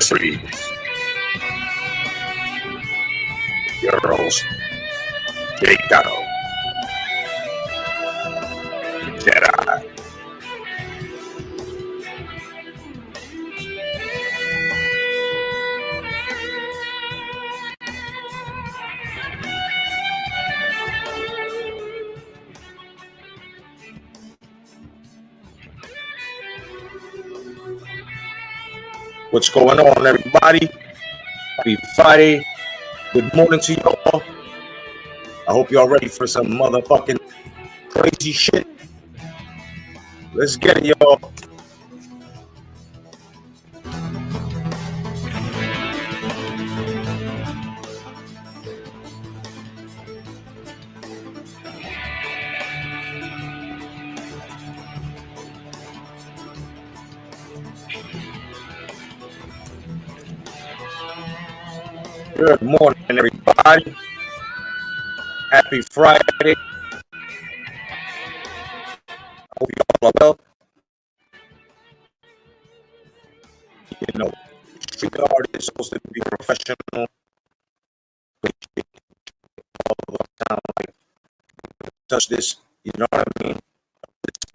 Three. Your host, Jedi. Jedi. What's going on, everybody? Happy Friday. Good morning to y'all. I hope y'all ready for some motherfucking crazy shit. Let's get it, y'all. Good morning, everybody. Happy Friday. I hope y'all are well. You know, street art is supposed to be professional. Like, touch this, you know what I mean?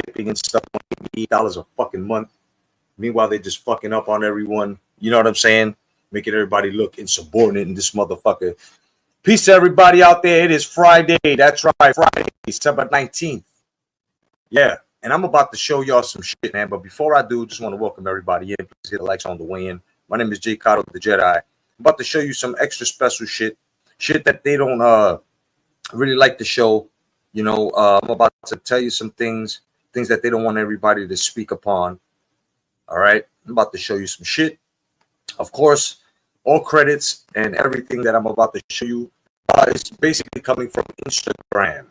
Skipping and stuff, $8 a fucking month. Meanwhile, they just fucking up on everyone. You know what I'm saying? Making everybody look insubordinate in this motherfucker. Peace to everybody out there. It is Friday. That's right, Friday, December 19th. Yeah, and I'm about to show y'all some shit, man. But before I do, just want to welcome everybody in. Please hit the likes on the way in. My name is J. Cotto, the Jedi. I'm about to show you some extra special shit. Shit that they don't really like to show. You know, I'm about to tell you some things that they don't want everybody to speak upon. All right, I'm about to show you some shit. Of course, all credits and everything that I'm about to show you is basically coming from Instagram.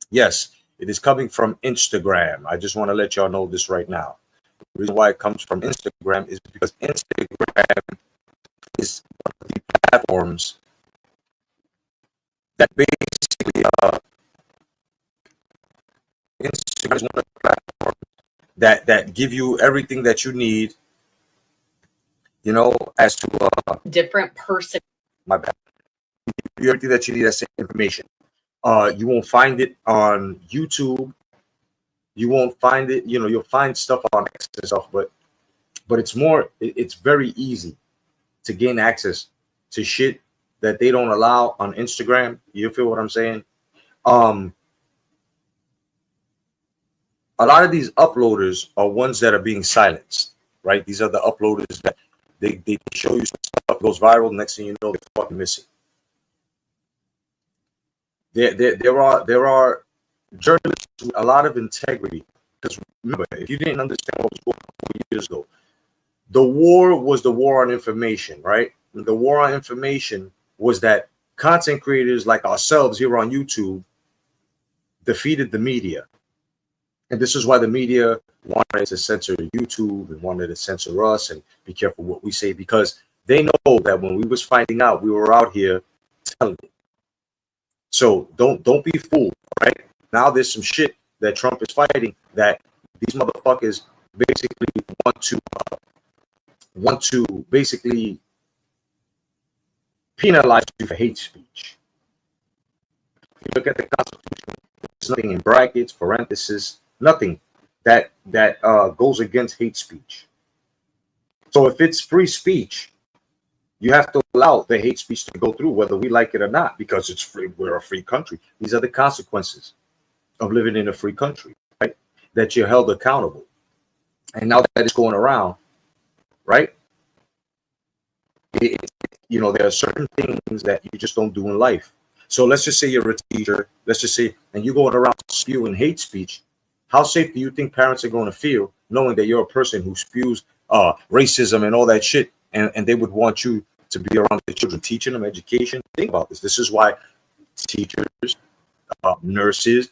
Yes, it is coming from Instagram. I just want to let y'all know this right now. The reason why it comes from Instagram is because Instagram is one of the platforms that basically Instagram is one of the platforms that give you everything that you need, you know, as to different person. My bad. Everything that you need as information. You won't find it on YouTube. You won't find it, you know, you'll find stuff on X and stuff, but it's very easy to gain access to shit that they don't allow on Instagram. You feel what I'm saying? A lot of these uploaders are ones that are being silenced, right? These are the uploaders that they show you stuff goes viral. Next thing you know, they're fucking missing. There are journalists with a lot of integrity. Because remember, if you didn't understand what was going on 4 years ago, the war was the war on information, right? And the war on information was that content creators like ourselves here on YouTube defeated the media. And this is why the media wanted to censor YouTube and wanted to censor us and be careful what we say, because they know that when we was finding out, we were out here telling it. So don't be fooled, right? Now there's some shit that Trump is fighting that these motherfuckers basically want to basically penalize you for hate speech. If you look at the Constitution, there's nothing in brackets, parentheses, nothing that goes against hate speech. So if it's free speech, you have to allow the hate speech to go through, whether we like it or not, because it's free. We're a free country. These are the consequences of living in a free country, right? That you're held accountable. And now that it's going around, right? You know, there are certain things that you just don't do in life. So let's just say you're a teacher, let's just say, and you're going around spewing hate speech. How safe do you think parents are going to feel knowing that you're a person who spews racism and all that shit, and they would want you to be around the children, teaching them education? Think about this. This is why teachers, nurses,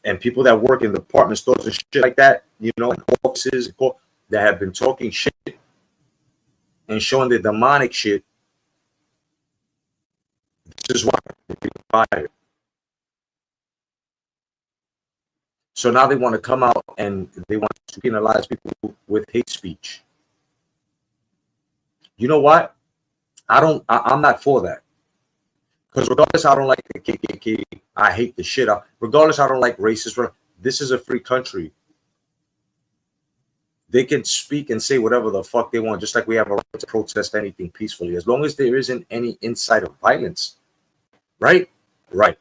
and people that work in department stores and shit like that, you know, and offices that have been talking shit and showing the demonic shit. This is why they're being fired. So now they want to come out and they want to penalize people with hate speech. You know what? I'm not for that. Because regardless, I don't like the KKK. I hate the shit out. Regardless, I don't like racist. This is a free country. They can speak and say whatever the fuck they want, just like we have a right to protest anything peacefully, as long as there isn't any incite of violence. Right? Right.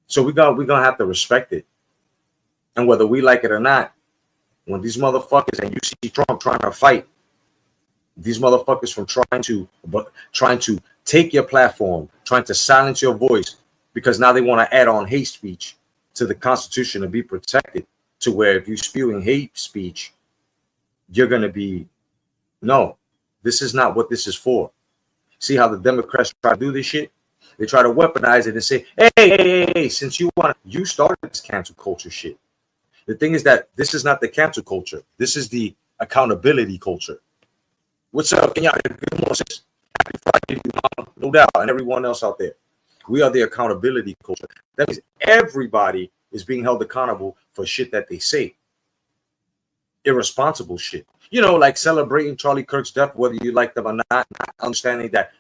So we're gonna have to respect it. And whether we like it or not, when these motherfuckers, and you see Trump trying to fight these motherfuckers from trying to take your platform, trying to silence your voice, because now they want to add on hate speech to the Constitution to be protected, to where if you're spewing hate speech, you're going to be, no, this is not what this is for. See how the Democrats try to do this shit? They try to weaponize it and say, hey, since you started this cancel culture shit. The thing is that this is not the cancel culture. This is the accountability culture. What's up, Kenyatta? Good morning. Happy Friday, Mom. No doubt, and everyone else out there. We are the accountability culture. That means everybody is being held accountable for shit that they say. Irresponsible shit. You know, like celebrating Charlie Kirk's death, whether you like them or not understanding that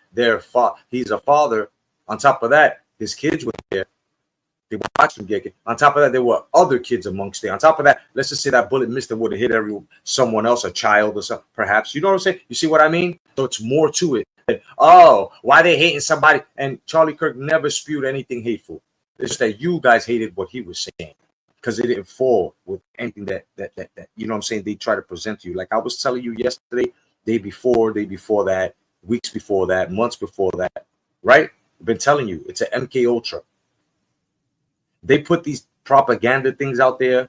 he's a father. On top of that, his kids were there. They watched him get it. On top of that, there were other kids amongst there. On top of that, let's just say that bullet missed and would have hit someone else, a child or something, perhaps. You know what I'm saying? You see what I mean? So it's more to it. Oh, why they hating somebody? And Charlie Kirk never spewed anything hateful. It's just that you guys hated what he was saying because it didn't fall with anything that you know what I'm saying, they try to present to you. Like I was telling you yesterday, day before that, weeks before that, months before that, right? I've been telling you, it's an MK Ultra. They put these propaganda things out there,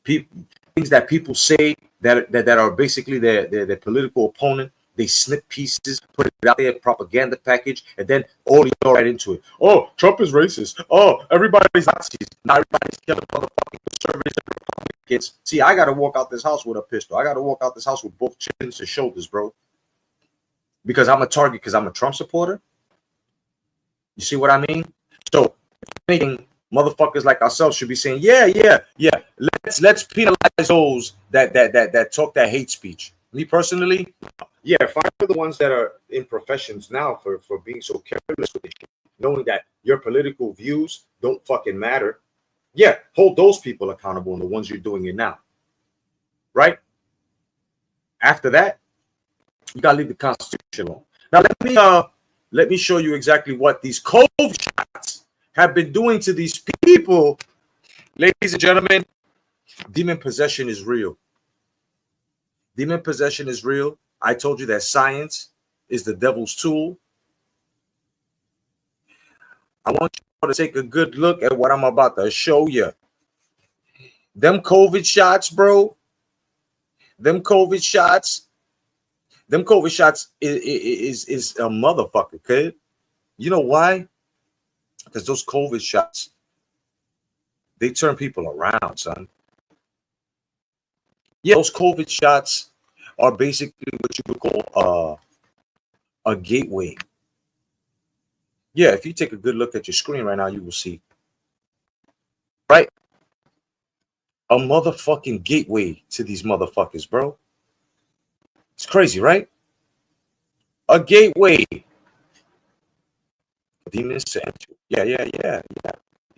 things that people say that are basically their political opponent. They snip pieces, put it out there, propaganda package, and then all you go right into it. Oh, Trump is racist. Oh, everybody's Nazis. Not everybody's killing motherfucking conservatives and Republicans. See, I got to walk out this house with a pistol. I got to walk out this house with both chins and shoulders, bro. Because I'm a target, because I'm a Trump supporter. You see what I mean? So, if anything, motherfuckers like ourselves should be saying, yeah. Let's penalize those that talk that hate speech. Me personally, yeah, fire the ones that are in professions now for being so careless with it, knowing that your political views don't fucking matter. Yeah, hold those people accountable and the ones you're doing it now. Right? After that, you gotta leave the Constitution alone. Now let me show you exactly what these COVID shots have been doing to these people. Ladies and gentlemen, demon possession is real. Demon possession is real. I told you that science is the devil's tool. I want you to take a good look at what I'm about to show you. Them COVID shots, bro. Them COVID shots is a motherfucker, kid. You know why? Because those COVID shots, they turn people around, son. Yeah, those COVID shots are basically what you would call a gateway. Yeah, if you take a good look at your screen right now, you will see. Right? A motherfucking gateway to these motherfuckers, bro. It's crazy, right? A gateway. Demons to enter. Yeah,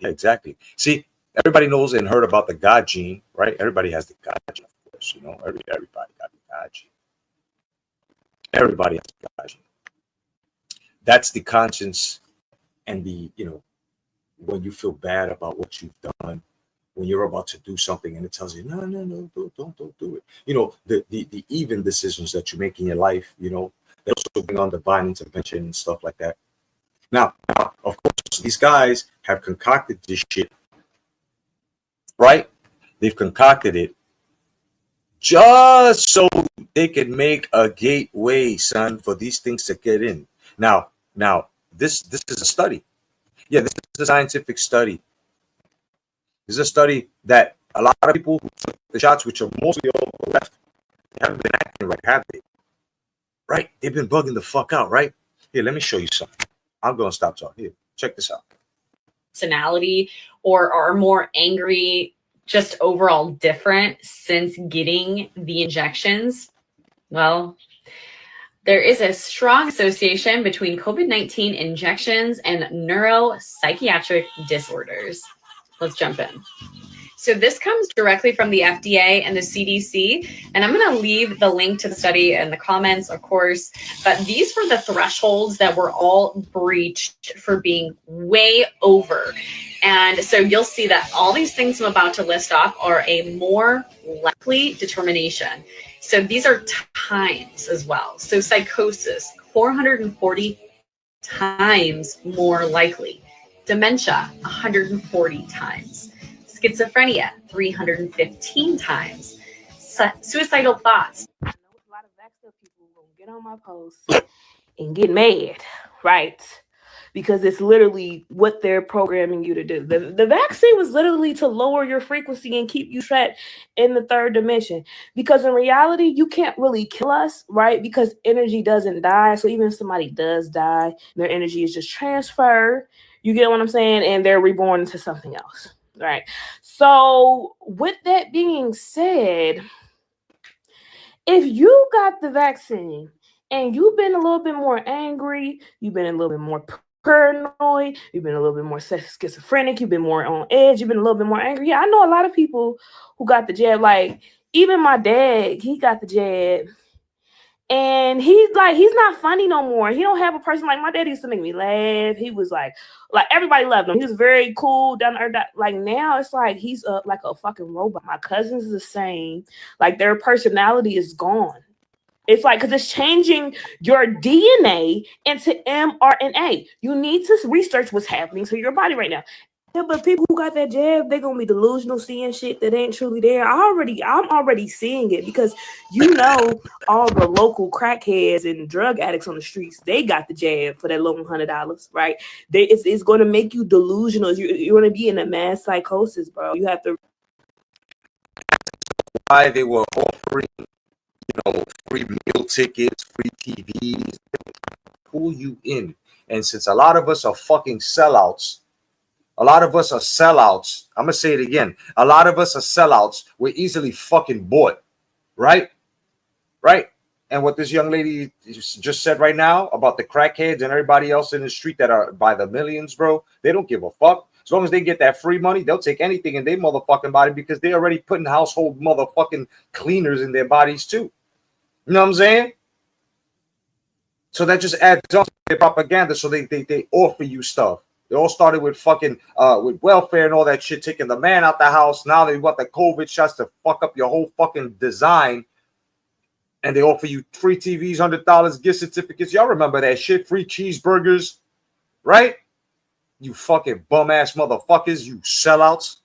exactly. See, everybody knows and heard about the God gene, right? Everybody has the God gene, of course. You know, everybody got the God gene. Everybody has the God gene. That's the conscience and the, you know, when you feel bad about what you've done, when you're about to do something and it tells you, no, don't do it. You know, the even decisions that you make in your life, you know, they also bring on divine intervention and stuff like that. Now, of course, these guys have concocted this shit, right? They've concocted it just so they can make a gateway, son, for these things to get in. Now, this is a study. Yeah, this is a scientific study. This is a study that a lot of people who took the shots, which are mostly all left, haven't been acting right, have they? Right? They've been bugging the fuck out, right? Here, let me show you something. I'm going to stop talking. Here, check this out. Personality or are more angry, just overall different since getting the injections? Well, There is a strong association between COVID-19 injections and neuropsychiatric disorders. Let's jump in. So this comes directly from the FDA and the CDC, and I'm going to leave the link to the study in the comments, of course, but these were the thresholds that were all breached for being way over. And so you'll see that all these things I'm about to list off are a more likely determination. So these are times as well. So psychosis, 440 times more likely. Dementia, 140 times. Schizophrenia, 315 times. Suicidal thoughts. I know a lot of vaxxed up people gonna get on my post and get mad, right? Because it's literally what they're programming you to do. The vaccine was literally to lower your frequency and keep you trapped in the third dimension. Because in reality, you can't really kill us, right? Because energy doesn't die. So even if somebody does die, their energy is just transferred. You get what I'm saying? And they're reborn into something else, right? So with that being said, if you got the vaccine and you've been a little bit more angry, you've been a little bit more paranoid, you've been a little bit more schizophrenic, you've been more on edge, you've been a little bit more angry. Yeah, I know a lot of people who got the jab. Like even my dad, he got the jab. And he's not funny no more. He don't have a person like my dad used to make me laugh. He was like everybody loved him. He was very cool, down to earth. Like now it's like he's like a fucking robot. My cousins the same. Like their personality is gone. It's like because it's changing your DNA into mRNA. You need to research what's happening to your body right now. Yeah, but people who got that jab, they're gonna be delusional, seeing shit that ain't truly there. I'm already seeing it because all the local crackheads and drug addicts on the streets, they got the jab for that low $100, right? It's gonna make you delusional. You're gonna be in a mass psychosis, bro. You have to. Why they were offering, free meal tickets, free TVs, pull you in. And since a lot of us are fucking sellouts, I'm gonna say it again. A lot of us are sellouts. We're easily fucking bought, right? Right? And what this young lady just said right now about the crackheads and everybody else in the street that are by the millions, bro, they don't give a fuck. As long as they get that free money, they'll take anything in their motherfucking body because they're already putting household motherfucking cleaners in their bodies too. You know what I'm saying? So that just adds up to their propaganda. So they offer you stuff. It all started with fucking with welfare and all that shit, taking the man out the house. Now they want the COVID shots to fuck up your whole fucking design. And they offer you free TVs, $100 gift certificates. Y'all remember that shit? Free cheeseburgers, right? You fucking bum ass motherfuckers, you sellouts.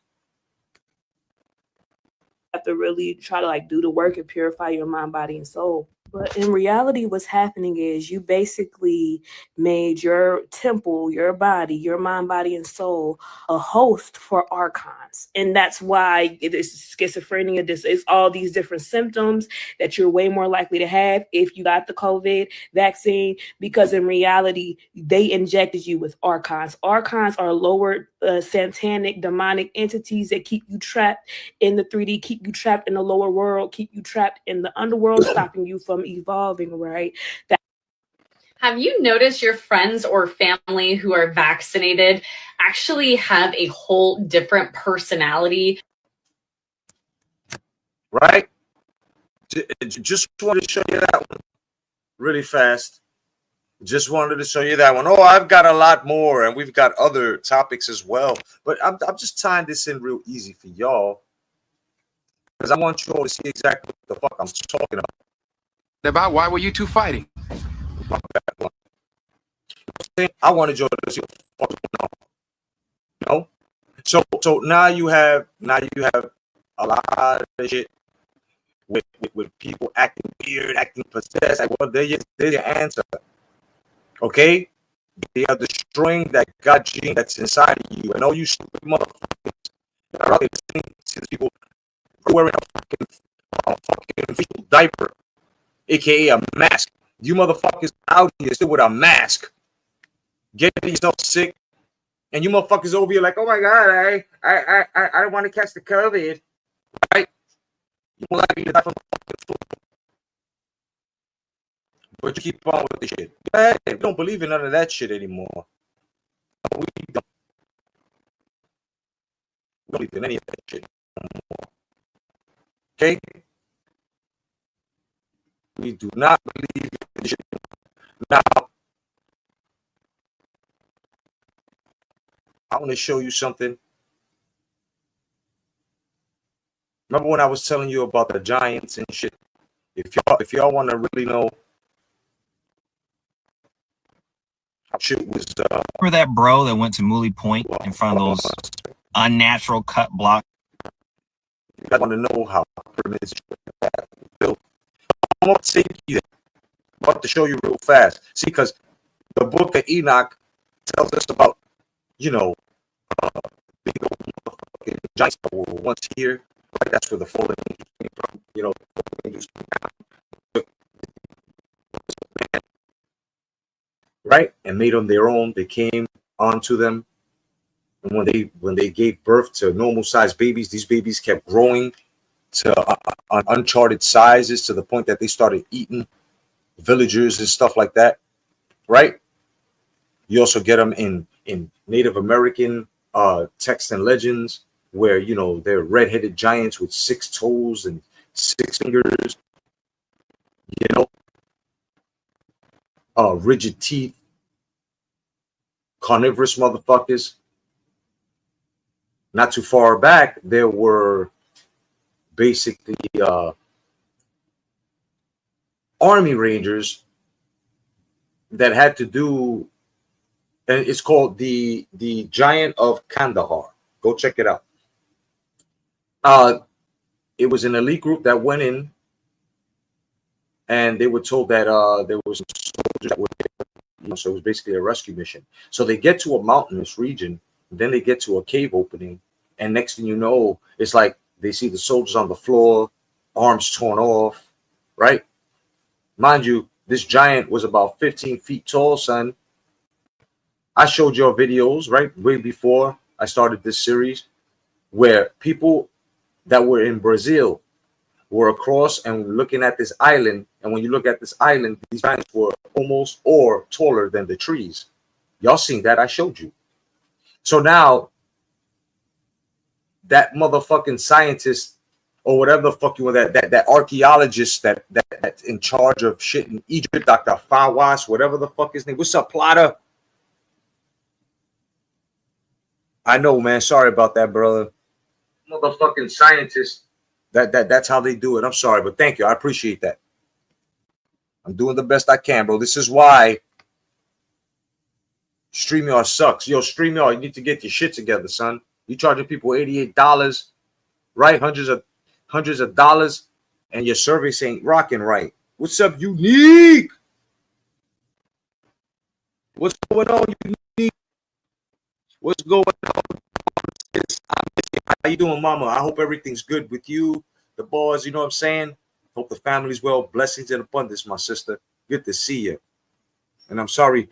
Have to really try to do the work and purify your mind, body, and soul. But in reality, what's happening is you basically made your temple, your body, your mind, body, and soul a host for archons. And that's why it is schizophrenia. It's all these different symptoms that you're way more likely to have if you got the COVID vaccine, because in reality, they injected you with archons. Archons are lower satanic, demonic entities that keep you trapped in the 3D, keep you trapped in the lower world, keep you trapped in the underworld, stopping you from evolving, right? Have you noticed your friends or family who are vaccinated actually have a whole different personality? Right? Just wanted to show you that one really fast. Just wanted to show you that one. Oh, I've got a lot more, and we've got other topics as well. But I'm just tying this in real easy for y'all because I want you all to see exactly what the fuck I'm talking About why were you two fighting? I wanted you to see what the fuck going on. So now you have a lot of shit with people acting weird, acting possessed. Like, well, there's your answer. Okay? They are destroying that God gene that's inside of you. And all you stupid motherfuckers are out there listening to people wearing a fucking facial diaper, aka a mask. You motherfuckers out here still with a mask, getting yourself sick, and you motherfuckers over here like, oh my god, I don't want to catch the COVID, right? You won't likely to die from the fucking flu. But you keep on with the shit. Hey, we don't believe in none of that shit anymore. We don't believe in any of that shit anymore. Okay? We do not believe in shit. Now, I want to show you something. Remember when I was telling you about the Giants and shit? If y'all want to really know how shit was, remember that bro that went to Mooley Point in front of those unnatural cut block? I want to know how pyramids were built. I'm going to take you there. I'm about to show you real fast. See, because the book of Enoch tells us about, you know, big old motherfucking giants that were once here. Right? That's where the fallen angels came from. You know, the fallen angels came down, right, and made them their own. They came onto them, and when they gave birth to normal sized babies, these babies kept growing to uncharted sizes to the point that they started eating villagers and stuff like that. Right? You also get them in Native American texts and legends, where, you know, they're red-headed giants with 6 toes and 6 fingers, you know, rigid teeth, carnivorous motherfuckers. Not too far back, there were basically army rangers that had to do, and it's called the Giant of Kandahar. Go check it out. It was an elite group that went in, and they were told that there was some soldiers that were there, you know, so it was basically a rescue mission. So they get to a mountainous region, then they get to a cave opening, and next thing you know, it's like they see the soldiers on the floor, arms torn off, right? Mind you, this giant was about 15 feet tall, son. I showed your videos, right, way before I started this series, where people that were in Brazil were across and looking at this island. And when you look at this island, these giants were almost or taller than the trees. Y'all seen that? I showed you. So now that motherfucking scientist or whatever the fuck you want, that archaeologist that's in charge of shit in Egypt, Dr. Fawaz, whatever the fuck his name. What's up, Plata? I know, man. Sorry about that, brother. Motherfucking scientist. That's how they do it. I'm sorry, but thank you. I appreciate that. I'm doing the best I can, bro. This is why StreamYard sucks. Yo, StreamYard, you need to get your shit together, son. You charging people $88, right? Hundreds of dollars, and your service ain't rocking right. What's up, Unique? What's going on, Unique? What's going on? How you doing, mama? I hope everything's good with you, the boys. You know what I'm saying? Hope the family's well. Blessings and abundance, my sister. Good to see you. And I'm sorry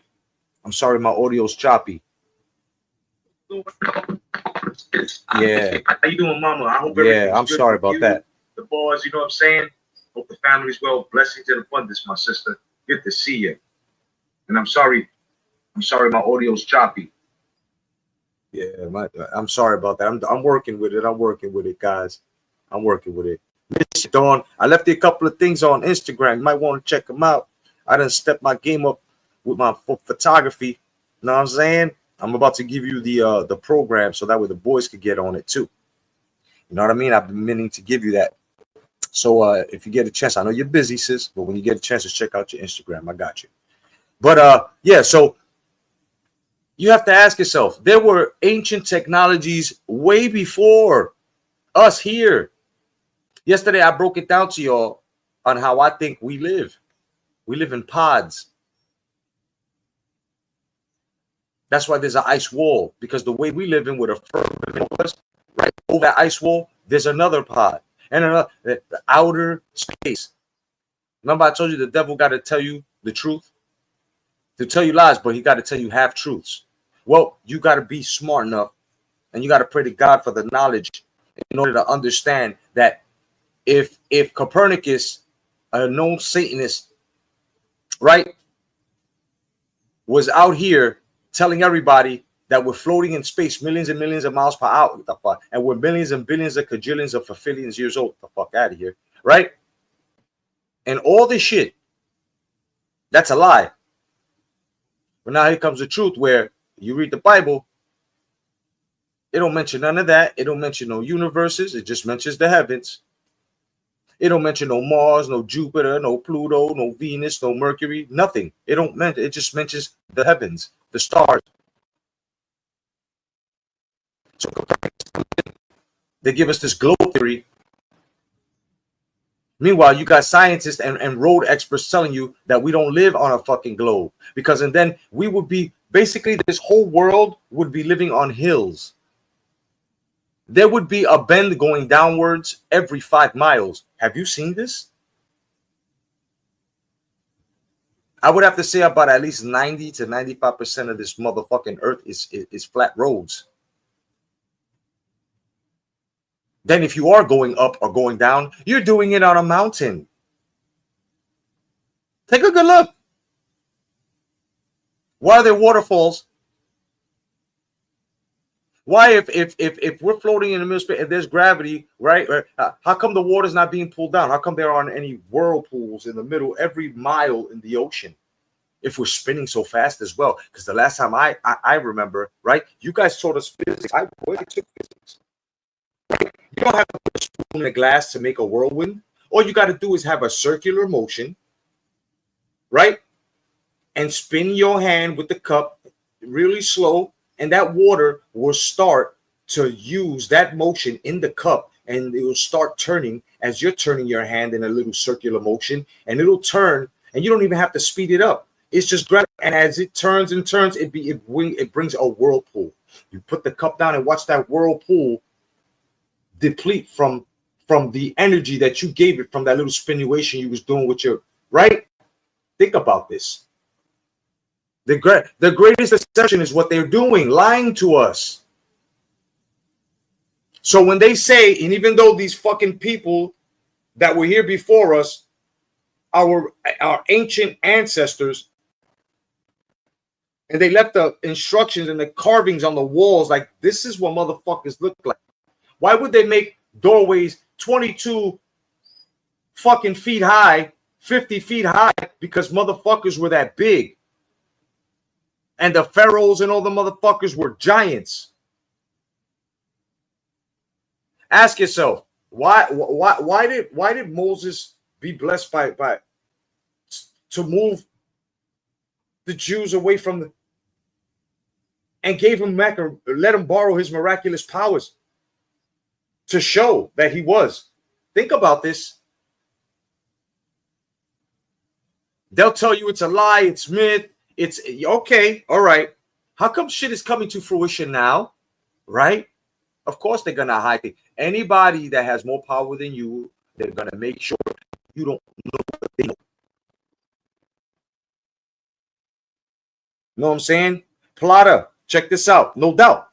my audio's choppy. Yeah. How you doing, mama? I hope I'm good sorry about you, that. The boys, you know what I'm saying? Hope the family's well. Blessings and abundance, my sister. Good to see you. And I'm sorry my audio's choppy. Yeah, I'm sorry about that. I'm working with it. I'm working with it, guys. I'm working with it. Miss Dawn, I left you a couple of things on Instagram. You might want to check them out. I done stepped my game up with my photography. You know what I'm saying? I'm about to give you the program so that way the boys could get on it too. You know what I mean? I've been meaning to give you that. So if you get a chance, I know you're busy, sis, but when you get a chance to check out your Instagram, I got you. But yeah, so you have to ask yourself, there were ancient technologies way before us here. Yesterday, I broke it down to y'all on how I think we live. We live in pods. That's why there's an ice wall, because the way we live in with a firmament was, right over that ice wall, there's another pod and another, the outer space. Remember, I told you the devil got to tell you the truth, to tell you lies, but he got to tell you half truths. Well, you got to be smart enough, and you got to pray to God for the knowledge in order to understand that if Copernicus, a known Satanist, right, was out here telling everybody that we're floating in space millions and millions of miles per hour, what the fuck, and we're millions and billions of cajillions of fulfillions years old, the fuck out of here, right? And all this shit, that's a lie. But now here comes the truth, where you read the Bible, it don't mention none of that. It don't mention no universes. It just mentions the heavens. It don't mention no Mars, no Jupiter, no Pluto, no Venus, no Mercury, nothing. It don't mention. It just mentions the heavens, the stars. So they give us this globe theory. Meanwhile, you got scientists and road experts telling you that we don't live on a fucking globe, because and then we would be basically, this whole world would be living on hills. There would be a bend going downwards every 5 miles. Have you seen this? I would have to say about at least 90 to 95% of this motherfucking earth is flat roads. Then if you are going up or going down, you're doing it on a mountain. Take a good look. Why are there waterfalls? Why, if we're floating in the middle of space, if there's gravity, right? How come the water's not being pulled down? How come there aren't any whirlpools in the middle every mile in the ocean? If we're spinning so fast as well. Because the last time I remember, right? You guys taught us physics. I took physics. Right? You don't have to put a spoon in a glass to make a whirlwind. All you got to do is have a circular motion, right? And spin your hand with the cup really slow, and that water will start to use that motion in the cup, and it will start turning as you're turning your hand in a little circular motion, and it'll turn, and you don't even have to speed it up. It's just gravity, and as it turns and turns, it brings a whirlpool. You put the cup down and watch that whirlpool deplete from the energy that you gave it from that little spinuation you was doing with your, right? Think about this. The greatest deception is what they're doing, lying to us. So when they say, and even though these fucking people that were here before us, our ancient ancestors, and they left the instructions and the carvings on the walls, like this is what motherfuckers look like. Why would they make doorways 22 fucking feet high, 50 feet high? Because motherfuckers were that big. And the pharaohs and all the motherfuckers were giants. Ask yourself, why did Moses be blessed by to move the Jews away from the, and gave him back, or let him borrow his miraculous powers to show that he was? Think about this. They'll tell you it's a lie, it's myth. It's okay, all right. How come shit is coming to fruition now, right? Of course they're gonna hide it. Anybody that has more power than you, they're gonna make sure you don't know what they know. Know what I'm saying? Plata, check this out. No doubt.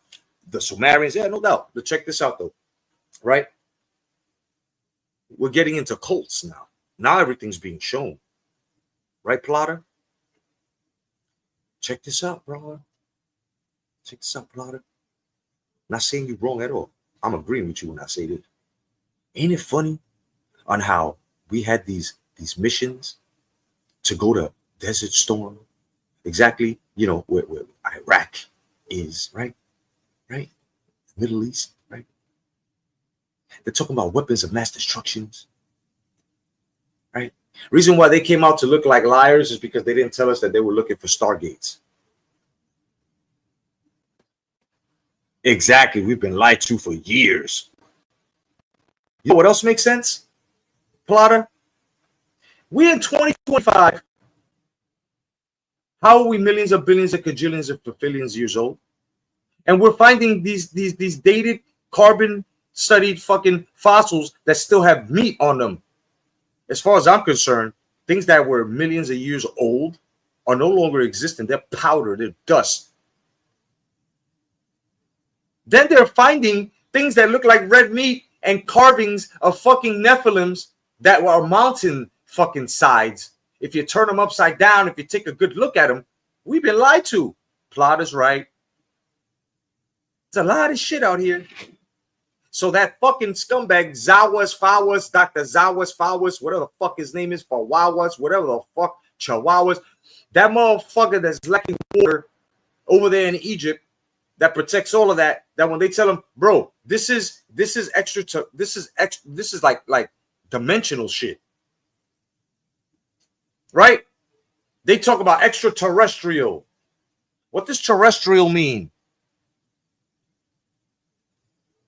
The Sumerians, yeah, no doubt. But check this out though, right? We're getting into cults now. Now everything's being shown, right, Plata? Check this out, brother. Check this out, Plotter. Not saying you're wrong at all. I'm agreeing with you when I say this. Ain't it funny on how we had these missions to go to Desert Storm? Exactly, you know, where Iraq is, right? Right? Middle East, right? They're talking about weapons of mass destructions, right? Reason why they came out to look like liars is because they didn't tell us that they were looking for stargates. Exactly. We've been lied to for years. You know what else makes sense, Plotter? We're in 2025. How are we millions of billions of cajillions of billions years old? And we're finding these dated carbon studied fucking fossils that still have meat on them. As far as I'm concerned, things that were millions of years old are no longer existent. They're powder, they're dust. Then they're finding things that look like red meat and carvings of fucking Nephilims that were mountain fucking sides if you turn them upside down, if you take a good look at them, we've been lied to. Plot is right. There's a lot of shit out here. So that fucking scumbag Fawas, Dr. Fawas, whatever the fuck his name is, Fawawas, whatever the fuck, Chihuahuas, that motherfucker that's lacking water over there in Egypt that protects all of that. That when they tell him, bro, this is like dimensional shit, right? They talk about extraterrestrial. What does terrestrial mean?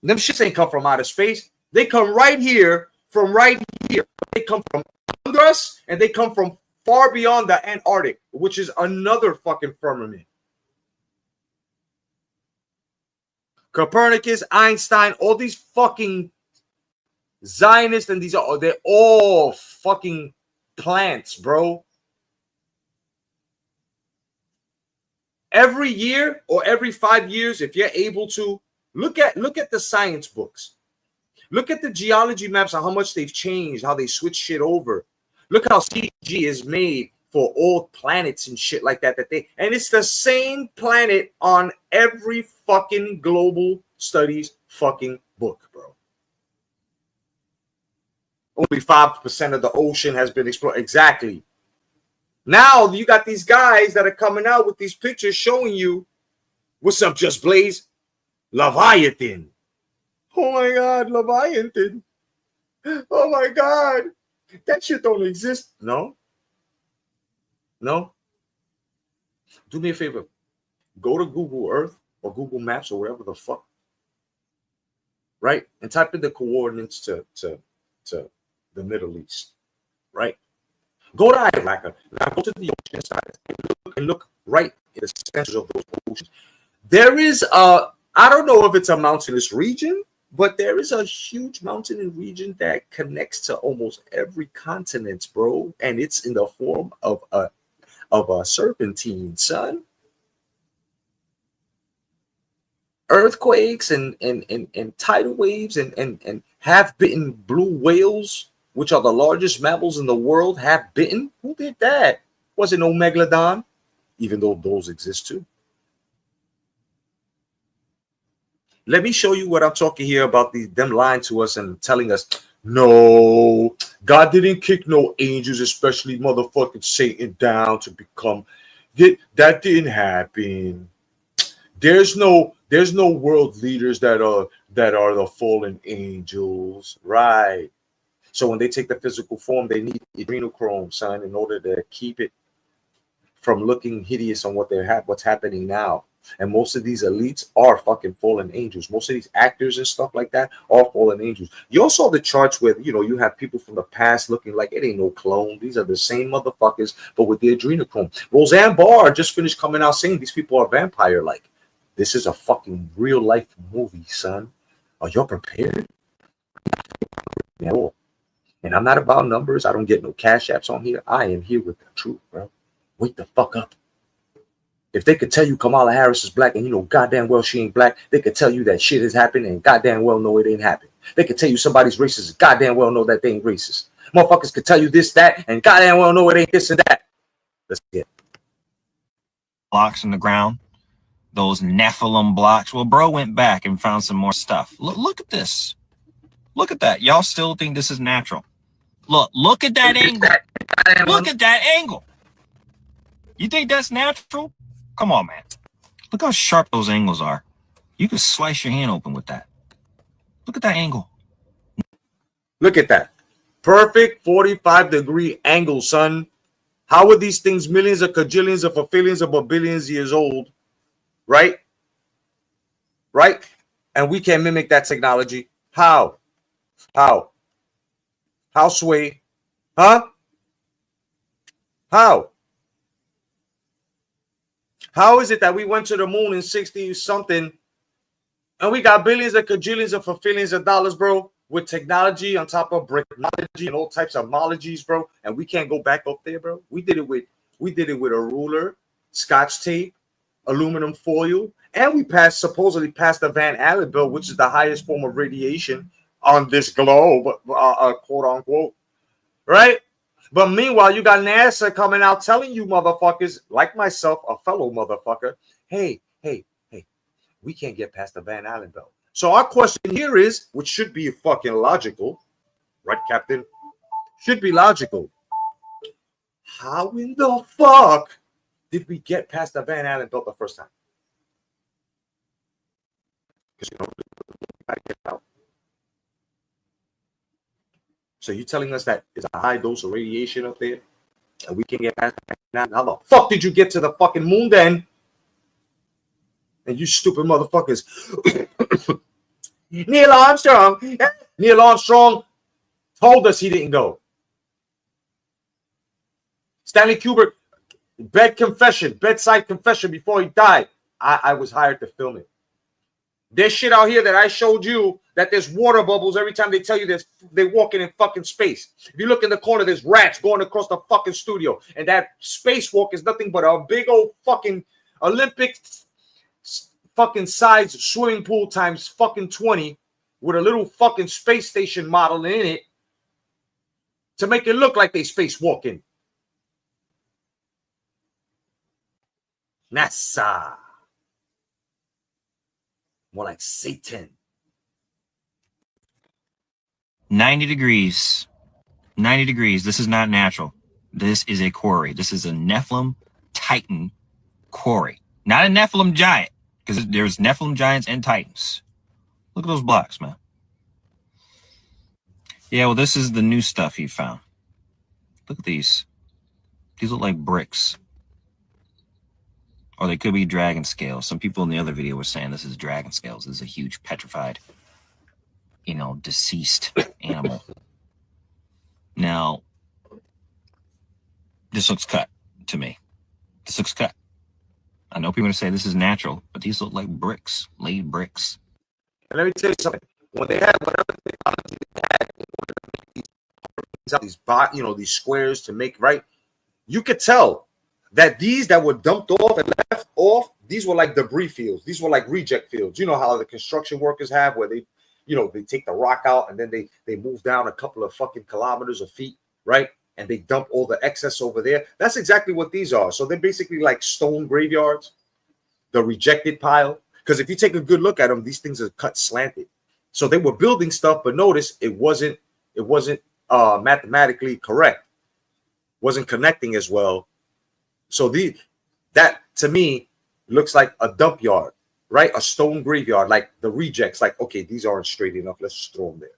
Them shits ain't come from outer space. They come right here, from right here. They come from under us, and they come from far beyond the Antarctic, which is another fucking firmament. Copernicus, Einstein, all these fucking Zionists, and they're all fucking plants, bro. Every year or every 5 years, if you're able to, look at the science books. Look at the geology maps on how much they've changed, how they switch shit over. Look how CG is made for old planets and shit like that. And it's the same planet on every fucking global studies fucking book, bro. Only 5% of the ocean has been explored. Exactly. Now you got these guys that are coming out with these pictures showing you, what's up, Just Blaze? Leviathan. Oh my God, Leviathan. Oh my God. That shit don't exist. No. Do me a favor. Go to Google Earth or Google Maps or whatever the fuck. Right? And type in the coordinates to the Middle East. Right? Go to Iraq. Now go to the ocean side and look right in the center of those oceans. There is I don't know if it's a mountainous region, but there is a huge mountainous region that connects to almost every continent, bro. And it's in the form of a serpentine, son. Earthquakes and tidal waves and half-bitten blue whales, which are the largest mammals in the world, half-bitten. Who did that? Was it no megalodon? Even though those exist too. Let me show you what I'm talking here about them lying to us and telling us, no, God didn't kick no angels, especially motherfucking Satan, down to become. That didn't happen. There's no world leaders that are the fallen angels, right? So when they take the physical form, they need adrenochrome, son, in order to keep it from looking hideous on what's happening now. And most of these elites are fucking fallen angels. Most of these actors and stuff like that are fallen angels. You also saw the charts where, you have people from the past looking like it ain't no clone. These are the same motherfuckers, but with the adrenochrome. Roseanne Barr just finished coming out saying these people are vampire-like. This is a fucking real-life movie, son. Are you prepared? No. And I'm not about numbers. I don't get no cash apps on here. I am here with the truth, bro. Wake the fuck up. If they could tell you Kamala Harris is black and goddamn well she ain't black, they could tell you that shit has happened and goddamn well know it ain't happened. They could tell you somebody's racist and goddamn well know that they ain't racist. Motherfuckers could tell you this, that, and goddamn well know it ain't this and that. Let's get blocks in the ground, those Nephilim blocks. Well, bro went back and found some more stuff. Look at this. Look at that. Y'all still think this is natural? Look at that angle. Look at that angle. You think that's natural? Come on, man. Look how sharp those angles are. You could slice your hand open with that. Look at that angle. Look at that. Perfect 45-degree angle, son. How are these things millions of cajillions of billions of billions years old? Right? Right? And we can mimic that technology. How? How, Sway? Huh? How? How is it that we went to the moon in 60-something and we got billions of cajillions of billions of dollars, bro, with technology on top of brickology and all types of mologies, bro, and we can't go back up there, bro? We did it with a ruler, scotch tape, aluminum foil, and we supposedly passed the Van Allen belt, which is the highest form of radiation on this globe, quote unquote, right? But meanwhile, you got NASA coming out telling you motherfuckers, like myself, a fellow motherfucker, hey, we can't get past the Van Allen belt. So our question here is, which should be fucking logical, right, Captain? Should be logical. How in the fuck did we get past the Van Allen belt the first time? Because you know, I get out. So you're telling us that there's a high dose of radiation up there, and we can get past that? How the fuck did you get to the fucking moon then? And you stupid motherfuckers. Neil Armstrong told us he didn't go. Stanley Kubrick, bedside confession before he died. I was hired to film it. There's shit out here that I showed you that there's water bubbles every time they tell you they're walking in fucking space. If you look in the corner, there's rats going across the fucking studio. And that spacewalk is nothing but a big old fucking Olympic fucking size swimming pool times fucking 20 with a little fucking space station model in it to make it look like they spacewalking. NASA. More like Satan. 90 degrees. 90 degrees. This is not natural. This is a quarry. This is a Nephilim Titan quarry. Not a Nephilim giant, because there's Nephilim giants and Titans. Look at those blocks, man. Yeah, well, this is the new stuff he found. Look at these. These look like bricks. Or they could be dragon scales. Some people in the other video were saying this is dragon scales. This is a huge petrified, deceased animal. Now, this looks cut to me. This looks cut. I know people are going to say this is natural, but these look like bricks, laid bricks. And let me tell you something. When they had whatever technology they had in order to make these squares to make, right, you could tell that these that were dumped off and left off, these were like debris fields. These were like reject fields. You know how the construction workers have where they take the rock out and then they move down a couple of fucking kilometers or feet, right? And they dump all the excess over there. That's exactly what these are. So they're basically like stone graveyards, the rejected pile. Because if you take a good look at them, these things are cut slanted. So they were building stuff, but notice it wasn't mathematically correct. Wasn't connecting as well. So that to me looks like a dump yard, right? A stone graveyard, like the rejects. Like, okay, these aren't straight enough. Let's just throw them there.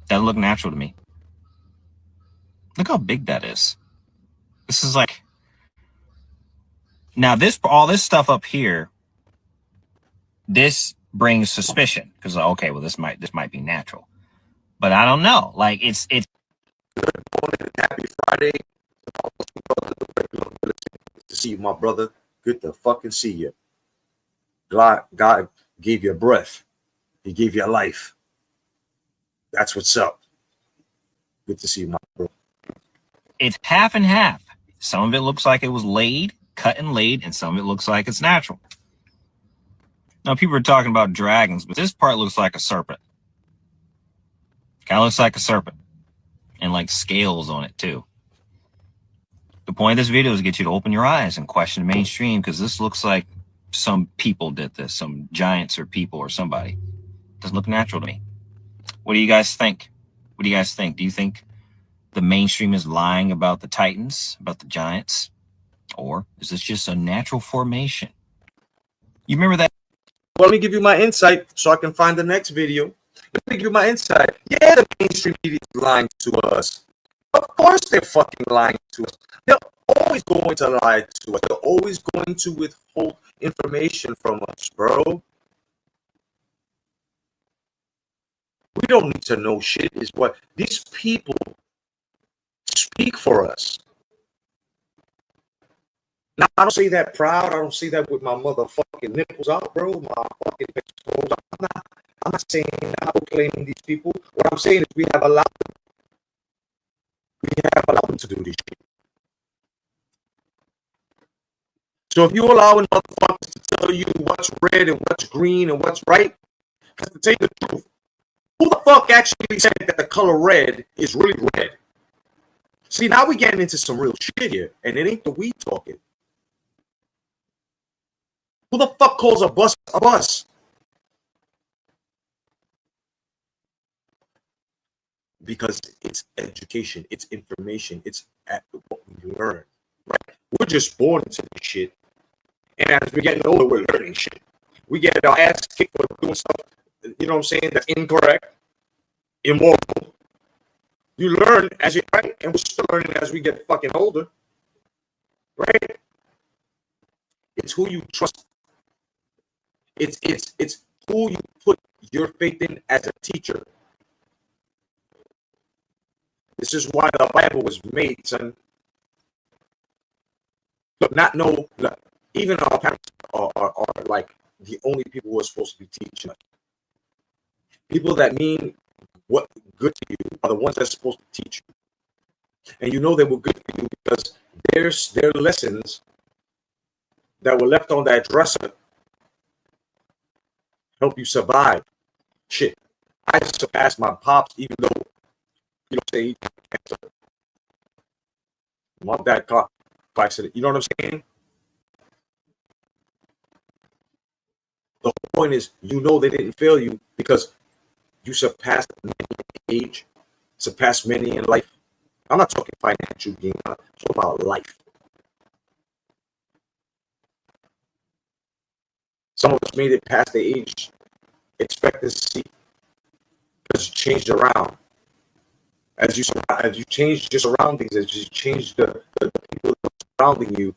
That look natural to me. Look how big that is. This is like, now all this stuff up here, this brings suspicion because okay, well this might be natural, but I don't know. Like it's. Happy Friday. To see you, my brother. Good to fucking see you. God gave you a breath. He gave you a life. That's what's up. Good to see you, my bro. It's half and half. Some of it looks like it was cut and laid, and some of it looks like it's natural. Now, people are talking about dragons, but this part looks like a serpent. Kind of looks like a serpent. And like scales on it, too. The point of this video is to get you to open your eyes and question the mainstream, because this looks like some people did this. Some giants or people or somebody. Doesn't look natural to me. What do you guys think? What do you guys think? Do you think the mainstream is lying about the Titans, about the giants? Or is this just a natural formation? You remember that? Well, let me give you my insight so I can find the next video. Let me give you my insight. Yeah, the mainstream media is lying to us. Of course they're fucking lying to us. They're always going to lie to us. They're always going to withhold information from us, bro. We don't need to know shit. Is what these people speak for us. Now, I don't say that proud. I don't say that with my motherfucking nipples out, bro. My fucking nipples out. I'm not saying I'm proclaiming these people. What I'm saying is we have allowed them to do this shit. So if you allowing motherfuckers to tell you what's red and what's green and what's right, because to tell you the truth, Who the fuck actually said that the color red is really red? See, now we're getting into some real shit here, and it ain't the weed talking. Who the fuck calls a bus a bus? Because it's education, it's information, it's what we learn. Right? We're just born into this shit, and as we're getting older, we're learning shit. We get our ass kicked for doing stuff, you know what I'm saying, that's incorrect, immoral. You learn as you right, and we're still learning as we get fucking older. Right? It's who you trust. It's who you put your faith in as a teacher. This is why the Bible was made, son. Look, even our parents are like the only people who are supposed to be teaching us. People that mean what good to you are the ones that's supposed to teach you. And you know they were good for you because their lessons that were left on that dresser help you survive. Shit, I surpassed my pops, even though, you know, say my dad car accident. You know what I'm saying? The whole point is, you know, they didn't fail you because you surpassed many in age, surpassed many in life. I'm not talking financial gain. I'm talking about life. Some of us made it past the age expectancy because you changed around. As you change your surroundings, as you change the people surrounding you,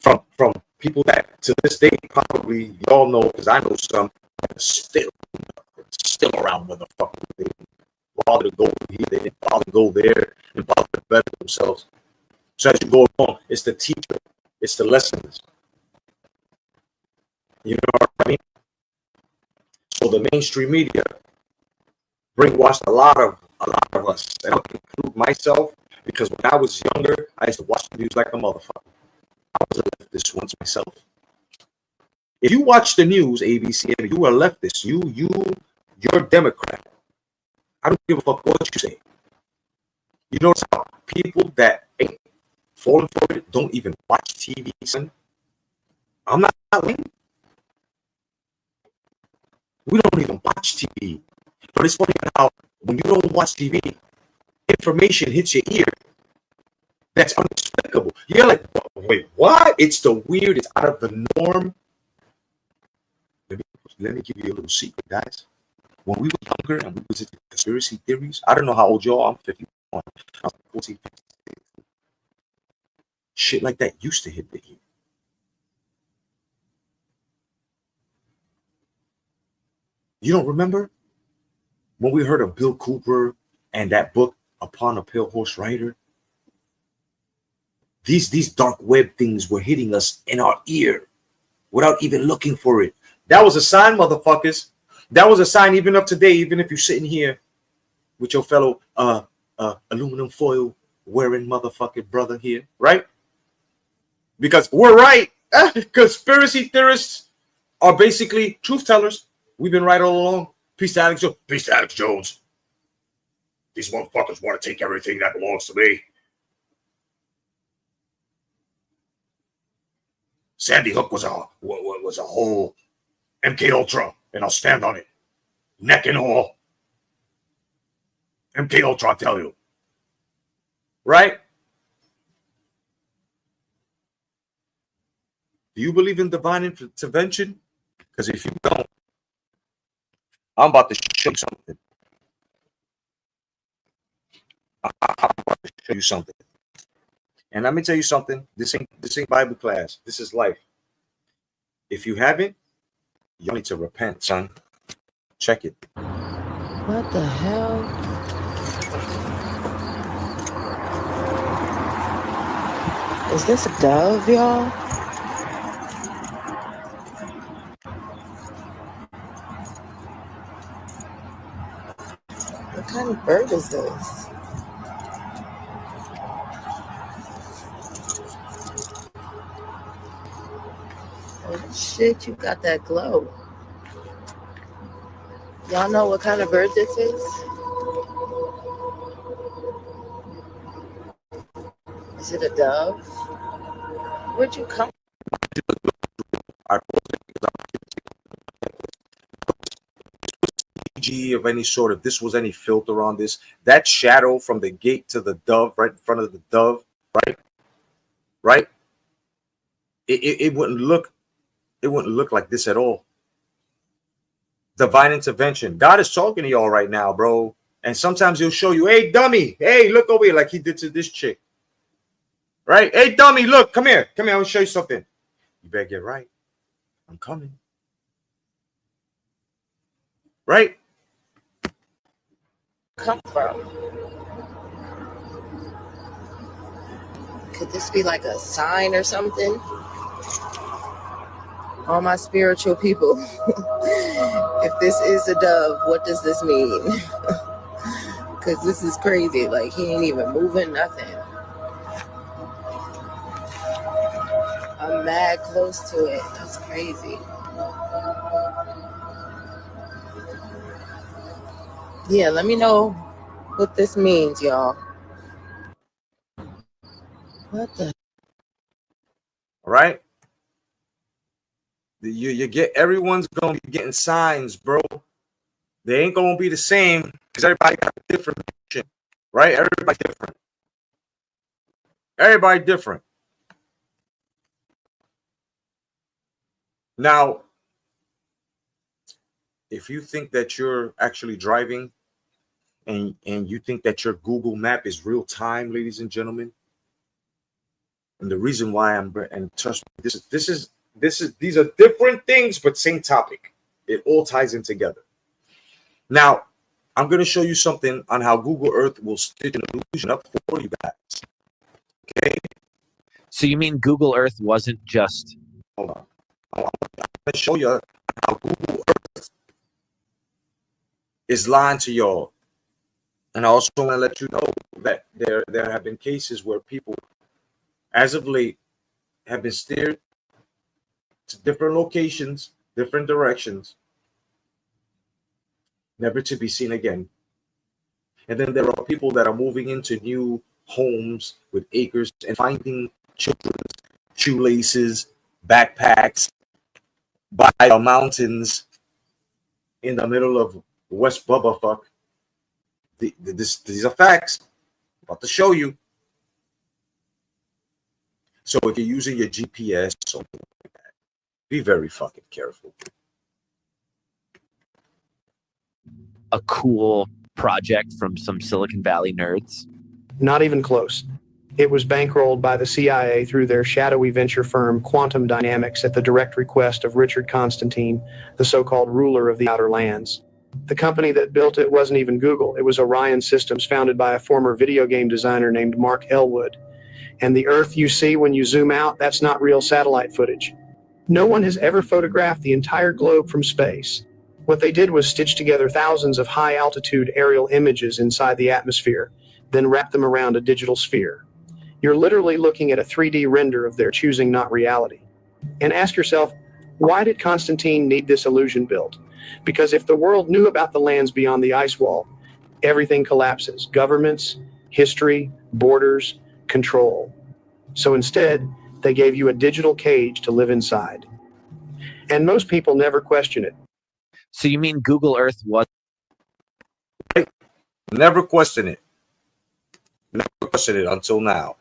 from people that to this day probably y'all know, because I know some still around, motherfucker. They bother to go here, they didn't bother to go there, and bother to better themselves. So as you go along, it's the teacher, it's the lessons. You know what I mean? So the mainstream media brainwashed a lot of us, and I'll include myself, because when I was younger, I used to watch the news like a motherfucker. I was a leftist once myself. If you watch the news, ABC, and you are a leftist, you're a Democrat. I don't give a fuck what you say. You notice how people that ain't falling for it don't even watch TV, son? I'm not lying. We don't even watch TV. But it's funny how when you don't watch TV, information hits your ear that's unexplicable. You're like, wait, what? It's the weird, it's out of the norm. Let me give you a little secret, guys. When we were younger and we was into conspiracy theories, I don't know how old you are, I'm 51. I was 14, 15. Shit like that used to hit the ear. You don't remember when we heard of Bill Cooper and that book, Upon a Pale Horse Rider? These dark web things were hitting us in our ear without even looking for it. That was a sign, motherfuckers. That was a sign even of today, even if you're sitting here with your fellow aluminum foil wearing motherfucking brother here, right? Because we're right. Conspiracy theorists are basically truth tellers. We've been right all along. Peace to Alex Jones. Peace to Alex Jones. These motherfuckers want to take everything that belongs to me. Sandy Hook was a whole MK Ultra, and I'll stand on it, neck and all. MK Ultra, I tell you, right? Do you believe in divine intervention? Because if you don't, I'm about to show you something. I'm about to show you something. And let me tell you something. This ain't Bible class. This is life. If you haven't, you need to repent, son. Check it. What the hell? Is this a dove, y'all? What kind of bird is this? Oh shit, you got that glow. Y'all know what kind of bird this is? Is it a dove? Where'd you come I of any sort, if this was any filter on this, that shadow from the gate to the dove, right in front of the dove, right, it wouldn't look like this at all. Divine intervention. God is talking to y'all right now, bro. And sometimes he'll show you, hey, dummy, hey, look over here, like he did to this chick. Right? Hey, dummy, look, come here. I want to show you something. You better get right. I'm coming. Right? from? Could this be like a sign or something? All my spiritual people, if this is a dove, what does this mean? Because this is crazy. Like, he ain't even moving, nothing. I'm mad close to it. That's crazy. Yeah, let me know what this means, y'all. What the? All right? You get, everyone's going to be getting signs, bro. They ain't going to be the same because everybody got a different mission, right? Everybody's different. Everybody different. Now, if you think that you're actually driving and you think that your Google map is real time, ladies and gentlemen, and the reason why and trust me, these are different things, but same topic. It all ties in together. Now, I'm going to show you something on how Google Earth will stitch an illusion up for you guys. Okay? So you mean Google Earth wasn't just... Hold on. I'm going to show you how Google Earth is lying to y'all. And I also want to let you know that there have been cases where people, as of late, have been steered to different locations, different directions, never to be seen again. And then there are people that are moving into new homes with acres and finding children's shoelaces, backpacks by the mountains in the middle of West Bubbafuck. These are facts. I'm about to show you. So if you're using your GPS, something like that, be very fucking careful. a cool project from some Silicon Valley nerds? Not even close. It was bankrolled by the CIA through their shadowy venture firm Quantum Dynamics at the direct request of Richard Constantine, the so-called ruler of the Outer Lands. The company that built it wasn't even Google. It was Orion Systems, founded by a former video game designer named Mark Elwood. And the Earth you see when you zoom out, that's not real satellite footage. No one has ever photographed the entire globe from space. What they did was stitch together thousands of high-altitude aerial images inside the atmosphere, then wrap them around a digital sphere. You're literally looking at a 3D render of their choosing, not reality. And ask yourself, why did Constantine need this illusion built? Because if the world knew about the lands beyond the ice wall, everything collapses. Governments, history, borders, control. So instead, they gave you a digital cage to live inside. And most people never question it. So you mean Google Earth was... Never question it. Never question it until now.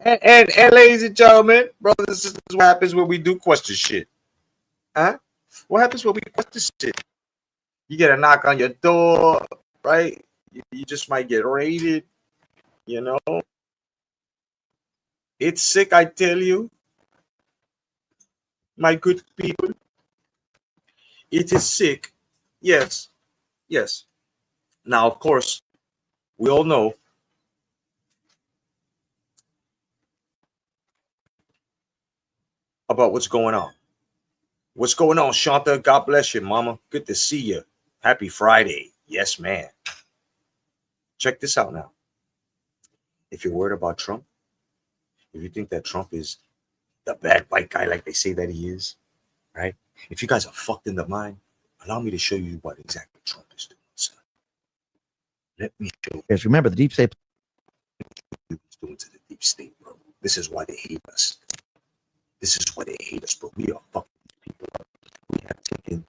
And ladies and gentlemen, brothers and sisters, what happens when we do question shit? Huh? What happens when we question shit? You get a knock on your door, right? You just might get raided, you know? It's sick, I tell you. My good people. It is sick. Yes. Yes. Now, of course, we all know about what's going on. What's going on, Shanta? God bless you, mama. Good to see you. Happy Friday. Yes, man. Check this out now. If you're worried about Trump, if you think that Trump is the bad white guy like they say that he is, right? If you guys are fucked in the mind, Allow me to show you what exactly Trump is doing, son. Let me show you Because remember, the deep state. what he's doing to the deep state, bro. This is why they hate us. This is why they hate us, bro. We are fucking people up. We have taken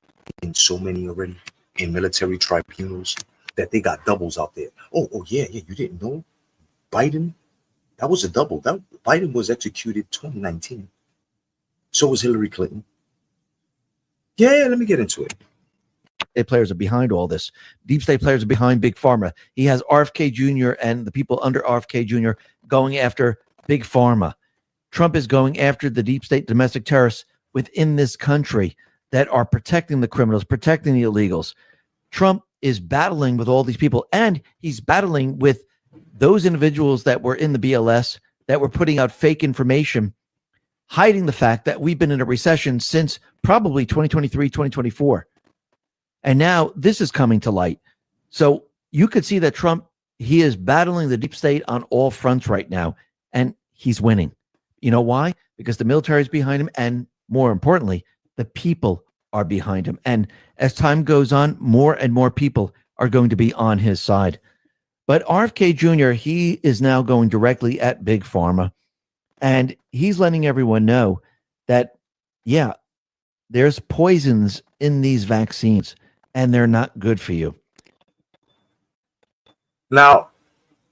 so many already in military tribunals that they got doubles out there. Oh yeah, you didn't know? Biden, that was a double. That Biden was executed 2019. So was Hillary Clinton. Yeah, let me get into it. State players are behind all this. Deep state players are behind Big Pharma. He has RFK Jr. and the people under RFK Jr. going after Big Pharma. Trump is going after the deep state domestic terrorists within this country that are protecting the criminals, protecting the illegals. Trump is battling with all these people, and he's battling with those individuals that were in the BLS that were putting out fake information, hiding the fact that we've been in a recession since probably 2023, 2024. And now this is coming to light. So you could see that Trump, he is battling the deep state on all fronts right now, and he's winning. You know why? Because the military is behind him, and more importantly, the people are behind him. And as time goes on, more and more people are going to be on his side. But RFK Jr., he is now going directly at Big Pharma, and he's letting everyone know that, yeah, there's poisons in these vaccines, and they're not good for you. Now,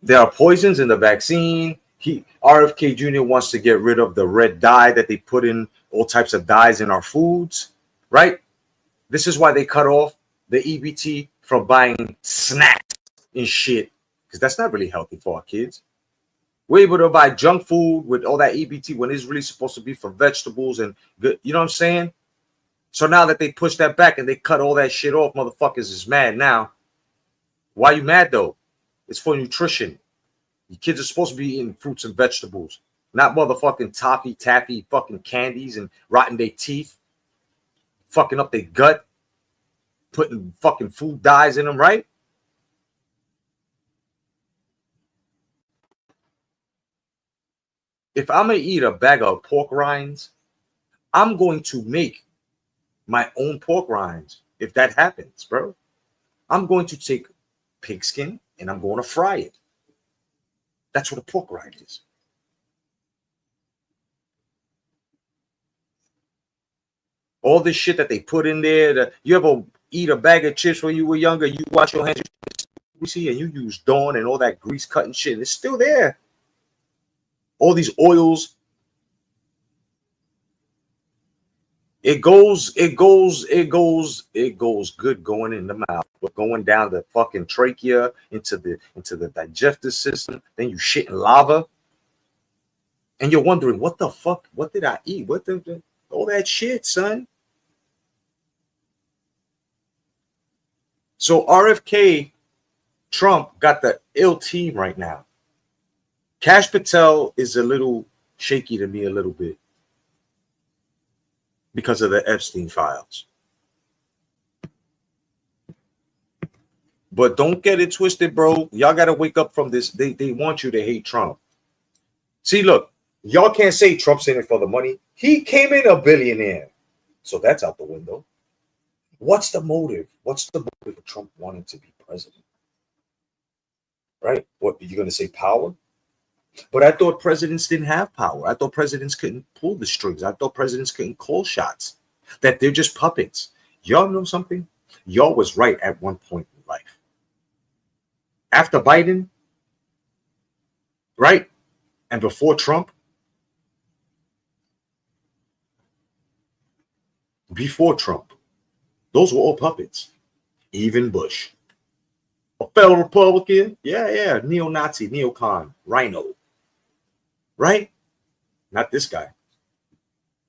there are poisons in the vaccine. RFK Jr. wants to get rid of the red dye that they put in all types of dyes in our foods, right? This is why they cut off the EBT from buying snacks and shit, because that's not really healthy for our kids. We're able to buy junk food with all that EBT when it's really supposed to be for vegetables and good. You know what I'm saying? So now that they push that back and they cut all that shit off, motherfuckers is mad now. Why you mad though? It's for nutrition. Your kids are supposed to be eating fruits and vegetables, not motherfucking toffee, taffy, fucking candies and rotting their teeth, fucking up their gut, putting fucking food dyes in them, right? If I'm going to eat a bag of pork rinds, I'm going to make my own pork rinds. If that happens, bro, I'm going to take pigskin and I'm going to fry it. That's what a pork rind is. All this shit that they put in there. You ever eat a bag of chips when you were younger? You wash your hands, you see, and you use Dawn and all that grease cutting shit. It's still there. All these oils. It goes good going in the mouth, but going down the fucking trachea into the digestive system, then you shit in lava. And you're wondering, what the fuck? What did I eat? What all that shit, son? So RFK Trump got the ill team right now. Kash Patel is a little shaky to me a little bit because of the Epstein files. But don't get it twisted, bro. Y'all got to wake up from this. They want you to hate Trump. See, look, y'all can't say Trump's in it for the money. He came in a billionaire. So that's out the window. What's the motive? What's the motive of Trump wanting to be president? Right? What, you're going to say power? But I thought presidents didn't have power. I thought presidents couldn't pull the strings. I thought presidents couldn't call shots. That they're just puppets. Y'all know something? Y'all was right at one point in life. After Biden, right? And before Trump, those were all puppets. Even Bush. A fellow Republican. Yeah. Neo-Nazi, neocon, rhino. Right? Not this guy.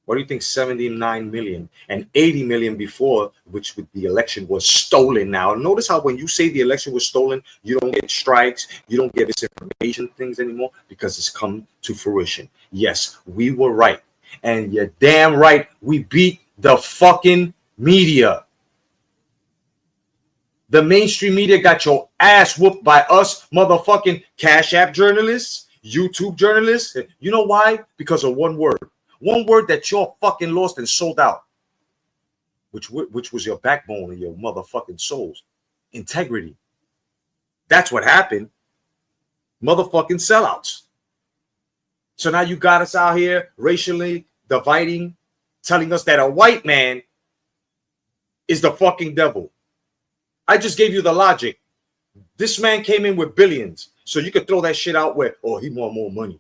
What do you think? 79 million and 80 million before, which with the election was stolen now. Notice how when you say the election was stolen, you don't get strikes, you don't get misinformation things anymore because it's come to fruition. Yes, we were right. And you're damn right, we beat the fucking media. The mainstream media got your ass whooped by us motherfucking Cash App journalists, YouTube journalists. You know why? Because of one word. One word that y'all fucking lost and sold out. which was your backbone and your motherfucking souls. Integrity. That's what happened. Motherfucking sellouts. So now you got us out here racially dividing, telling us that a white man is the fucking devil. I just gave you the logic. This man came in with billions. So you could throw that shit out where, oh, he want more money.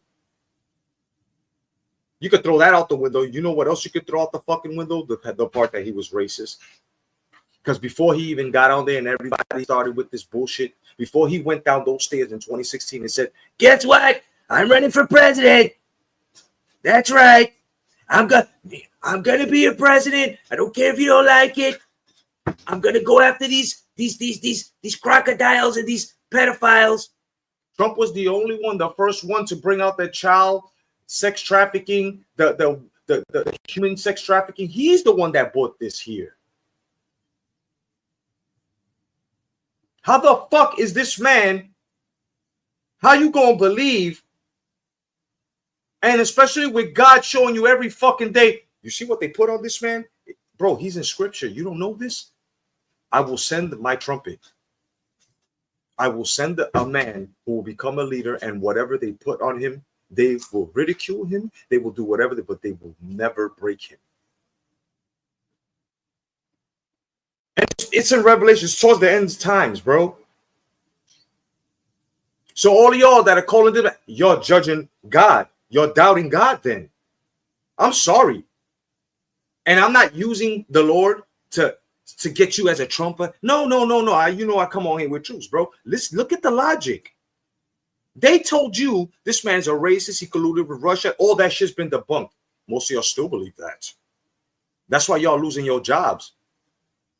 You could throw that out the window. You know what else you could throw out the fucking window? The part that he was racist. Because before he even got on there and everybody started with this bullshit, before he went down those stairs in 2016 and said, guess what? I'm running for president. That's right. I'm gonna be a president. I don't care if you don't like it. I'm gonna go after these crocodiles and these pedophiles. Trump was the only one, the first one to bring out that child sex trafficking, the human sex trafficking. He's the one that brought this here. How the fuck is this man? How you gonna believe? And especially with God showing you every fucking day. You see what they put on this man? Bro, he's in scripture. You don't know this? I will send my trumpet. I will send a man who will become a leader, and whatever they put on him, they will ridicule him. They will do whatever, but they will never break him. And it's in Revelation. It's towards the end times, bro. So all of y'all that are calling them, you're judging God. You're doubting God then. I'm sorry. And I'm not using the Lord to get you as a trumper. No. I come on here with truths, bro. Listen, look at the logic. They told you this man's a racist. He colluded with Russia. All that shit's been debunked. Most of y'all still believe that. That's why y'all losing your jobs.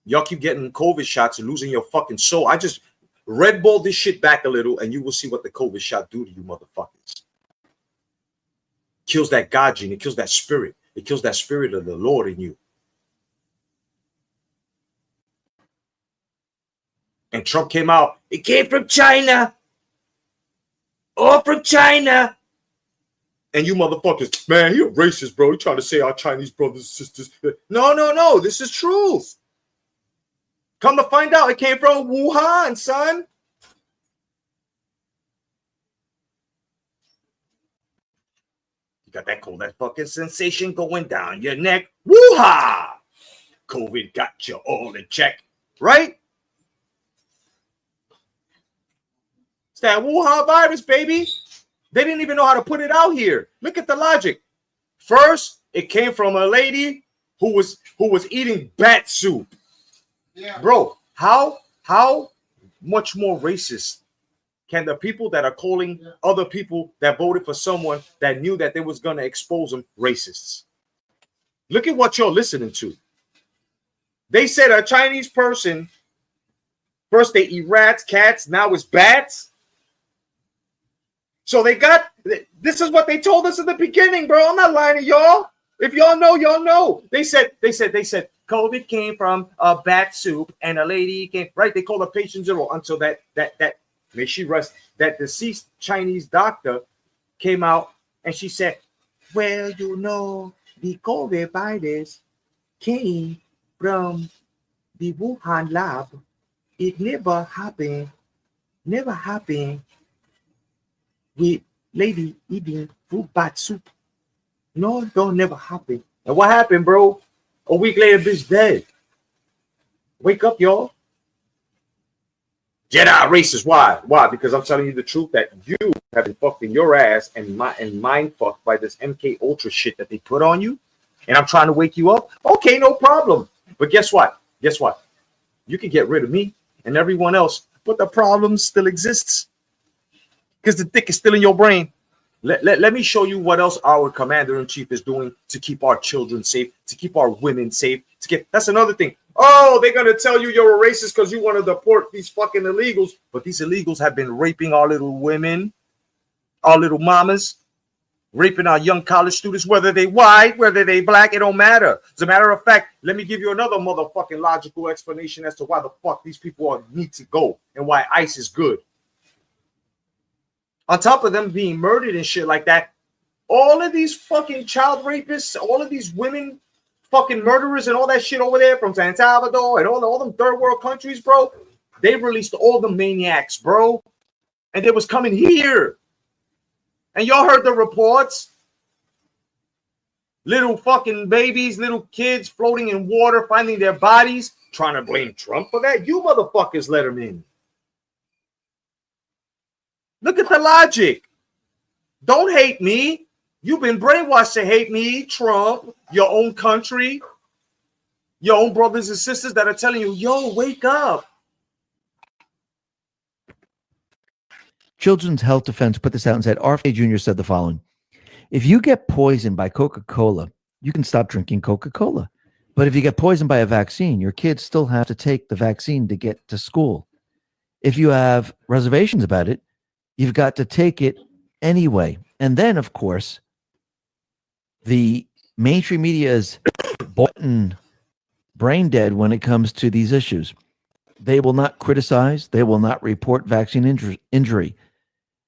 Y'all keep getting COVID shots and losing your fucking soul. I just Red Bull this shit back a little and you will see what the COVID shot do to you motherfuckers. Kills that God gene. It kills that spirit. It kills that spirit of the Lord in you. And Trump came out. It came from China. All from China. And you motherfuckers, man, you're racist, bro. You're trying to say our Chinese brothers and sisters. No. This is truth. Come to find out, it came from Wuhan, son. You got that fucking sensation going down your neck. Woo-ha! COVID got you all in check, right? It's that Wuhan virus, baby. They didn't even know how to put it out here. Look at the logic. First, it came from a lady who was eating bat soup. Yeah. Bro, how much more racist can the people that are calling other people that voted for someone that knew that they was going to expose them racists? Look at what you're listening to. They said a Chinese person, first they eat rats, cats, now it's bats. So they got, this is what they told us in the beginning, bro. I'm not lying to y'all. If y'all know, y'all know. They said, COVID came from a bat soup and a lady came, right? They called her patient zero until that, may she rest, that deceased Chinese doctor came out and she said, well, you know, the COVID virus came from the Wuhan lab. It never happened with lady eating fruit bat soup. No, it don't never happen. And what happened, bro? A week later, bitch dead. Wake up, y'all. Jedi racist. Why? Why? Because I'm telling you the truth that you have been fucked in your ass and mind fucked by this MK Ultra shit that they put on you. And I'm trying to wake you up. Okay, no problem. But guess what? You can get rid of me and everyone else, but the problem still exists. Because the dick is still in your brain. Let me show you what else our commander-in-chief is doing to keep our children safe, to keep our women safe. That's another thing. Oh, they're going to tell you you're a racist because you want to deport these fucking illegals. But these illegals have been raping our little women, our little mamas, raping our young college students, whether they white, whether they black, it don't matter. As a matter of fact, let me give you another motherfucking logical explanation as to why the fuck these people need to go and why ICE is good. On top of them being murdered and shit like that, all of these fucking child rapists, all of these women fucking murderers and all that shit over there from San Salvador and all them third world countries, bro, they released all the maniacs, bro. And they was coming here. And y'all heard the reports. Little fucking babies, little kids floating in water, finding their bodies, trying to blame Trump for that. You motherfuckers let him in. Look at the logic. Don't hate me. You've been brainwashed to hate me, Trump, your own country, your own brothers and sisters that are telling you, yo, wake up. Children's Health Defense put this out and said, RFK Jr. said the following: if you get poisoned by Coca-Cola, you can stop drinking Coca-Cola. But if you get poisoned by a vaccine, your kids still have to take the vaccine to get to school. If you have reservations about it, you've got to take it anyway. And then, of course, the mainstream media is bought and brain dead when it comes to these issues. They will not criticize. They will not report vaccine injury.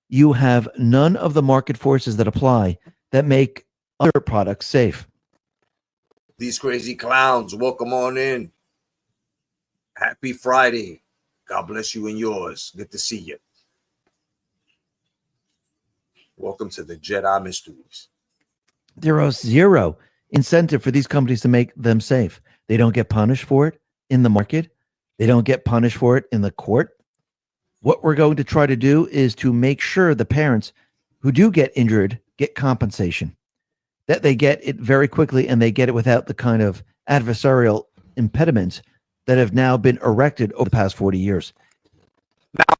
You have none of the market forces that apply that make other products safe. These crazy clowns, welcome on in. Happy Friday. God bless you and yours. Good to see you. Welcome to the Jedi Mysteries. There is zero incentive for these companies to make them safe. They don't get punished for it in the market. They don't get punished for it in the court. What we're going to try to do is to make sure the parents who do get injured get compensation, that they get it very quickly and they get it without the kind of adversarial impediments that have now been erected over the past 40 years.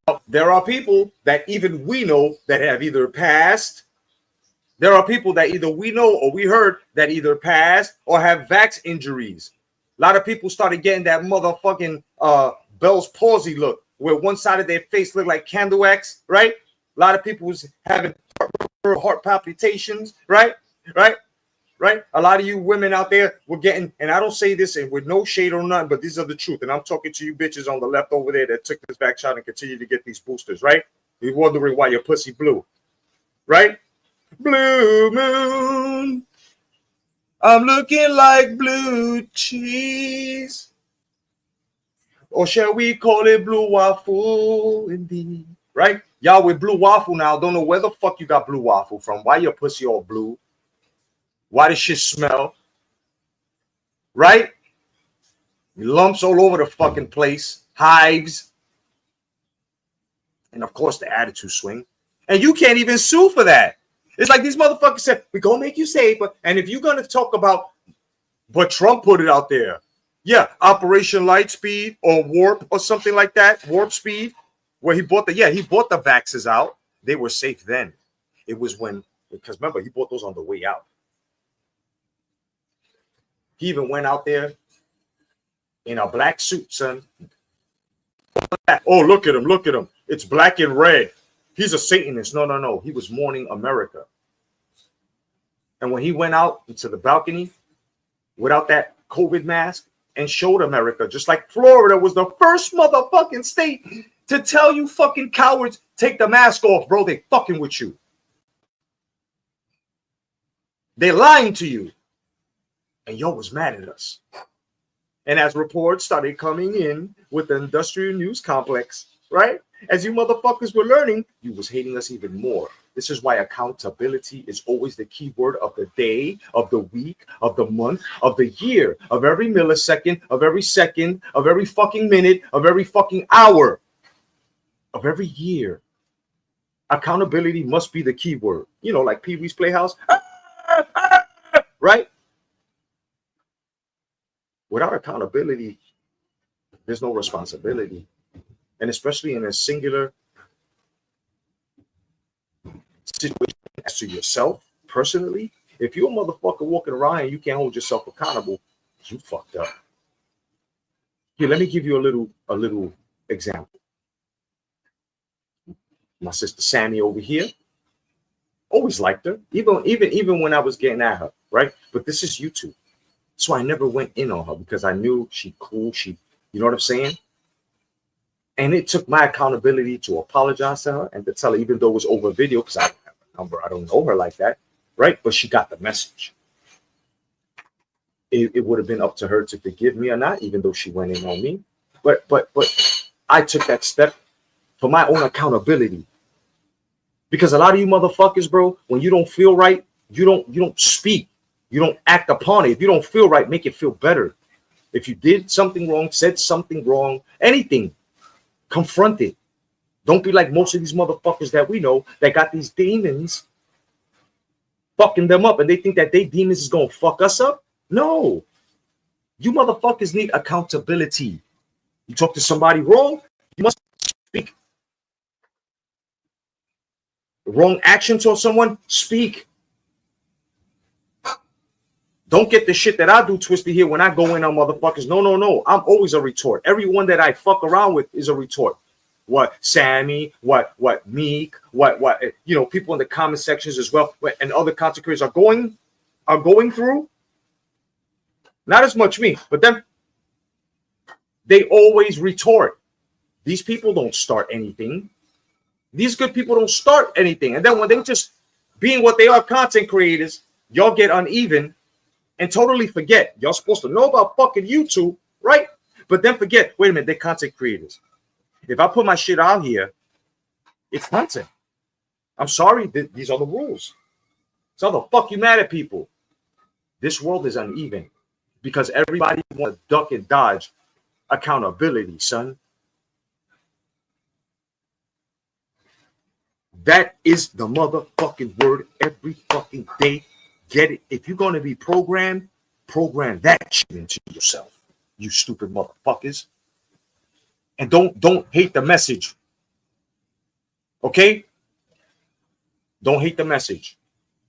Now, there are people that even we know that have either passed. There are people that either we know or we heard that either passed or have vax injuries. A lot of people started getting that motherfucking Bell's palsy look, where one side of their face looked like candle wax, right? A lot of people was having heart palpitations, right? A lot of you women out there were getting, and I don't say this with no shade or nothing, but these are the truth. And I'm talking to you bitches on the left over there that took this back shot and continue to get these boosters, right? You're wondering why your pussy blue, right? Blue moon, I'm looking like blue cheese. Or shall we call it blue waffle indeed? Right? Y'all with blue waffle now. Don't know where the fuck you got blue waffle from. Why your pussy all blue? Why does shit smell? Right? Lumps all over the fucking place. Hives. And of course the attitude swing. And you can't even sue for that. It's like these motherfuckers said, we're going to make you safer. And if you're going to talk about, but Trump put it out there. Yeah, Operation Lightspeed or Warp or something like that. Warp Speed, where he bought the vaxes out. They were safe then. It was because remember, he bought those on the way out. He even went out there in a black suit, son. Oh, look at him. It's black and red. He's a Satanist. No. He was mourning America. And when he went out into the balcony without that COVID mask and showed America, just like Florida was the first motherfucking state to tell you fucking cowards, take the mask off, bro. They fucking with you. They're lying to you. And y'all was mad at us. And as reports started coming in with the industrial news complex, right? As you motherfuckers were learning, you was hating us even more. This is why accountability is always the key word of the day, of the week, of the month, of the year, of every millisecond, of every second, of every fucking minute, of every fucking hour, of every year. Accountability must be the key word. You know, like Pee-wee's Playhouse, right? Without accountability, there's no responsibility. And especially in a singular situation as to yourself personally, if you're a motherfucker walking around and you can't hold yourself accountable, you fucked up. Here, let me give you a little example. My sister Sammy over here, always liked her, even when I was getting at her, right? But this is YouTube. So I never went in on her because I knew she cool. You know what I'm saying? And it took my accountability to apologize to her and to tell her, even though it was over video, because I don't have a number, I don't know her like that, right? But she got the message. it would have been up to her to forgive me or not, even though she went in on me. But I took that step for my own accountability. Because a lot of you motherfuckers, bro, when you don't feel right, you don't speak. You don't act upon it. If you don't feel right, make it feel better. If you did something wrong, said something wrong, anything, confront it. Don't be like most of these motherfuckers that we know that got these demons fucking them up and they think that they demons is gonna fuck us up. No. You motherfuckers need accountability. You talk to somebody wrong, you must speak. Wrong action towards someone, speak. Don't get the shit that I do twisted here when I go in on motherfuckers. No. I'm always a retort. Everyone that I fuck around with is a retort. What Sammy, what Meek, what people in the comment sections as well, and other content creators are going through. Not as much me, but then they always retort. These people don't start anything. These good people don't start anything. And then when they just being what they are, content creators, y'all get uneven and totally forget. Y'all supposed to know about fucking YouTube, right? But then forget, wait a minute, they're content creators. If I put my shit out here, it's content. I'm sorry, these are the rules. So the fuck you mad at people? This world is uneven because everybody wants to duck and dodge accountability, son. That is the motherfucking word every fucking day. Get it? If you're going to be programmed, program that shit into yourself, you stupid motherfuckers. And don't hate the message. Okay? Don't hate the message.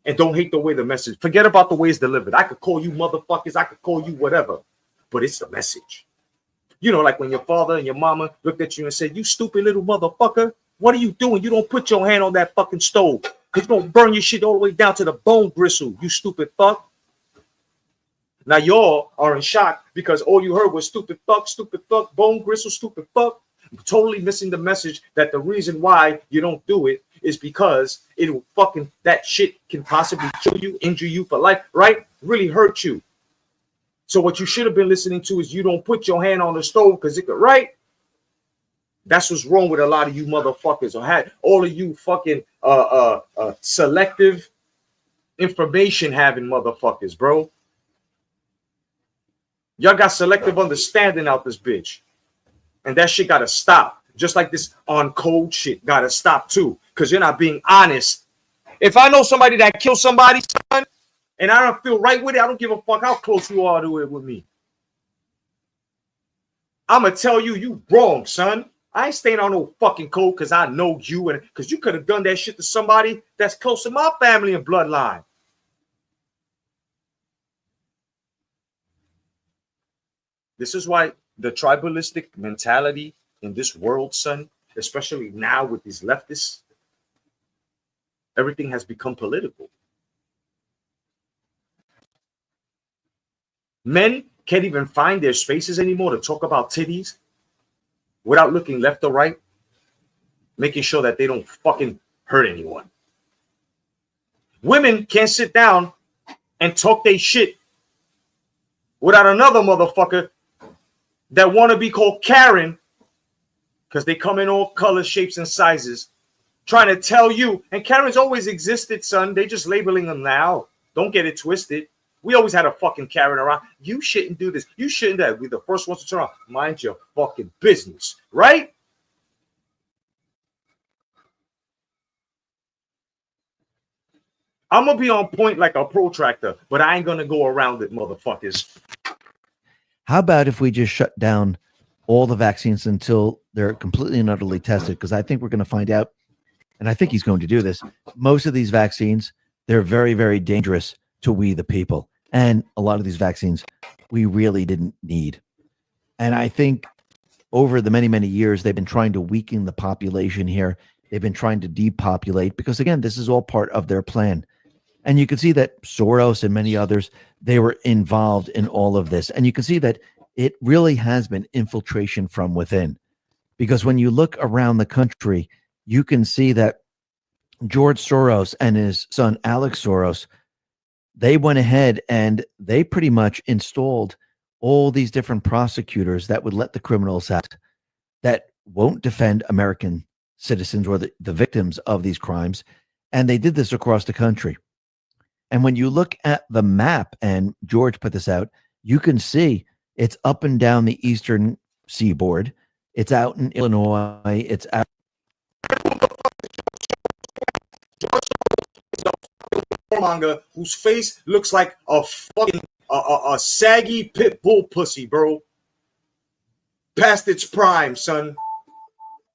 And don't hate the way the message. Forget about the way it's delivered. I could call you motherfuckers. I could call you whatever. But it's the message. You know, like when your father and your mama looked at you and said, you stupid little motherfucker. What are you doing? You don't put your hand on that fucking stove. It's going to burn your shit all the way down to the bone gristle, you stupid fuck. Now y'all are in shock because all you heard was stupid fuck, bone gristle, stupid fuck. Totally missing the message that the reason why you don't do it is because it will fucking, that shit can possibly kill you, injure you for life, right? Really hurt you. So what you should have been listening to is you don't put your hand on the stove because it could, right? That's what's wrong with a lot of you motherfuckers. Or had all of you fucking selective information having motherfuckers, bro. Y'all got selective understanding out this bitch. And that shit gotta stop. Just like this on code shit gotta stop too. Because you're not being honest. If I know somebody that killed somebody, son, and I don't feel right with it, I don't give a fuck how close you are to it with me. I'ma tell you, you wrong, son. I ain't staying on no fucking code because I know you and because you could have done that shit to somebody that's close to my family and bloodline. This is why the tribalistic mentality in this world, son, especially now with these leftists, everything has become political. Men can't even find their spaces anymore to talk about titties without looking left or right, making sure that they don't fucking hurt anyone. Women can't sit down and talk their shit without another motherfucker that want to be called Karen because they come in all colors, shapes, and sizes, trying to tell you, and Karen's always existed, son. They just labeling them now. Don't get it twisted. We always had a fucking Karen around. You shouldn't do this. You shouldn't that. We're the first ones to turn around. Mind your fucking business, right? I'm going to be on point like a protractor, but I ain't going to go around it, motherfuckers. How about if we just shut down all the vaccines until they're completely and utterly tested? Because I think we're going to find out, and I think he's going to do this, most of these vaccines, they're very, very dangerous to we the people. And a lot of these vaccines we really didn't need. And I think over the many, many years, they've been trying to weaken the population here. They've been trying to depopulate because, again, this is all part of their plan. And you can see that Soros and many others, they were involved in all of this. And you can see that it really has been infiltration from within. Because when you look around the country, you can see that George Soros and his son, Alex Soros, they went ahead and they pretty much installed all these different prosecutors that would let the criminals out, that won't defend American citizens or the victims of these crimes. And they did this across the country. And when you look at the map, and George put this out, you can see it's up and down the eastern seaboard. It's out in Illinois. It's out. Manga whose face looks like a fucking a saggy pit bull pussy, bro. Past its prime, son.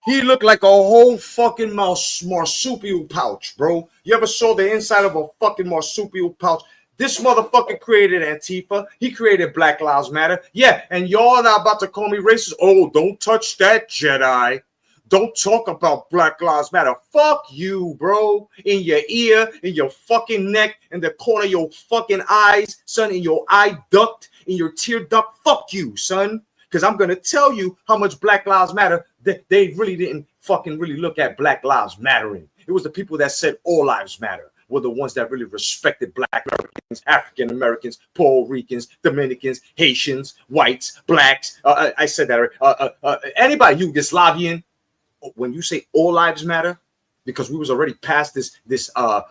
He looked like a whole fucking marsupial pouch, bro. You ever saw the inside of a fucking marsupial pouch? This motherfucker created Antifa. He created Black Lives Matter. Yeah, and y'all are about to call me racist. Oh, don't touch that, Jedi. Don't talk about Black Lives Matter. Fuck you, bro. In your ear, in your fucking neck, in the corner of your fucking eyes, son, in your eye duct, in your tear duct. Fuck you, son. Because I'm going to tell you how much Black Lives Matter, that they really didn't fucking really look at Black Lives Mattering. It was the people that said all lives matter were the ones that really respected Black Americans, African Americans, Puerto Ricans, Dominicans, Haitians, whites, blacks. I said that. Anybody, Yugoslavian. When you say all lives matter, because we was already past this how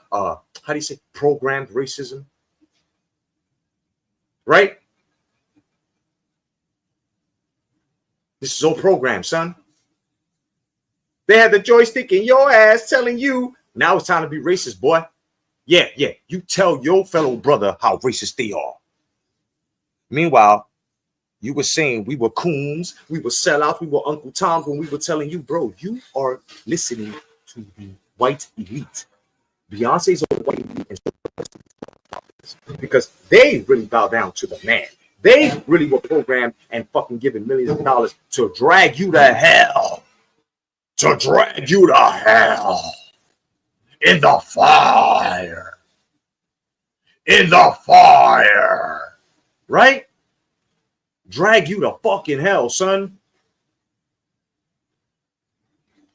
do you say, programmed racism, right? This is all programmed, son. They had the joystick in your ass telling you, now it's time to be racist, boy. Yeah, you tell your fellow brother how racist they are. Meanwhile, you were saying we were coons, we were sellouts, we were Uncle Tom when we were telling you, bro, you are listening to the white elite. Beyonce's a white elite, because they really bow down to the man. They really were programmed and fucking given millions of dollars to drag you to hell. To drag you to hell. In the fire. In the fire. Right? Drag you to fucking hell, son.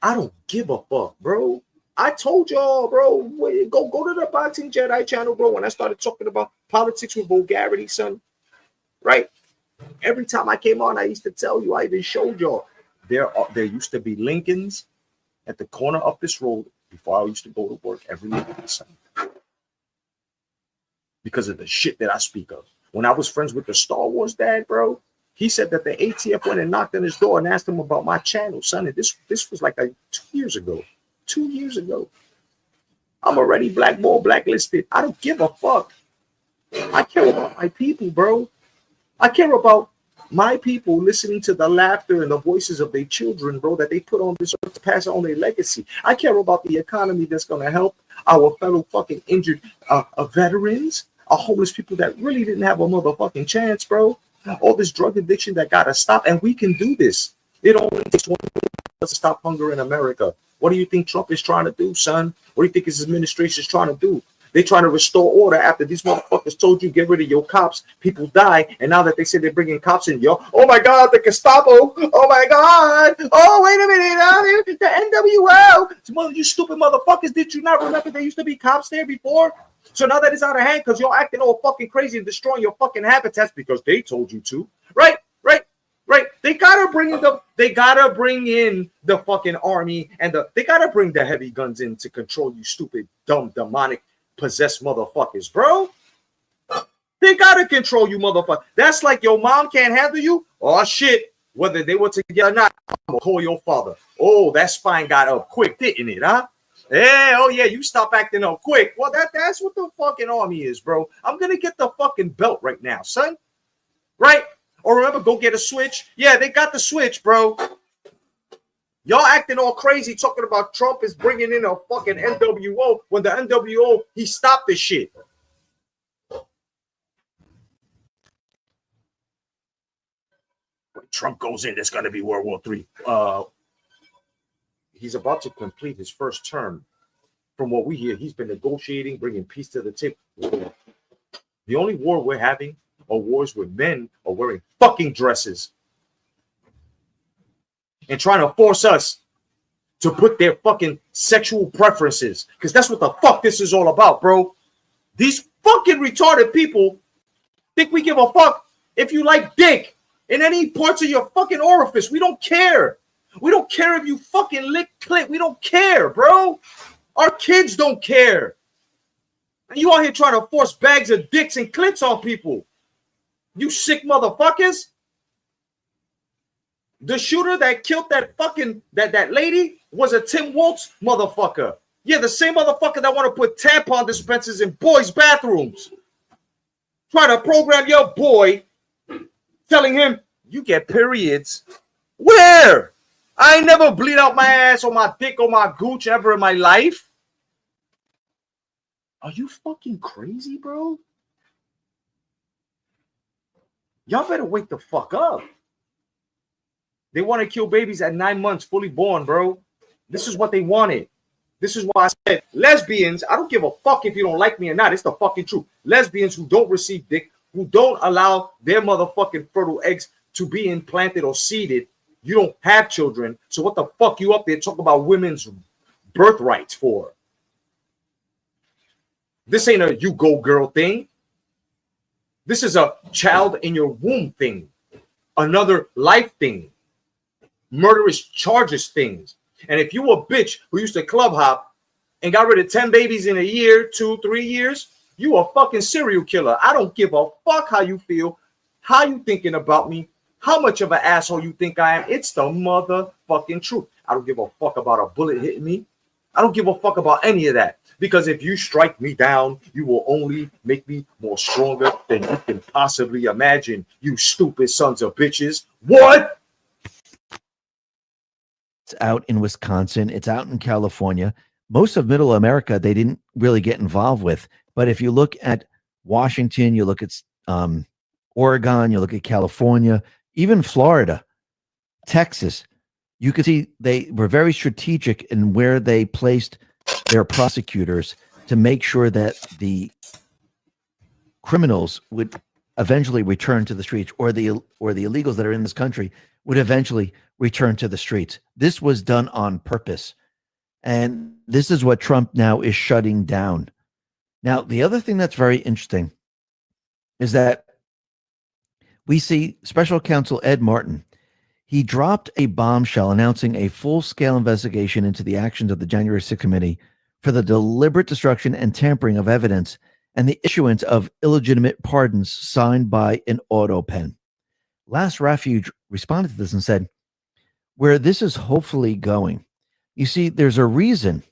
I don't give a fuck, bro. I told y'all, bro, go to the Boxing Jedi channel, bro. When I started talking about politics with vulgarity, son, right? Every time I came on, I used to tell you, I even showed y'all, there used to be Lincolns at the corner of this road before I used to go to work every morning, son. Because of the shit that I speak of. When I was friends with the Star Wars dad, bro, he said that the ATF went and knocked on his door and asked him about my channel, son. And this was like 2 years ago. 2 years ago. I'm already blacklisted. I don't give a fuck. I care about my people, bro. I care about my people listening to the laughter and the voices of their children, bro, that they put on this earth to pass on their legacy. I care about the economy that's going to help our fellow fucking injured veterans, our homeless people that really didn't have a motherfucking chance, bro. All this drug addiction that got to stop, and we can do this. It only takes one to stop hunger in America. What do you think Trump is trying to do, son? What do you think his administration is trying to do? They're trying to restore order after these motherfuckers told you get rid of your cops. People die, and now that they say they're bringing cops in, yo, oh my God, the Gestapo! Oh my God! Oh wait a minute, the NWO! You stupid motherfuckers! Did you not remember there used to be cops there before? So now that it's out of hand because you're acting all fucking crazy and destroying your fucking habitats because they told you to, right? They gotta bring in the fucking army and they gotta bring the heavy guns in to control you stupid, dumb, demonic, possessed motherfuckers, bro. They gotta control you, motherfucker. That's like your mom can't handle you. Oh shit, whether they were together or not, I'm gonna call your father. Oh, that spine got up quick, didn't it, huh? Hey, oh yeah, you stop acting up quick. Well, that's what the fucking army is, bro. I'm gonna get the fucking belt right now, son. Right? Or remember, go get a switch. Yeah, they got the switch, bro. Y'all acting all crazy talking about Trump is bringing in a fucking NWO when the NWO, he stopped this shit. When Trump goes in, there's going to be World War III. He's about to complete his first term. From what we hear, he's been negotiating, bringing peace to the table. The only war we're having are wars where men are wearing fucking dresses and trying to force us to put their fucking sexual preferences, because that's what the fuck this is all about, bro. These fucking retarded people think we give a fuck if you like dick in any parts of your fucking orifice. We don't care. We don't care if you fucking lick clit. We don't care, bro. Our kids don't care. And you out here trying to force bags of dicks and clits on people. You sick motherfuckers. The shooter that killed that fucking that lady was a Tim Waltz motherfucker. Yeah, the same motherfucker that want to put tampon dispensers in boys' bathrooms. Try to program your boy, telling him, you get periods. Where? I ain't never bleed out my ass or my dick or my gooch ever in my life. Are you fucking crazy, bro? Y'all better wake the fuck up. They want to kill babies at 9 months, fully born, bro. This is what they wanted. This is why I said lesbians, I don't give a fuck if you don't like me or not. It's the fucking truth. Lesbians who don't receive dick, who don't allow their motherfucking fertile eggs to be implanted or seeded, you don't have children. So what the fuck you up there talking about women's birthrights for? This ain't a you go girl thing. This is a child in your womb thing. Another life thing. Murderous charges things. And if you a bitch who used to club hop and got rid of 10 babies in a year, 2, 3 years, you a fucking serial killer. I don't give a fuck how you feel, how you thinking about me, how much of an asshole you think I am. It's the motherfucking truth. I don't give a fuck about a bullet hitting me. I don't give a fuck about any of that. Because if you strike me down, you will only make me more stronger than you can possibly imagine, you stupid sons of bitches. What? It's out in Wisconsin. It's out in California. Most of Middle America, they didn't really get involved with. But if you look at Washington, you look at Oregon, you look at California, even Florida, Texas, you can see they were very strategic in where they placed their prosecutors to make sure that the criminals would eventually return to the streets, or the illegals that are in this country would eventually return to the streets. This was done on purpose. And this is what Trump now is shutting down. Now, the other thing that's very interesting is that we see Special Counsel Ed Martin. He dropped a bombshell announcing a full-scale investigation into the actions of the January 6th committee for the deliberate destruction and tampering of evidence and the issuance of illegitimate pardons signed by an auto pen. Last Refuge responded to this and said, where this is hopefully going, you see, there's a reason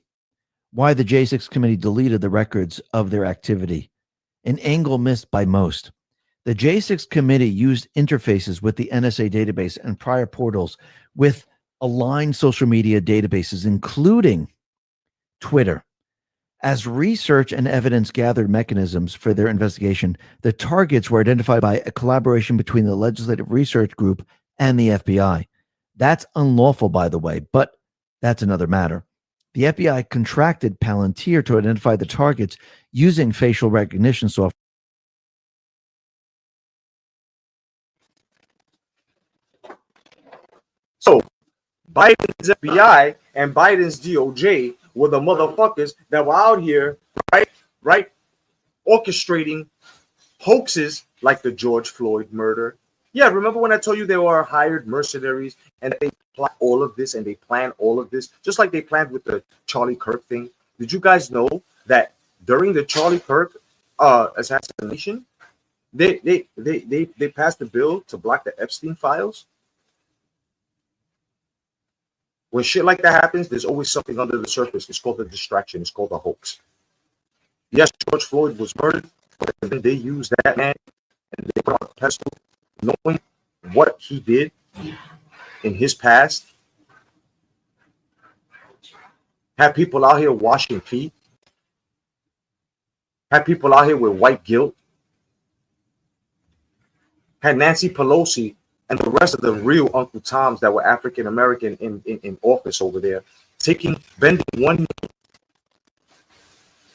why the J6 committee deleted the records of their activity, an angle missed by most. The J6 committee used interfaces with the NSA database and prior portals with aligned social media databases, including Twitter. As research and evidence gathered mechanisms for their investigation, the targets were identified by a collaboration between the Legislative Research Group and the FBI. That's unlawful, by the way, but that's another matter. The FBI contracted Palantir to identify the targets using facial recognition software. So Biden's FBI and Biden's DOJ were the motherfuckers that were out here, right, orchestrating hoaxes like the George Floyd murder. Yeah, remember when I told you they were hired mercenaries and they plot all of this and they plan all of this, just like they planned with the Charlie Kirk thing? Did you guys know that during the Charlie Kirk assassination, they passed a bill to block the Epstein files? When shit like that happens, there's always something under the surface. It's called a distraction. It's called a hoax. Yes, George Floyd was murdered, but then they used that man and they put on a pedestal, knowing what he did in his past. Have people out here washing feet. Have people out here with white guilt. Had Nancy Pelosi and the rest of the real Uncle Toms that were African American in office over there, bending one knee.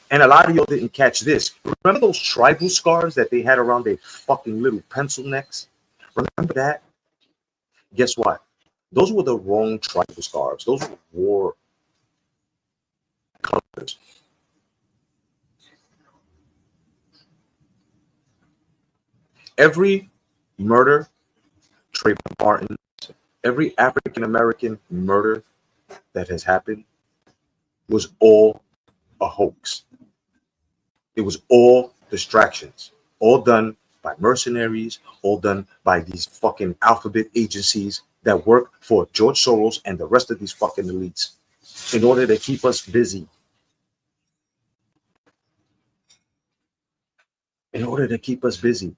And a lot of y'all didn't catch this. Remember those tribal scars that they had around their fucking little pencil necks? Remember that? Guess what? Those were the wrong tribal scars. Those were war colors. every murder, Trayvon Martin, every African American murder that has happened was all a hoax. It was all distractions, all done by mercenaries, all done by these fucking alphabet agencies that work for George Soros and the rest of these fucking elites in order to keep us busy. In order to keep us busy.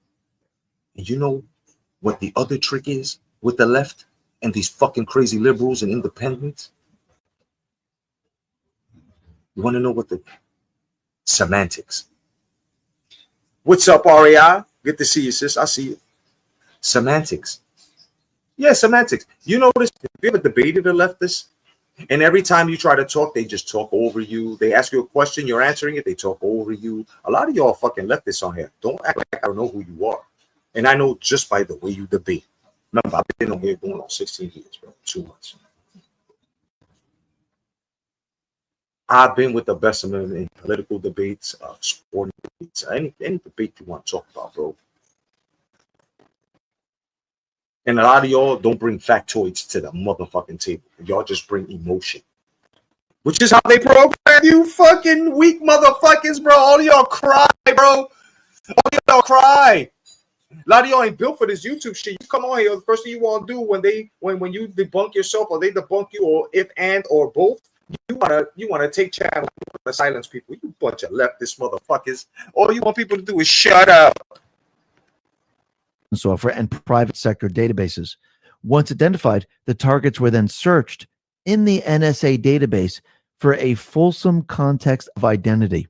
And you know what the other trick is with the left and these fucking crazy liberals and independents? You want to know what the semantics? What's up, REI? Good to see you, sis. I see you. Semantics. Yeah, semantics. You notice, have you ever debated a leftist? And every time you try to talk, they just talk over you. They ask you a question, you're answering it, they talk over you. A lot of y'all fucking leftists on here. Don't act like I don't know who you are. And I know just by the way you debate. Remember, I've been on here going on 16 years, bro. 2 months. I've been with the best of them in political debates, sporting debates, any debate you want to talk about, bro. And a lot of y'all don't bring factoids to the motherfucking table. Y'all just bring emotion. Which is how they program you fucking weak motherfuckers, bro. All of y'all cry, bro. All of y'all cry. A lot of y'all ain't built for this YouTube shit. You come on here, the first thing you want to do when you debunk yourself or they debunk you, or if and or both, you wanna take channel to silence people. You bunch of leftist motherfuckers. All you want people to do is shut up. Software and private sector databases. Once identified, the targets were then searched in the NSA database for a fulsome context of identity.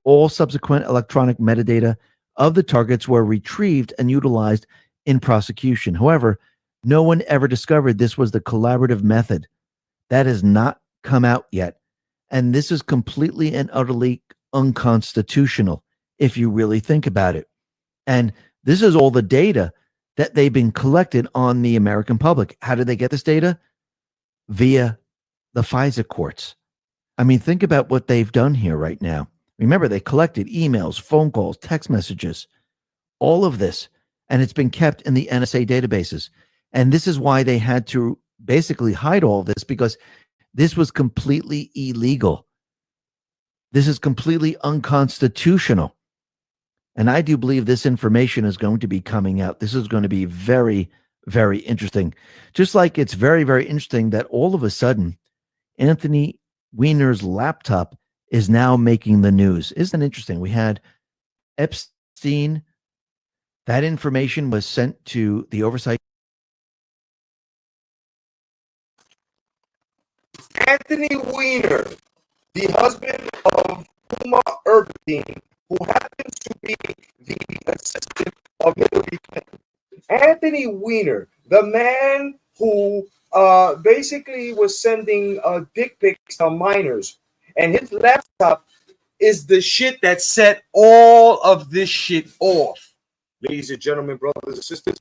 All subsequent electronic metadata of the targets were retrieved and utilized in prosecution. However, no one ever discovered this was the collaborative method. That has not come out yet. And this is completely and utterly unconstitutional if you really think about it. And this is all the data that they've been collected on the American public. How did they get this data? Via the FISA courts. I mean, think about what they've done here right now. Remember, they collected emails, phone calls, text messages, all of this, and it's been kept in the NSA databases. And this is why they had to basically hide all of this, because this was completely illegal. This is completely unconstitutional. And I do believe this information is going to be coming out. This is going to be very, very interesting. Just like it's very, very interesting that all of a sudden, Anthony Weiner's laptop is now making the news. Isn't it interesting? We had Epstein. That information was sent to the oversight. Anthony Weiner, the husband of Uma Erdbein, who happens to be the assistant of Hillary Clinton. Anthony Weiner, the man who basically was sending dick pics to minors, and his laptop is the shit that set all of this shit off. Ladies and gentlemen, brothers and sisters,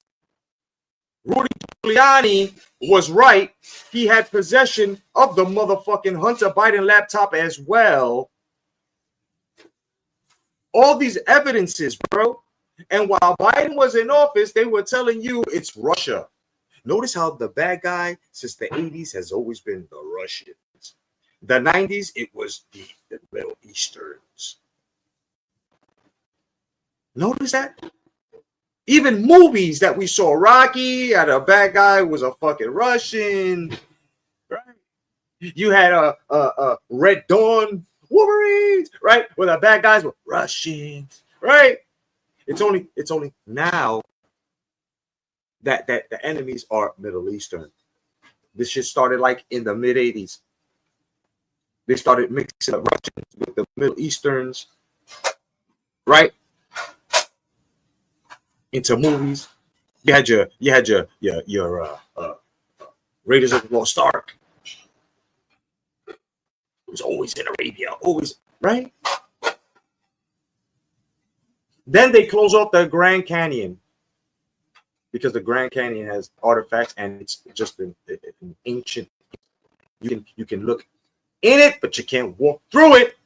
Rudy Giuliani was right. He had possession of the motherfucking Hunter Biden laptop as well. All these evidences, bro. And while Biden was in office, they were telling you it's Russia. Notice how the bad guy since the 80s has always been the Russians. The 90s, it was the Middle Easterns. Notice that? Even movies that we saw, Rocky, had a bad guy was a fucking Russian. Right? You had a Red Dawn, Wolverines, right? Where the bad guys were Russians, right? It's only now that the enemies are Middle Eastern. This shit started like in the mid 80s. They started mixing up Russians with the Middle Easterns, right? Into movies. You had your Raiders of the Lost Ark. It was always in Arabia, always, right? Then they close off the Grand Canyon because the Grand Canyon has artifacts and it's just an ancient. You can look in it, but you can't walk through it.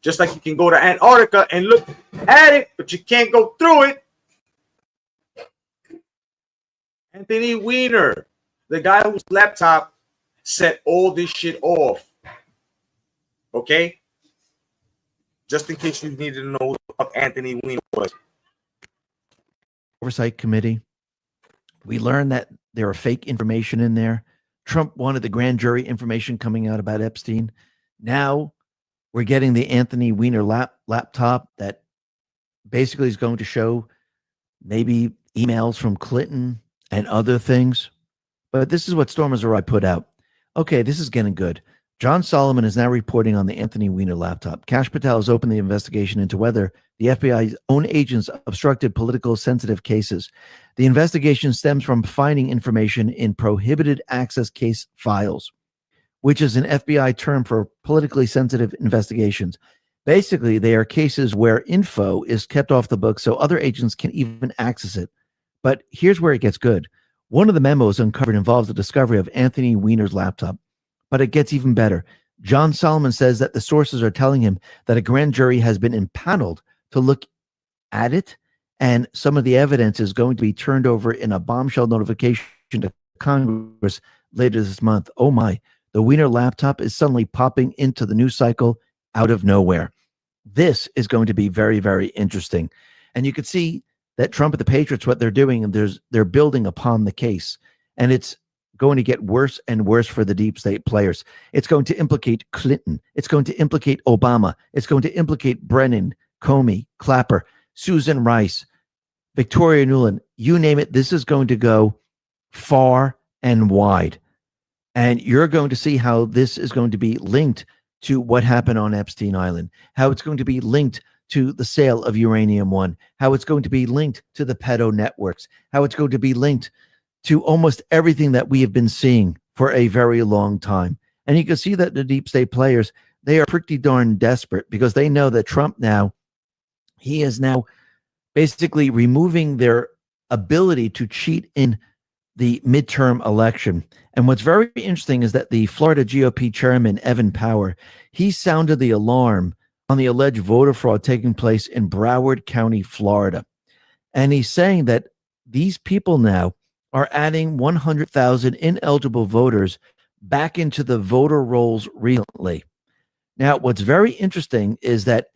Just like you can go to Antarctica and look at it, but you can't go through it. Anthony Weiner, the guy whose laptop set all this shit off. Okay? Just in case you needed to know who the fuck Anthony Weiner was. Oversight Committee. We learned that there are fake information in there. Trump wanted the grand jury information coming out about Epstein. Now we're getting the Anthony Weiner laptop that basically is going to show maybe emails from Clinton and other things. But this is what Storm Azurai put out. Okay, this is getting good. John Solomon is now reporting on the Anthony Weiner laptop. Kash Patel has opened the investigation into whether the FBI's own agents obstructed political sensitive cases. The investigation stems from finding information in prohibited access case files, which is an FBI term for politically sensitive investigations. Basically, they are cases where info is kept off the books so other agents can even access it. But here's where it gets good. One of the memos uncovered involves the discovery of Anthony Weiner's laptop. But it gets even better. John Solomon says that the sources are telling him that a grand jury has been impaneled to look at it, and some of the evidence is going to be turned over in a bombshell notification to Congress later this month. Oh my, the Weiner laptop is suddenly popping into the news cycle out of nowhere. This is going to be very, very interesting. And you can see that Trump and the Patriots, what they're doing, and they're building upon the case. And it's going to get worse and worse for the deep state players. It's going to implicate Clinton. It's going to implicate Obama. It's going to implicate Brennan, Comey, Clapper, Susan Rice, Victoria Nuland. You name it. This is going to go far and wide. And you're going to see how this is going to be linked to what happened on Epstein Island, how it's going to be linked to the sale of Uranium One, how it's going to be linked to the pedo networks, how it's going to be linked to almost everything that we have been seeing for a very long time. And you can see that the deep state players, they are pretty darn desperate because they know that Trump now, he is now basically removing their ability to cheat in the midterm election. And what's very interesting is that the Florida GOP chairman, Evan Power, he sounded the alarm on the alleged voter fraud taking place in Broward County, Florida. And he's saying that these people now are adding 100,000 ineligible voters back into the voter rolls recently. Now, what's very interesting is that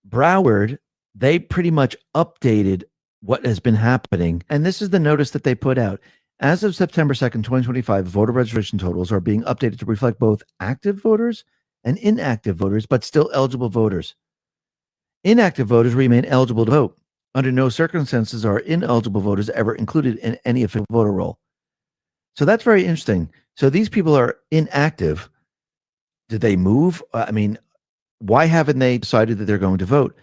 Broward, they pretty much updated what has been happening. And this is the notice that they put out. As of September 2nd, 2025, voter registration totals are being updated to reflect both active voters and inactive voters, but still eligible voters. Inactive voters remain eligible to vote. Under no circumstances are ineligible voters ever included in any official voter roll. So that's very interesting. So these people are inactive. Did they move? I mean, why haven't they decided that they're going to vote?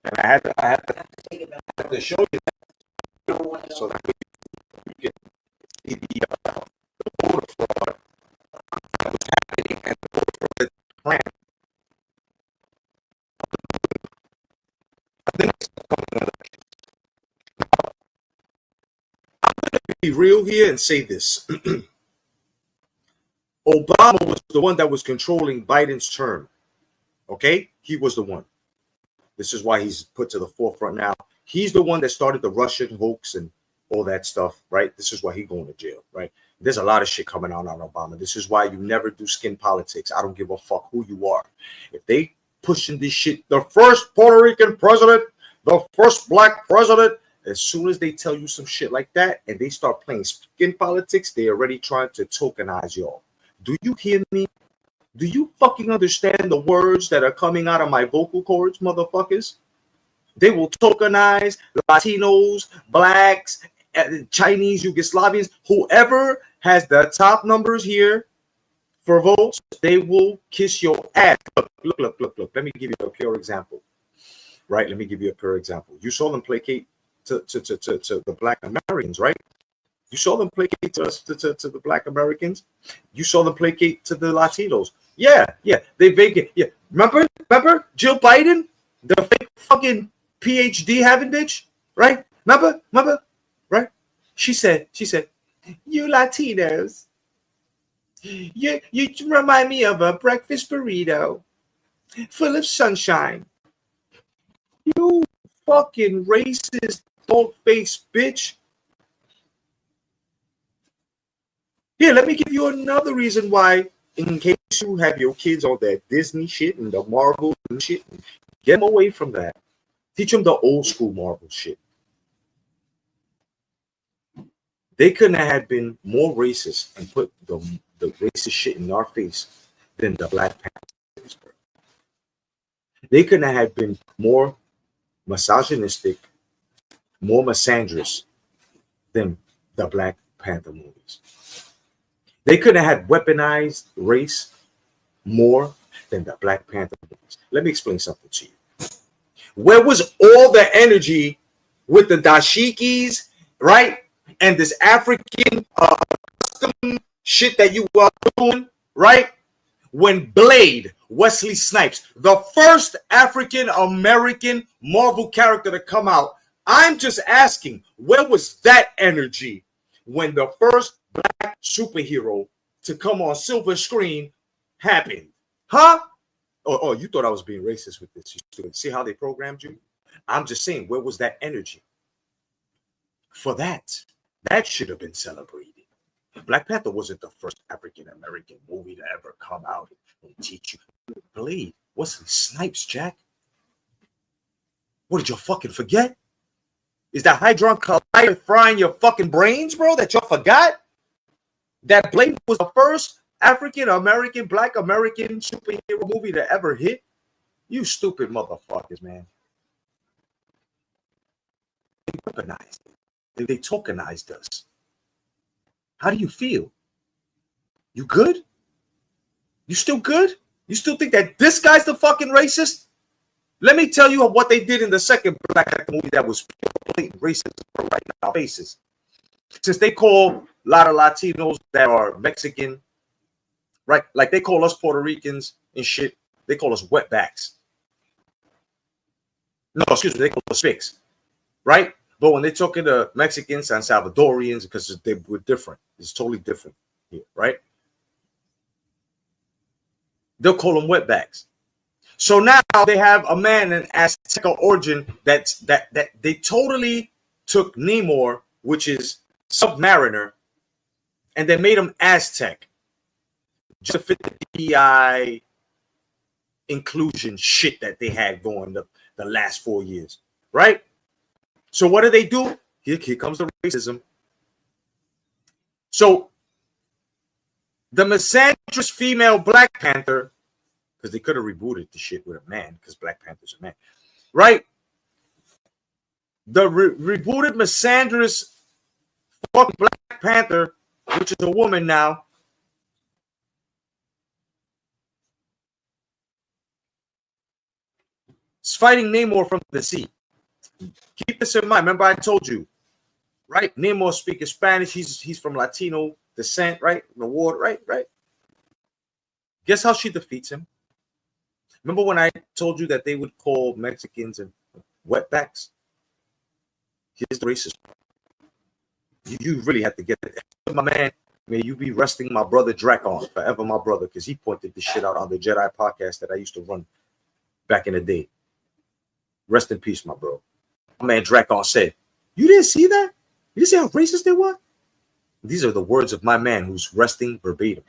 And I had to show you that so that you can see the voter fraud that was happening and the voter fraud plan. I think it's I'm going to be real here and say this. Obama was the one that was controlling Biden's term. Okay? He was the one. This is why he's put to the forefront now. He's the one that started the Russian hoax and all that stuff, right? This is why he's going to jail, right? There's a lot of shit coming out on Obama. This is why you never do skin politics. I don't give a fuck who you are. If they pushing this shit, the first Puerto Rican president, the first black president, as soon as they tell you some shit like that and they start playing skin politics, they're already trying to tokenize y'all. Do you hear me? Do you fucking understand the words that are coming out of my vocal cords, motherfuckers? They will tokenize Latinos, blacks, Chinese, Yugoslavians, whoever has the top numbers here for votes, they will kiss your ass. Look. Let me give you a pure example. Right? Let me give you a pure example. You saw them placate to the black Americans, right? You saw them placate to the black Americans. You saw them placate to the Latinos. Yeah, they vacate. Yeah, remember Jill Biden, the fake fucking PhD having bitch, right? Remember, right? She said, you Latinos, you remind me of a breakfast burrito full of sunshine. You fucking racist dog-faced bitch. Here, let me give you another reason why, in case you have your kids on that Disney shit and the Marvel shit, get them away from that. Teach them the old school Marvel shit. They couldn't have been more racist and put the racist shit in our face than the Black Panthers. They couldn't have been more misogynistic, more misandrous than the Black Panther movies. They couldn't have weaponized race more than the Black Panther movies. Let me explain something to you. Where was all the energy with the dashikis, right? And this African custom shit that you were doing, right? When Blade, Wesley Snipes, the first African American Marvel character to come out, I'm just asking, where was that energy when the first Black superhero to come on silver screen happened? Huh? Oh, you thought I was being racist with this. You see how they programmed you? I'm just saying, where was that energy for that? That should have been celebrated. Black Panther wasn't the first African-American movie to ever come out and teach you. Blade, Wesley Snipes, Jack. What, did you fucking forget? Is that Hydron Collider frying your fucking brains, bro, that you forgot? That Blade was the first African-American, Black American superhero movie to ever hit? You stupid motherfuckers, man. They weaponized it. They tokenized us. How do you feel? You good? You still good? You still think that this guy's the fucking racist? Let me tell you what they did in the second Black Panther movie that was blatant racist right in our faces. Since they call a lot of Latinos that are Mexican, right? Like they call us Puerto Ricans and shit. They call us wetbacks. No, excuse me. They call us spics, right? But when they're talking to Mexicans and Salvadorians, because they were different, it's totally different here, right? They'll call them wetbacks. So now they have a man in Aztec origin that they totally took Namor, which is Submariner, and they made him Aztec just to fit the DEI inclusion shit that they had going the last 4 years, right? So what do? Here comes the racism. So the misandrous female Black Panther, because they could have rebooted the shit with a man, because Black Panther's a man, right? The rebooted misandrous fucking Black Panther, which is a woman now, is fighting Namor from the sea. Keep this in mind. Remember I told you, right? Namor speaks Spanish. He's from Latino descent, right? The war, right? Guess how she defeats him? Remember when I told you that they would call Mexicans and wetbacks? Here's the racist. You really have to get it. My man, may you be resting my brother Drakon, forever my brother, because he pointed this shit out on the Jedi podcast that I used to run back in the day. Rest in peace, my bro. My man Drakon said, you didn't see that? You didn't see how racist they were? These are the words of my man who's resting verbatim.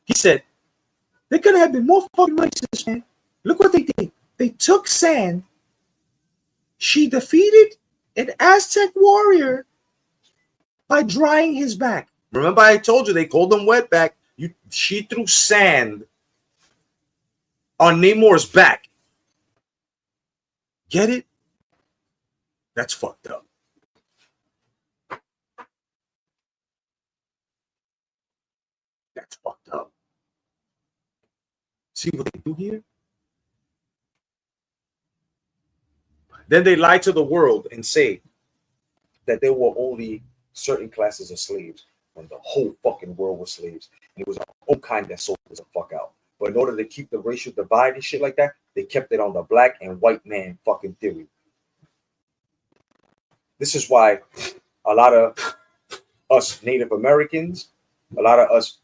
He said, they could have been more fucking racist, man. Look what they did. They took sand. She defeated an Aztec warrior by drying his back. Remember I told you they called him wetback. She threw sand on Namor's back. Get it? That's fucked up. That's fucked up. See what they do here? Then they lie to the world and say that there were only certain classes of slaves when the whole fucking world was slaves. And it was our own kind that sold us the fuck out. But in order to keep the racial divide and shit like that, they kept it on the black and white man fucking theory. This is why a lot of us Native Americans, a lot of us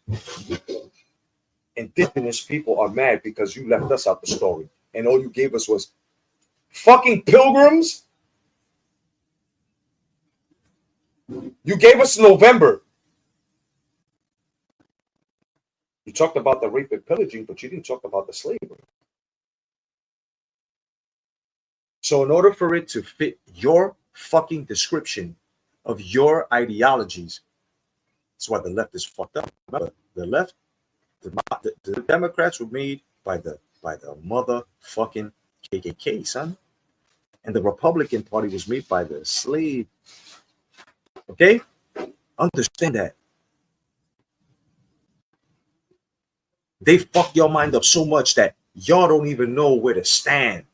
indigenous people are mad because you left us out the story. And all you gave us was fucking pilgrims You gave us November. You talked about the rape and pillaging, but you didn't talk about the slavery. So in order for it to fit your fucking description of your ideologies, that's why the left is fucked up. Remember, the left, the Democrats were made by the motherfucking KKK, son. And the Republican Party was made by the slave. Okay? Understand that. They fuck your mind up so much that y'all don't even know where to stand.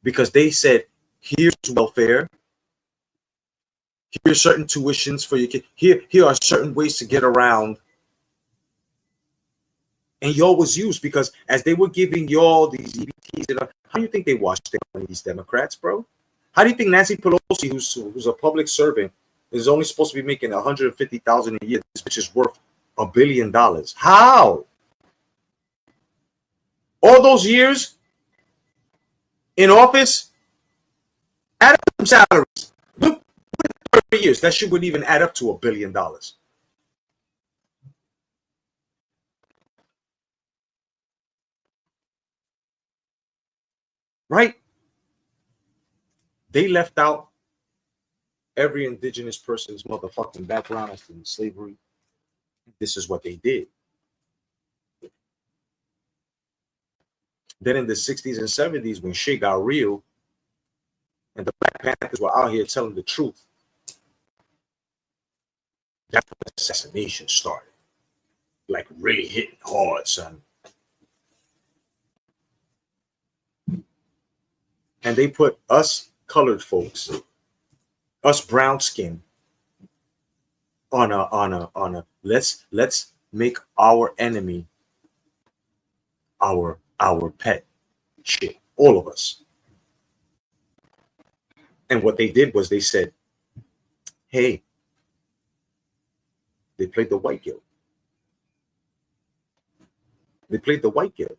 Because they said, here's welfare. Here's certain tuitions for your kid. Here are certain ways to get around. And y'all was used because as they were giving y'all these EBTs, how do you think they watched these Democrats, bro? How do you think Nancy Pelosi, who's a public servant, is only supposed to be making $150,000 a year, which is worth $1 billion? How? All those years in office, add up some salaries. Look, 30 years, that shit wouldn't even add up to $1 billion. Right? They left out every indigenous person's motherfucking background as to slavery. This is what they did. Then in the 60s and 70s, when shit got real and the Black Panthers were out here telling the truth, that's when the assassination started. Like really hitting hard, son. And they put us colored folks, us brown skin, on a let's make our enemy our pet. Shit, all of us. And what they did was they said, hey, they played the white guilt. They played the white guilt.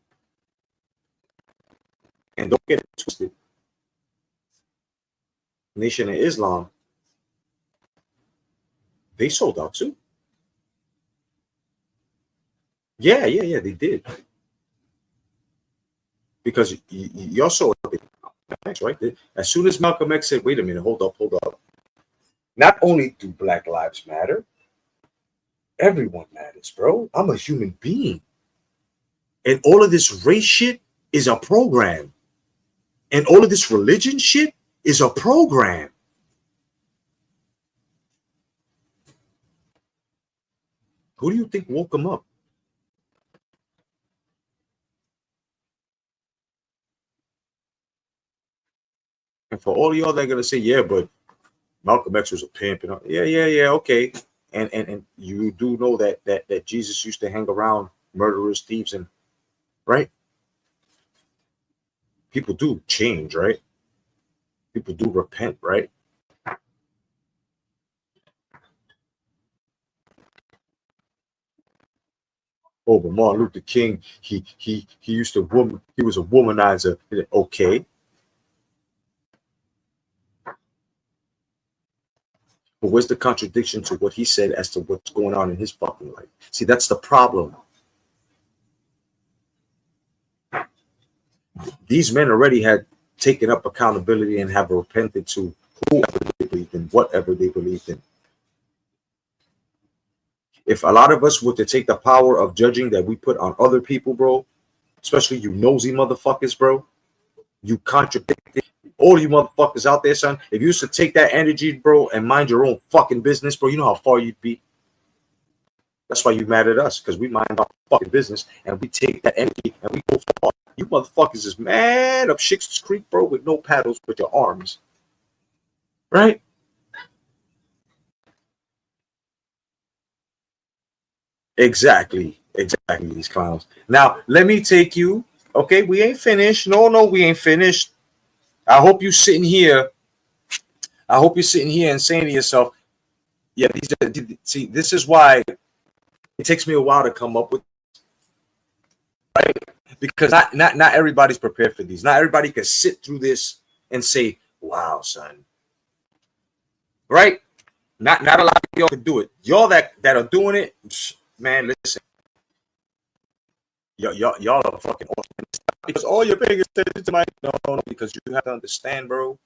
And don't get it twisted. Nation of Islam, they sold out too. Yeah, they did. Because y'all saw it, right? As soon as Malcolm X said, wait a minute, hold up. Not only do Black Lives matter, everyone matters, bro. I'm a human being. And all of this race shit is a program. And all of this religion shit is a program. Who do you think woke them up? And for all of y'all that are gonna say, yeah, but Malcolm X was a pimp, and yeah, okay. And you do know that Jesus used to hang around murderers, thieves, and right? People do change, right? People do repent, right? Oh, but Martin Luther King, he used to he was a womanizer. Okay. But where's the contradiction to what he said as to what's going on in his fucking life? See, that's the problem. These men already had taken up accountability and have repented to whoever they believed in, whatever they believed in. If a lot of us were to take the power of judging that we put on other people, bro, especially you nosy motherfuckers, bro, you contradicted all you motherfuckers out there, son. If you used to take that energy, bro, and mind your own fucking business, bro, you know how far you'd be. That's why you mad at us, because we mind our fucking business and we take that energy and we go far. You motherfuckers is mad up Shit's Creek, bro, with no paddles, with your arms. Right? Exactly, these clowns. Now, let me take you. Okay, we ain't finished. No, we ain't finished. I hope you're sitting here and saying to yourself, yeah, see, this is why it takes me a while to come up with, right? Because not everybody's prepared for these. Not everybody can sit through this and say, wow, son. Right? Not a lot of y'all can do it. Y'all that are doing it, man, listen. Y'all are fucking awesome. Because all you're paying attention to my no, because you have to understand, bro.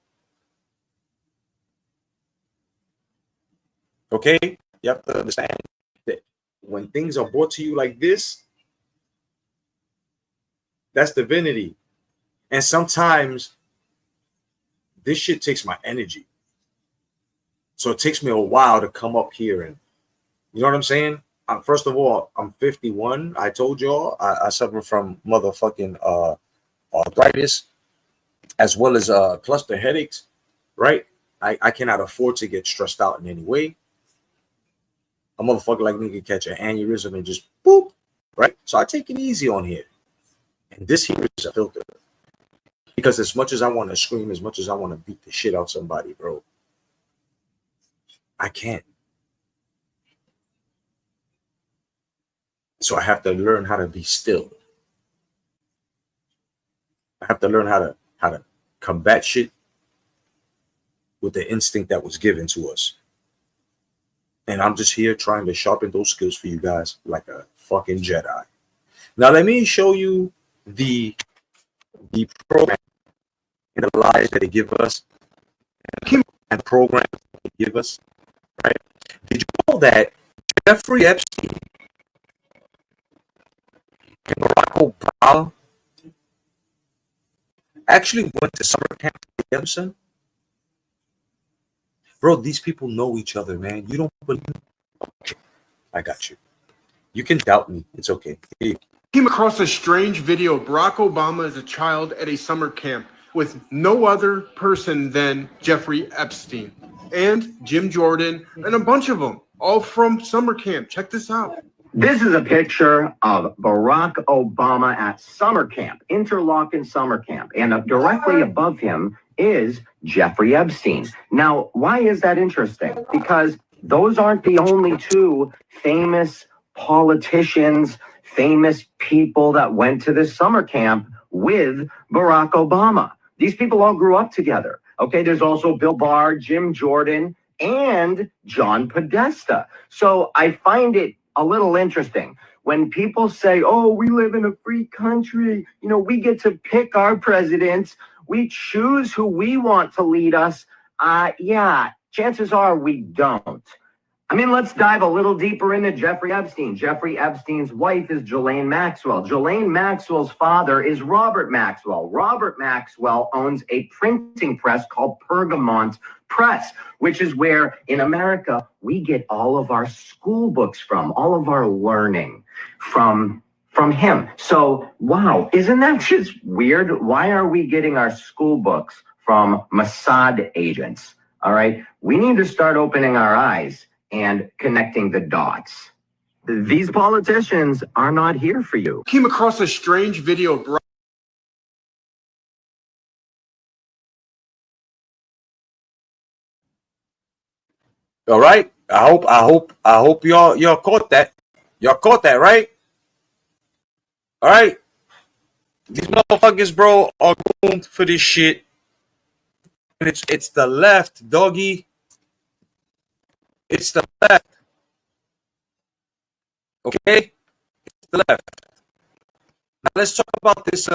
Okay? You have to understand that when things are brought to you like this, that's divinity. And sometimes this shit takes my energy. So it takes me a while to come up here and, you know what I'm saying? First of all, I'm 51. I told y'all I suffer from motherfucking arthritis as well as cluster headaches, right? I cannot afford to get stressed out in any way. A motherfucker like me can catch an aneurysm and just boop, right? So I take it easy on here. And this here is a filter. Because as much as I want to scream, as much as I want to beat the shit out somebody, bro, I can't. So I have to learn how to be still. I have to learn how to combat shit with the instinct that was given to us. And I'm just here trying to sharpen those skills for you guys like a fucking Jedi. Now let me show you the program and the lies that they give us and programs that they give us, right? Did you know that Jeffrey Epstein and Barack Obama actually went to summer camp together, son? Bro, these people know each other, man. You don't believe me? Okay, I got you. You can doubt me. It's okay. Came across a strange video of Barack Obama as a child at a summer camp with no other person than Jeffrey Epstein and Jim Jordan and a bunch of them, all from summer camp. Check this out. This is a picture of Barack Obama at summer camp, Interlochen summer camp, and directly above him is Jeffrey Epstein. Now, why is that interesting? Because those aren't the only two famous politicians, famous people that went to this summer camp with Barack Obama. These people all grew up together. Okay, there's also Bill Barr, Jim Jordan, and John Podesta. So I find it a little interesting when people say, oh, we live in a free country, you know, we get to pick our presidents, we choose who we want to lead us. Yeah, chances are we don't. I mean, let's dive a little deeper into Jeffrey Epstein. Jeffrey Epstein's wife is Ghislaine Maxwell. Ghislaine Maxwell's father is Robert Maxwell. Robert Maxwell owns a printing press called Pergamont Press, which is where in America we get all of our school books from, all of our learning from him. So, wow, isn't that just weird? Why are we getting our school books from Mossad agents? All right, we need to start opening our eyes and connecting the dots. These politicians are not here for you. Came across a strange video of Barack. All right. I hope y'all caught that. Y'all caught that, right? All right. These motherfuckers, bro, are groomed for this shit. And it's the left, doggy. It's the left. Okay? It's the left. Now let's talk about this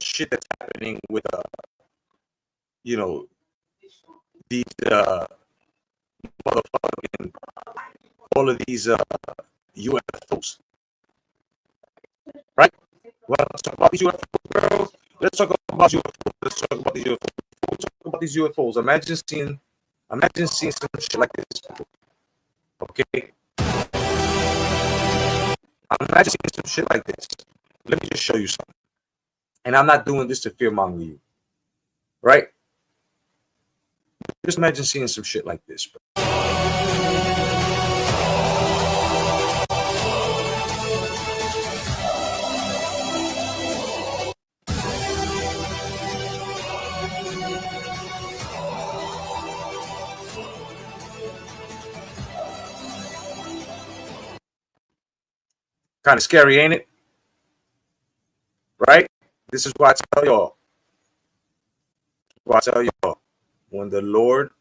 shit that's happening with you know, these motherfucking all of these UFOs. Right? Well, let's talk about these UFOs, bro. Let's talk about UFOs. Let's talk about these UFOs. Let's talk about these UFOs. Imagine seeing some shit like this. Okay? Imagine seeing some shit like this. Let me just show you something. And I'm not doing this to fearmonger you. Right? Just imagine seeing some shit like this, bro. Kind of scary, ain't it? Right? This is why I tell y'all. When the Lord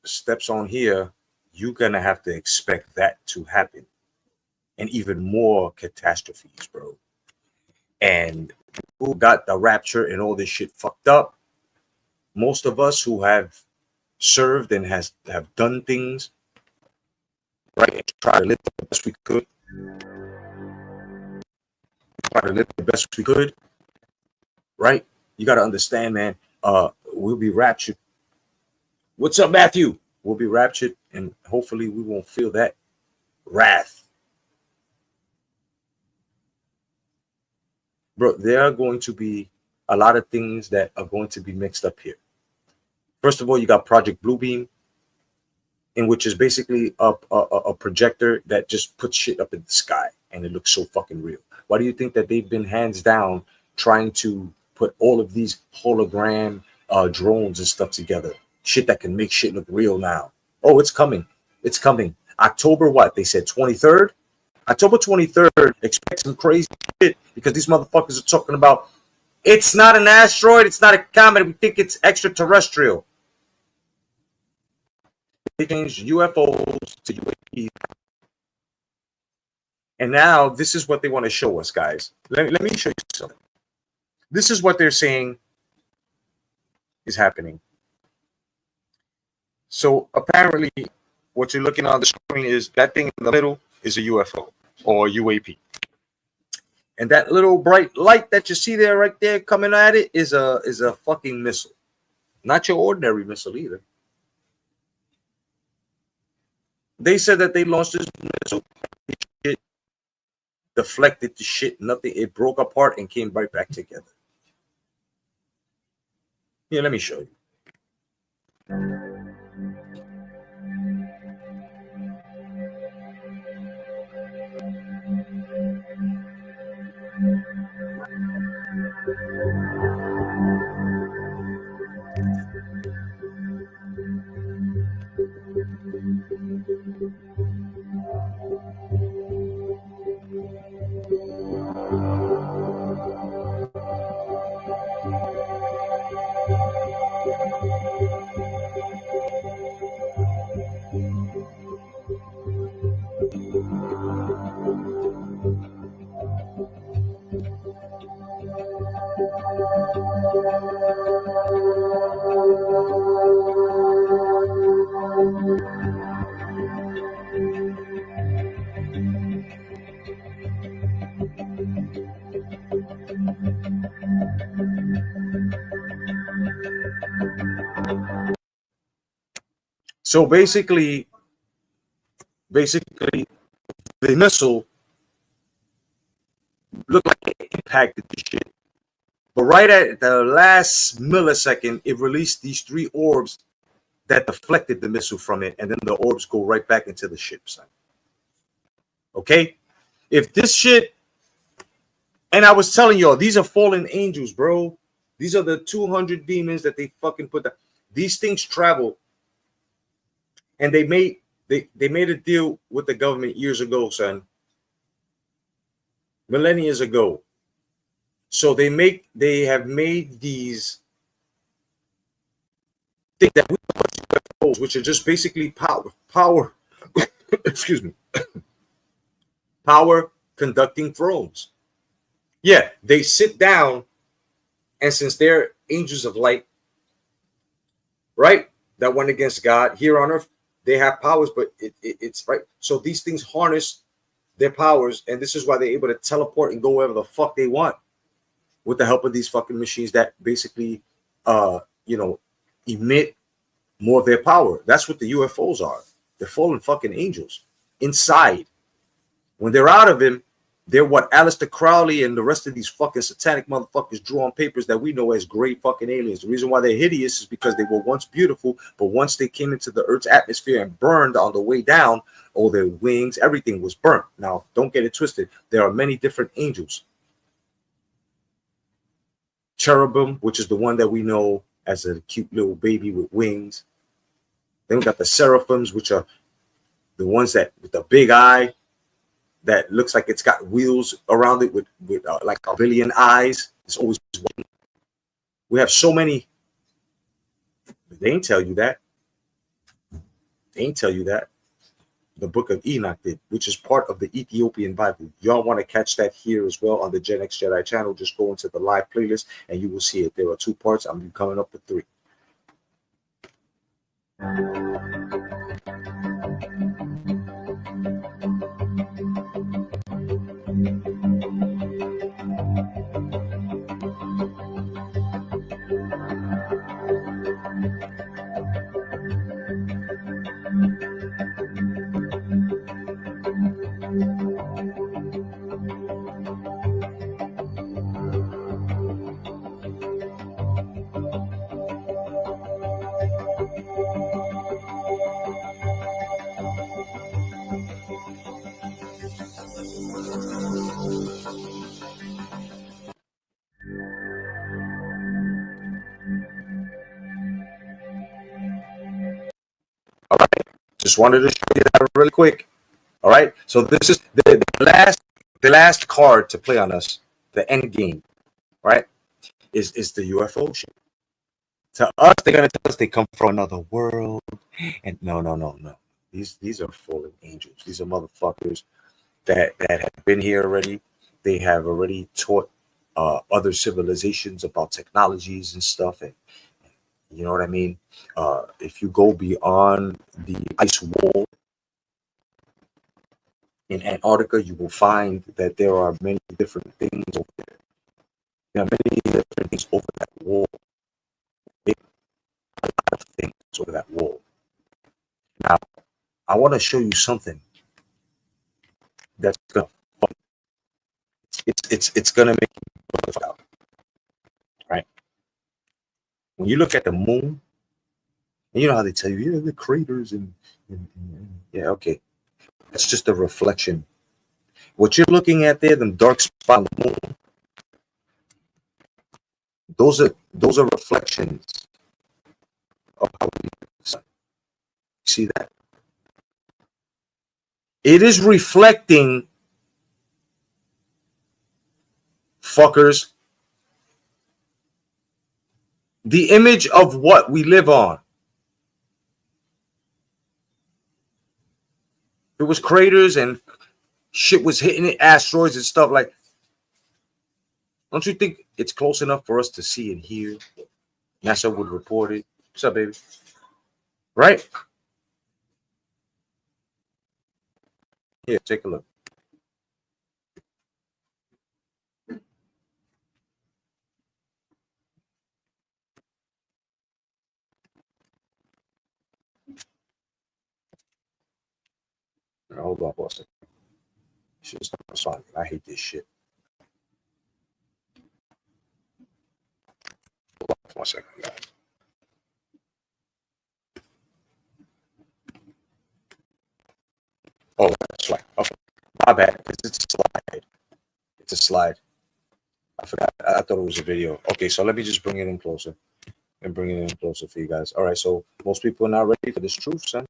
steps on here, you're gonna have to expect that to happen, and even more catastrophes, bro. And who got the rapture and all this shit fucked up? Most of us who have served and have done things right, and try to live the best we could. Try to live the best we could, right? You got to understand, man. We'll be raptured. What's up, Matthew? We'll be raptured, and hopefully we won't feel that wrath. Bro, there are going to be a lot of things that are going to be mixed up here. First of all, you got Project Bluebeam, in which is basically a projector that just puts shit up in the sky, and it looks so fucking real. Why do you think that they've been hands down trying to put all of these hologram drones and stuff together? Shit that can make shit look real now. Oh, it's coming. It's coming. October what? They said 23rd? October 23rd, expect some crazy shit because these motherfuckers are talking about it's not an asteroid, it's not a comet, we think it's extraterrestrial. They changed UFOs to UAPs. And now this is what they want to show us, guys. Let me show you something. This is what they're saying is happening. So apparently what you're looking on the screen is that thing in the middle is a UFO or UAP. And that little bright light that you see there right there coming at it is a fucking missile. Not your ordinary missile either. They said that they launched this missile, it deflected the shit, nothing, it broke apart and came right back together. Here, let me show you. So basically, the missile looked like it impacted the shit. But right at the last millisecond, it released these three orbs that deflected the missile from it, and then the orbs go right back into the ship, son. Okay? If this shit, and I was telling y'all, these are fallen angels, bro. These are the 200 demons that they fucking put down. These things travel. And they made a deal with the government years ago, son. Millennia ago. So they have made these things that we call UFOs, which are just basically power excuse me, power conducting thrones. Yeah, they sit down, and since they're angels of light, right, that went against God here on earth, they have powers, but it's right. So these things harness their powers, and this is why they're able to teleport and go wherever the fuck they want with the help of these fucking machines that basically, emit more of their power. That's what the UFOs are. They're fallen fucking angels inside. When they're out of him, they're what Aleister Crowley and the rest of these fucking satanic motherfuckers drew on papers that we know as great fucking aliens. The reason why they're hideous is because they were once beautiful, but once they came into the Earth's atmosphere and burned on the way down, all their wings, everything was burnt. Now, don't get it twisted. There are many different angels. Cherubim, which is the one that we know as a cute little baby with wings. Then we got the seraphims, which are the ones that with the big eye that looks like it's got wheels around it with like a billion eyes. It's always one. We have so many. They ain't tell you that. They ain't tell you that. The book of Enoch did, which is part of the Ethiopian Bible. Y'all want to catch that here as well on the Gen X Jedi channel, just go into the live playlist and you will see it. There are 2 parts. I'm coming up with 3. All right. Just wanted to show you that really quick. All right. So this is the last card to play on us, the end game, right? Is the UFO shit. To us, they're gonna tell us they come from another world. And no. These are fallen angels. These are motherfuckers that have been here already. They have already taught other civilizations about technologies and stuff, and you know what I mean. If you go beyond the ice wall in Antarctica, you will find that there are many different things over there. There are many different things over that wall. A lot of things over that wall. Now, I want to show you something that's gonna it's gonna make you fuck out, right? When you look at the moon, and you know how they tell you, yeah, the craters and yeah, okay, that's just a reflection. What you're looking at there, them dark spots on the moon, those are reflections of how we look at the sun. See that? It is reflecting, fuckers, the image of what we live on. If it was craters and shit was hitting it, asteroids and stuff like, don't you think it's close enough for us to see and hear? NASA would report it. What's up, baby? Right? Here, take a look. Now, hold on for a second. Shit, stop responding. I hate this shit. Hold on for 1 second, guys. Oh, that's slide. Okay. My bad. It's a slide. It's a slide. I forgot. I thought it was a video. Okay, so let me just bring it in closer. And bring it in closer for you guys. All right, so most people are not ready for this truth, son.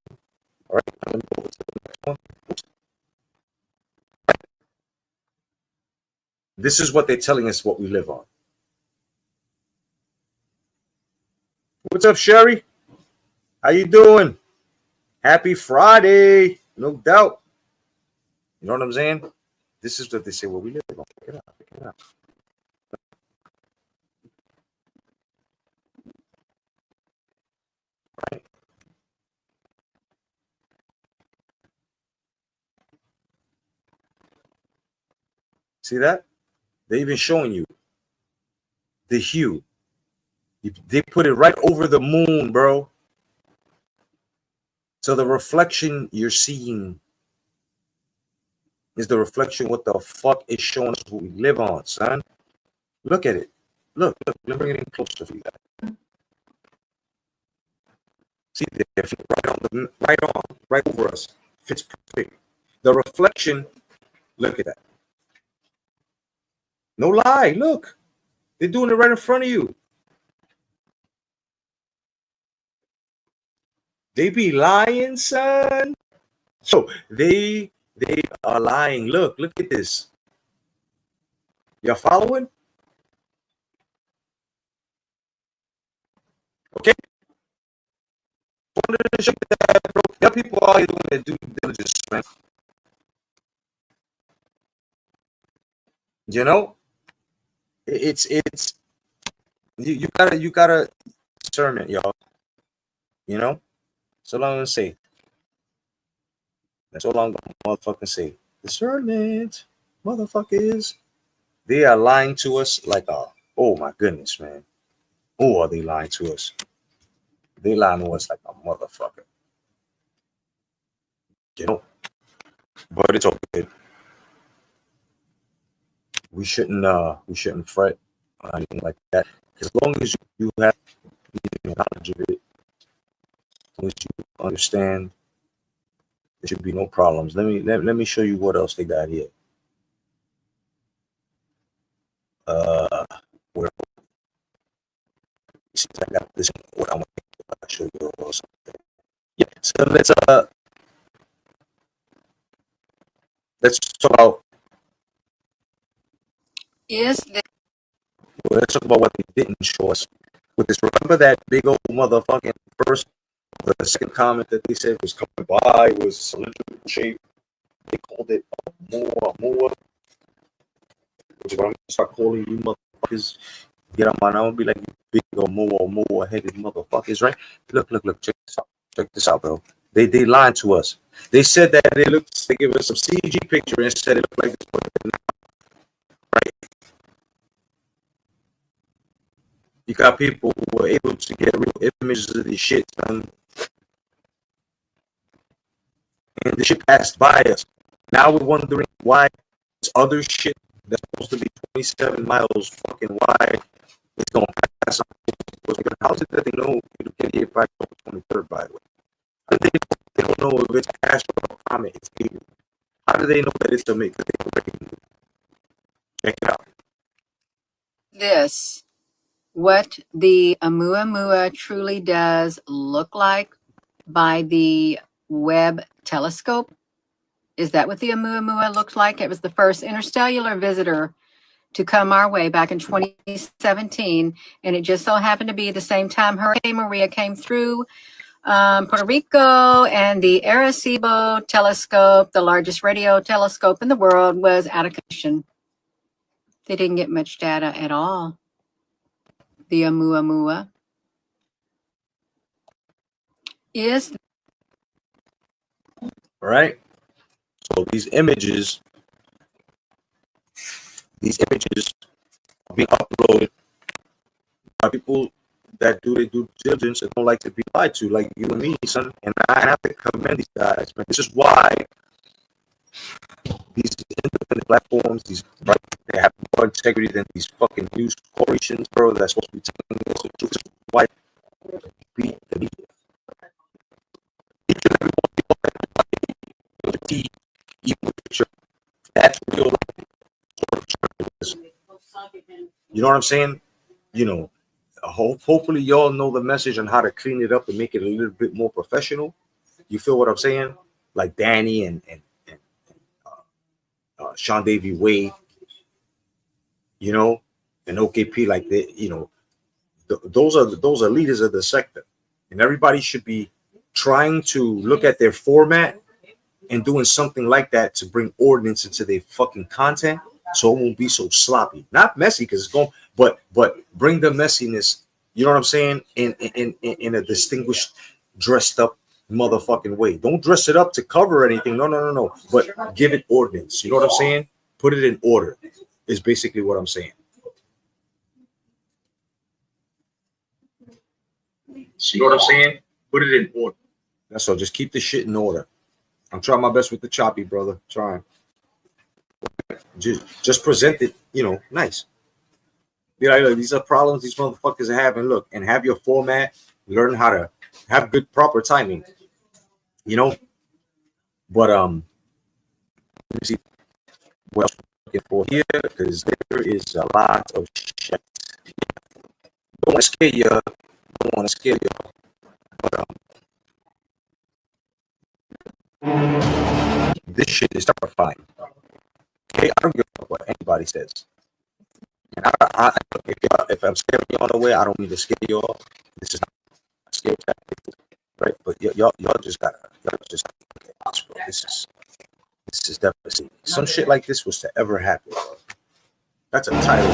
All right, let me go over to the next one. This is what they're telling us what we live on. What's up, Sherry? How you doing? Happy Friday. No doubt. You know what I'm saying? This is what they say what we live on. Check it out. Check it out. Right. See that? They're even showing you the hue. They put it right over the moon, bro. So the reflection you're seeing is the reflection what the fuck is showing us what we live on, son. Look at it. Look, let me bring it in closer for you guys. See, they're right over us. Fits perfect. The reflection, look at that. No lie, look. They're doing it right in front of you. They be lying, son. So they are lying. Look at this. Y'all following? Okay. wanted to show you that, bro. There are people out here doing their due diligence, man. You know, it's you gotta discernment, y'all. You know, that's all I'm gonna say. That's all I'm gonna motherfucking say. Discernment, motherfuckers. They are lying to us like oh my goodness, man. Oh, are they lying to us? They lying to us like a motherfucker. You know, but it's okay. We shouldn't fret or anything like that. As long as you have knowledge of it, as long as you understand, there should be no problems. Let me show you what else they got here. Where I got this. What I want to show you or something. Yeah. So let's talk about. Let's talk about what they didn't show us with this. Remember that big old motherfucking first, the second comment that they said was coming by was cylindrical shape. They called it a Moa, which is what I'm gonna start calling you motherfuckers. Get on my now, be like you big old Moa headed motherfuckers, right? Look, check this out. Check this out, bro. They lied to us. They said that they gave us some CG picture and said it looked like this, but right. You got people who were able to get real images of this shit, son. And the shit passed by us. Now we're wondering why this other shit that's supposed to be 27 miles fucking wide is going to pass on. How is it that they know it'll get hit by the 23rd, by the way? They don't know if it's astro or comet. It's alien. How do they know that it's the make? Check it out. This, what the Oumuamua truly does look like by the Webb telescope. Is that what the Oumuamua looked like? It was the first interstellar visitor to come our way back in 2017, and it just so happened to be the same time Hurricane Maria came through Puerto Rico, and the Arecibo telescope, the largest radio telescope in the world, was out of commission. They didn't get much data at all. The Oumuamua is Right. So these images are being uploaded by people that do their due diligence and don't like to be lied to, like you and me, son. And I have to commend these guys, man. This is why these independent platforms, right, they have more integrity than these fucking news corporations, bro. That's supposed to be telling us the truth. This is why beat the media. Each and every one of the equal picture. That's real life. You know what I'm saying? You know, hopefully y'all know the message on how to clean it up and make it a little bit more professional. You feel what I'm saying? Like Danny and Sean Davy Wade, you know, and OKP, like they, you know, those are leaders of the sector, and everybody should be trying to look at their format and doing something like that to bring ordinance into their fucking content, so it won't be so sloppy, not messy, because it's going, but bring the messiness. You know what I'm saying? In a distinguished, dressed up motherfucking way. Don't dress it up to cover anything. No. But give it ordinance. You know what I'm saying? Put it in order. Is basically what I'm saying. You know what I'm saying? Put it in order. That's all. Just keep the shit in order. I'm trying my best with the choppy, brother. Trying. Just present it, you know, nice. Be like, look, these are problems these motherfuckers are having. Look, and have your format. Learn how to have good, proper timing. You know. But let me see what else we're looking for here, because there is a lot of shit. Don't want to scare you. Don't want to scare you. But this shit is terrifying. Okay, I don't give a fuck what anybody says. And if I'm scaring you on the way, I don't mean to scare you off. This is not a scare tactic. right? But y'all just gotta look at this, bro. This is devastating. Some shit like this was to ever happen, bro. That's a title.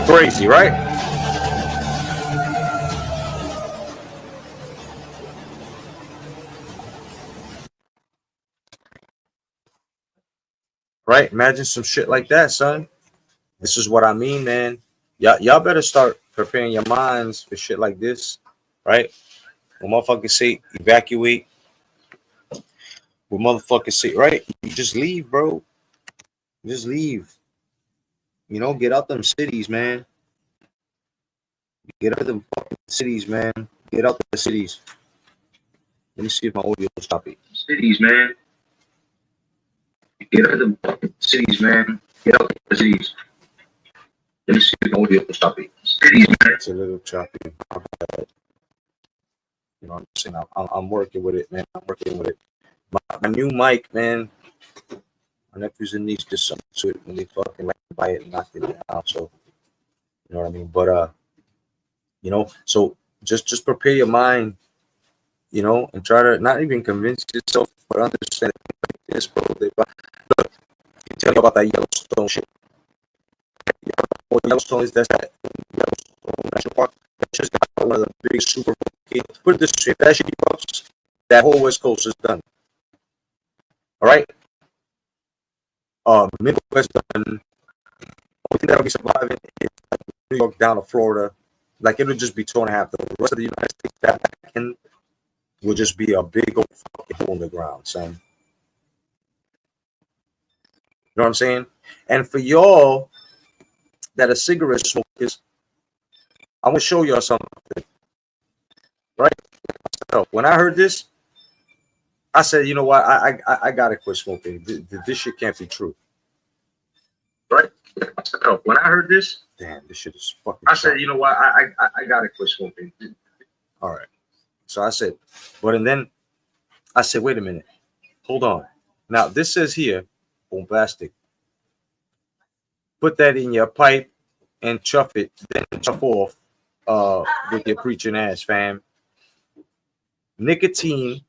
Crazy, right? Right? Imagine some shit like that, son. This is what I mean, man. Y'all better start preparing your minds for shit like this, right? When motherfuckers say evacuate, when motherfuckers say, right? You just leave, bro. Just leave. You know, get out them cities, man. Get out them fucking cities, man. Get out the cities. Let me see if my audio will stop it. Cities, man. Get out the fucking cities, man. Get out the cities. Let me see if my audio will stop it. Cities, man. It's a little choppy. You know what I'm saying? I'm working with it, man. I'm working with it. My new mic, man. My nephews and niece just something to it when they fucking like buy it and knocked it down. So you know what I mean? But you know, so just prepare your mind, you know, and try to not even convince yourself, but understand it like this, bro. Look, I tell you about that Yellowstone shit. Yellowstone is that Yellowstone National Park. That's just one of the biggest super volcanoes. Put it this way, if that shit erupts, that whole West Coast is done. All right? Midwest done. Only thing that'll be surviving is like New York down to Florida. Like it'll just be torn in half. The rest of the United States that end will just be a big old fucking hole in the ground, son. You know what I'm saying? And for y'all that are cigarette smokers, I'm gonna show y'all something. Right? When I heard this, I said, you know what? I gotta quit smoking. This shit can't be true. Right? When I heard this, damn, this shit is fucking. I said, you know what? I gotta quit smoking. All right. So I said, and then I said, wait a minute, hold on. Now this says here, bombastic. Put that in your pipe and chuff it, then chuff off with your preaching ass, fam. Nicotine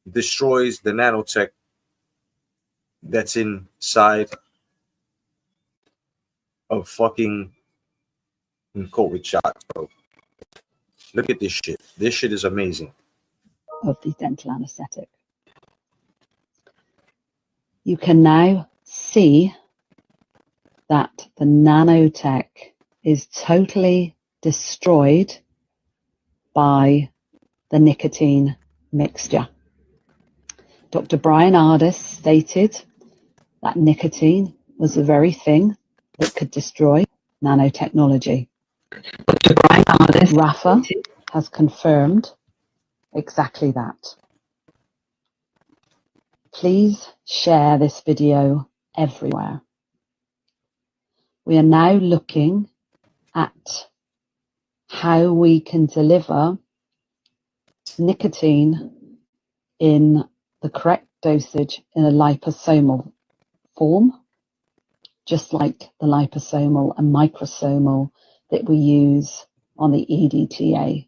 destroys the nanotech that's inside of fucking COVID shots, bro. Look at this shit. This shit is amazing. Of the dental anesthetic. You can now see that the nanotech is totally destroyed by the nicotine mixture. Dr. Brian Ardis stated that nicotine was the very thing that could destroy nanotechnology. Dr. Brian Ardis, Rafa, has confirmed exactly that. Please share this video everywhere. We are now looking at how we can deliver nicotine in the correct dosage in a liposomal form, just like the liposomal and microsomal that we use on the EDTA,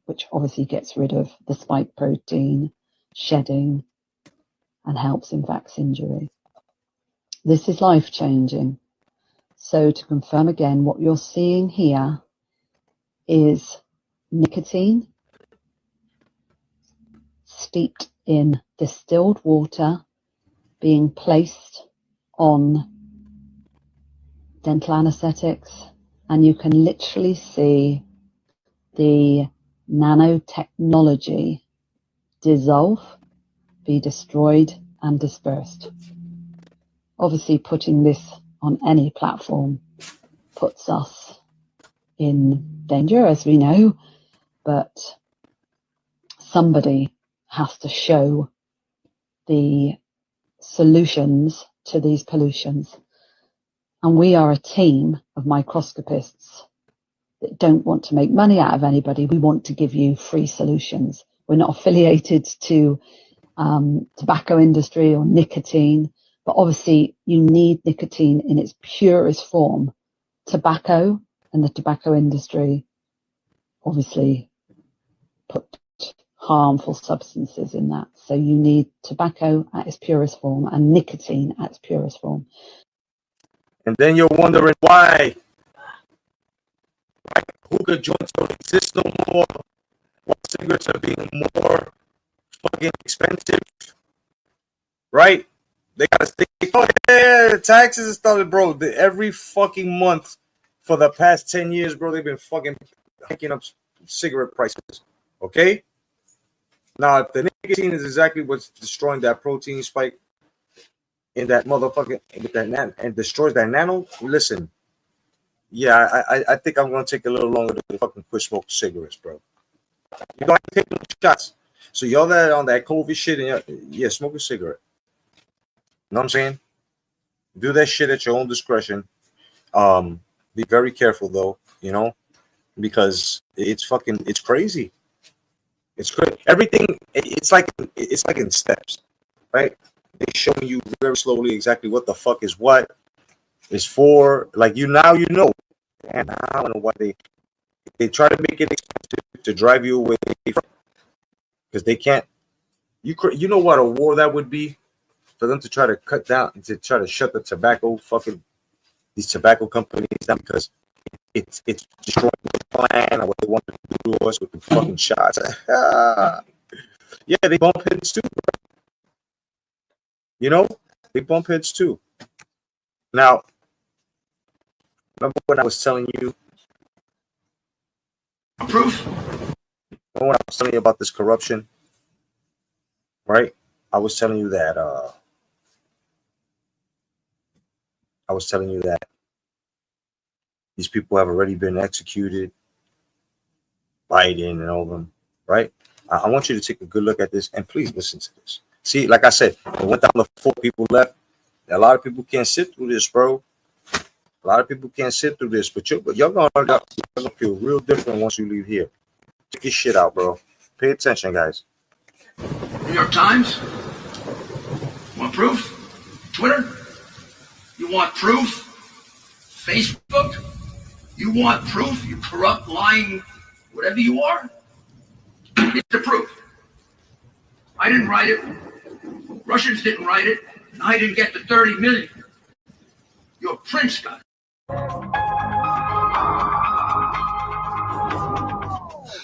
which obviously gets rid of the spike protein shedding and helps in vax injury. This is life-changing. So to confirm again, what you're seeing here is nicotine steeped in distilled water being placed on dental anesthetics, and you can literally see the nanotechnology dissolve, be destroyed and dispersed. Obviously, putting this on any platform puts us in danger, as we know, but somebody has to show the solutions to these pollutions. And we are a team of microscopists that don't want to make money out of anybody. We want to give you free solutions. We're not affiliated to tobacco industry or nicotine. But obviously, you need nicotine in its purest form. Tobacco and the tobacco industry obviously put harmful substances in that. So you need tobacco at its purest form and nicotine at its purest form. And then you're wondering why hookah joints don't exist no more. Why cigarettes are being more fucking expensive, right? They gotta stay. Oh yeah, taxes and stuff, bro. Every fucking month for the past 10 years, bro, they've been fucking hiking up cigarette prices. Okay. Now, if the nicotine is exactly what's destroying that protein spike in that motherfucking with that and destroys that nano, listen. Yeah, I think I'm gonna take a little longer to fucking quit smoking cigarettes, bro. You don't take no shots. So y'all that on that COVID shit and yeah, smoke a cigarette. You know what I'm saying? Do that shit at your own discretion. Be very careful though, you know, because it's crazy. It's crazy. Everything it's like in steps, right? They showing you very slowly exactly what the fuck is what is for. Like you know, and I don't know why they try to make it expensive to drive you away from, because they can't. You know what a war that would be for them to try to cut down, to try to shut the tobacco fucking these tobacco companies down, because it's destroying the plan or what they want to do to us with the fucking shots. Yeah, they bump heads too, bro. You know, they bump heads too. Now, remember when I was telling you? Proof. Remember when I was telling you about this corruption, right? I was telling you that. I was telling you that these people have already been executed, Biden and all of them, right? I want you to take a good look at this and please listen to this. See, like I said, I went down to 4 people left. A lot of people can't sit through this, bro. A lot of people can't sit through this, but you're gonna feel real different once you leave here. Check your shit out, bro. Pay attention, guys. New York Times? Want proof? Twitter? You want proof? Facebook? You want proof? You corrupt, lying, whatever you are? It's the proof. I didn't write it. Russians didn't write it. And I didn't get the 30 million. Your prince got it.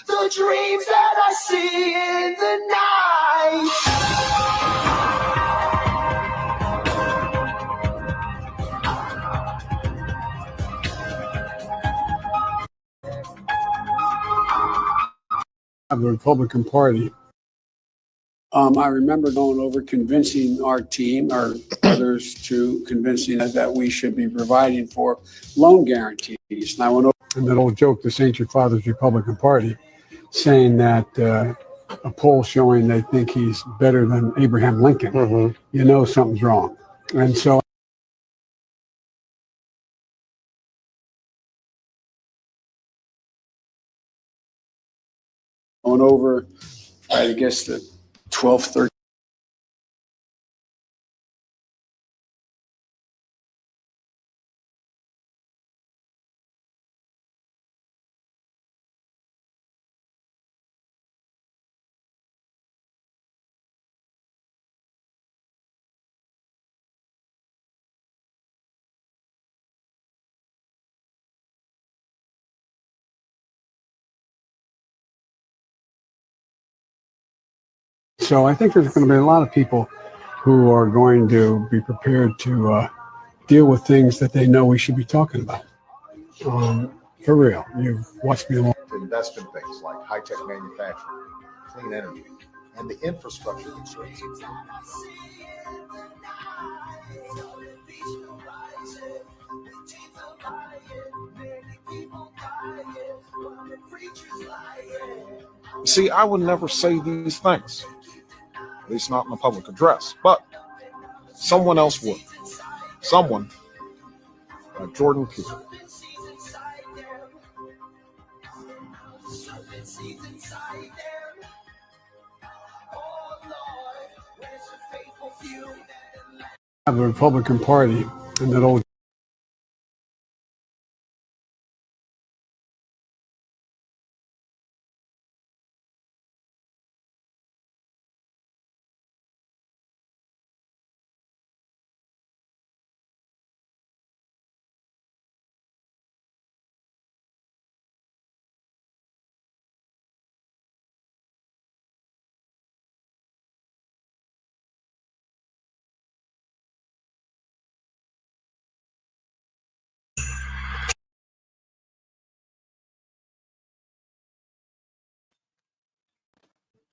The dreams that I see in the night. Of the Republican Party. I remember going over convincing our team or others to convincing us that we should be providing for loan guarantees. And I went over and that old joke, this ain't your father's Republican Party, saying that a poll showing they think he's better than Abraham Lincoln. You know something's wrong. And so going over, I guess the 12th, 13th. So I think there's going to be a lot of people who are going to be prepared to deal with things that they know we should be talking about. For real, you've watched me a long. To invest in things like high-tech manufacturing, clean energy, and the infrastructure that creates it. See, I would never say these things, at least not in a public address, but someone else would. Someone like Jordan Peterson. the Republican Party and that old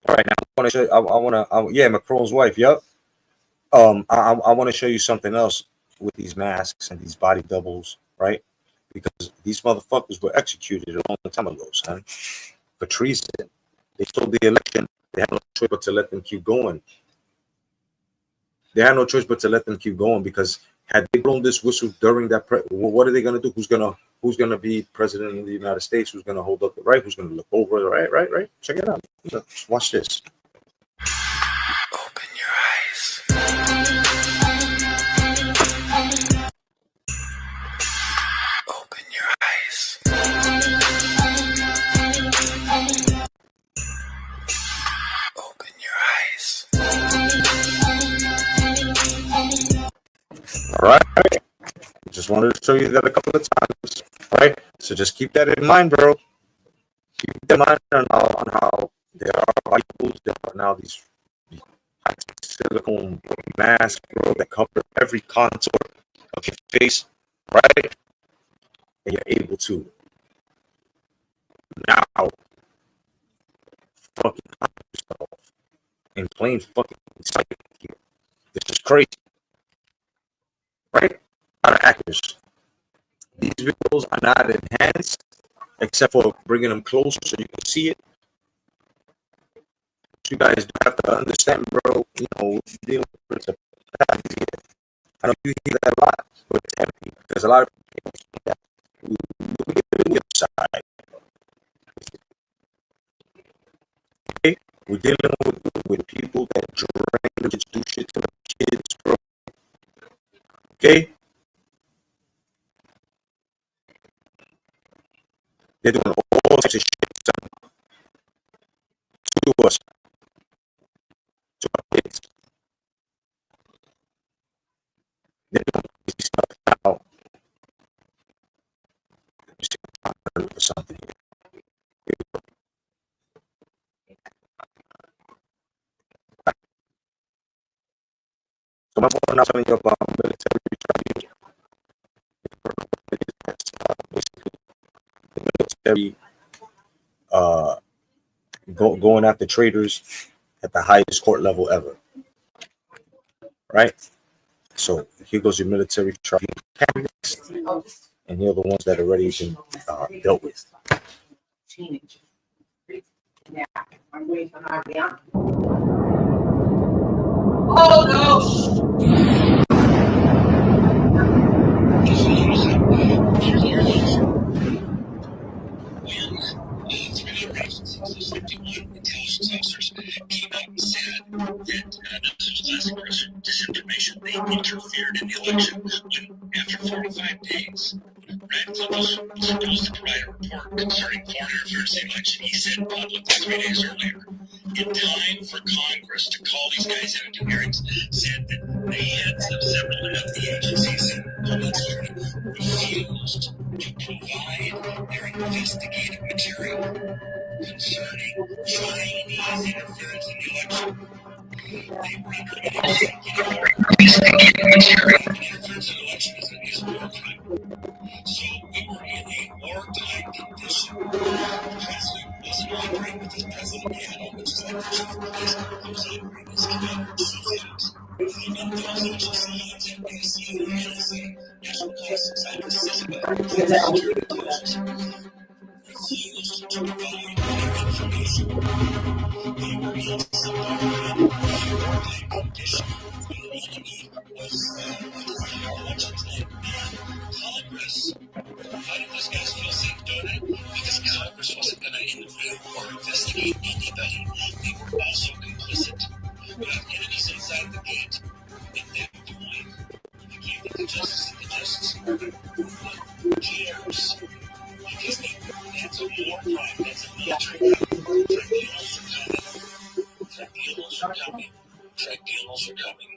All right, now I want to show. Yeah, Macron's wife. Yep. I want to show you something else with these masks and these body doubles, right? Because these motherfuckers were executed a long time ago, son, for treason. They stole the election. They had no choice but to let them keep going. They had no choice but to let them keep going, because had they blown this whistle during that, what are they going to do? Who's gonna be president of the United States? Who's going to hold up the right? Who's going to look over the right? Check it out. Watch this. Open your eyes. Open your eyes. Open your eyes. All right. Just wanted to show you that a couple of times. All right. So just keep that in mind, bro. Keep that in mind on how there are rifles. There are now these silicone masks, bro, that cover every contour of your face, right? And you're able to now fucking hide yourself in plain fucking sight here. This is crazy, right? Out of actors. These videos are not enhanced except for bringing them closer so you can see it. You guys have to understand, bro. You know, dealing with principalities. I know you hear that a lot, but it's empty because a lot of people see that. We get to the side. Okay? We're dealing with people that drink, just do shit to the kids, bro. Okay? They're doing all types of shit to us, to our kids. They're doing crazy stuff now. For something here. So my point, I'm telling you about military training. Basically, the military going after traitors at the highest court level ever. Right? So here goes your military training candidates, and here are the ones that already been dealt with. Yeah, I'm waiting for Ariana. Oh no! Intelligence officers came out and said that this was last aggressive disinformation. They interfered in the election after 45 days. Brad Cliff was supposed to provide a report concerning foreign interference in the election. He said publicly 3 days earlier, in time for Congress to call these guys in and do hearings, said that the heads of several of the agencies in Homeland Security refused to provide their investigative material concerning Chinese interference in the election. They were under interference in the election is wartime. So we were in a wartime condition. The president wasn't operating with his president panel, which is like the chief of police. He was operating as commander in chief. And those agencies, NBC, NSA, National Police, Cyber, CISA, Security Intelligence, refused to provide their information. They were in subordinate wartime condition. The enemy was elections. And Congress, how did those guys feel safe doing it? Because Congress wasn't going to interview or investigate anybody. They were also complicit. We have enemies inside the gate. At that point, Tribunals are coming. Tribunals are coming.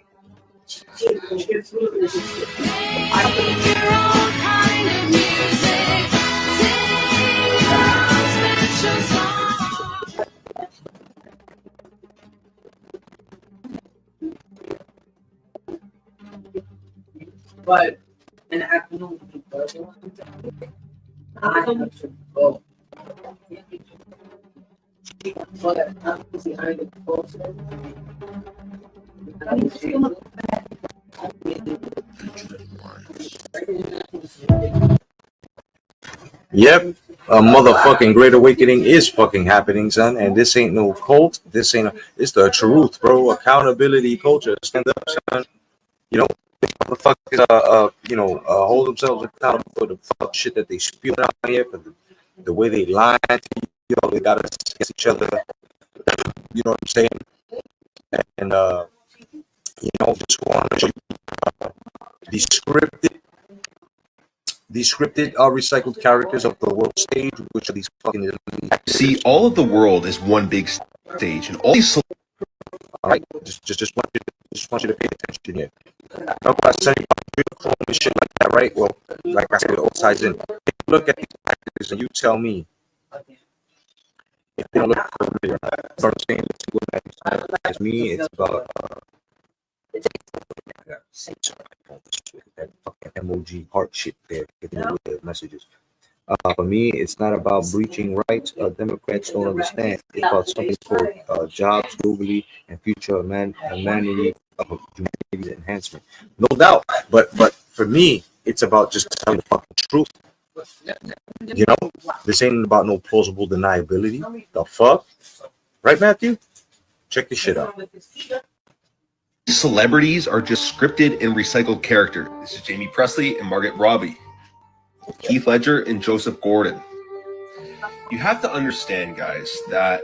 But an afternoon, Yep, a motherfucking great awakening is fucking happening, son. And this ain't no cult. This ain't. It's the truth, bro. Accountability culture. Stand up, son. You know, motherfuckers, hold themselves accountable for the fuck shit that they spew out here, for the way they lie to you. They got us against each other. You know what I'm saying? And just want to show you these scripted recycled characters of the world stage, which are these fucking. See, all of the world is one big stage, and all these. All right, just want you to pay attention here. Talk about setting up and shit like that, right? Well, like I said, it all ties in. Look at these actors and you tell me if they don't look familiar. So I'm saying it's me. It's about that fucking emoji heart shit there, the messages. For me, it's not about breaching rights. Democrats don't understand. It's about something called jobs globally and future humanity enhancement. No doubt. But for me, it's about just telling the fucking truth. You know, this ain't about no plausible deniability. The fuck, right, Matthew? Check this shit out. Celebrities are just scripted and recycled characters. This is Jamie Presley and Margaret Robbie, Heath Ledger and Joseph Gordon. You have to understand, guys, that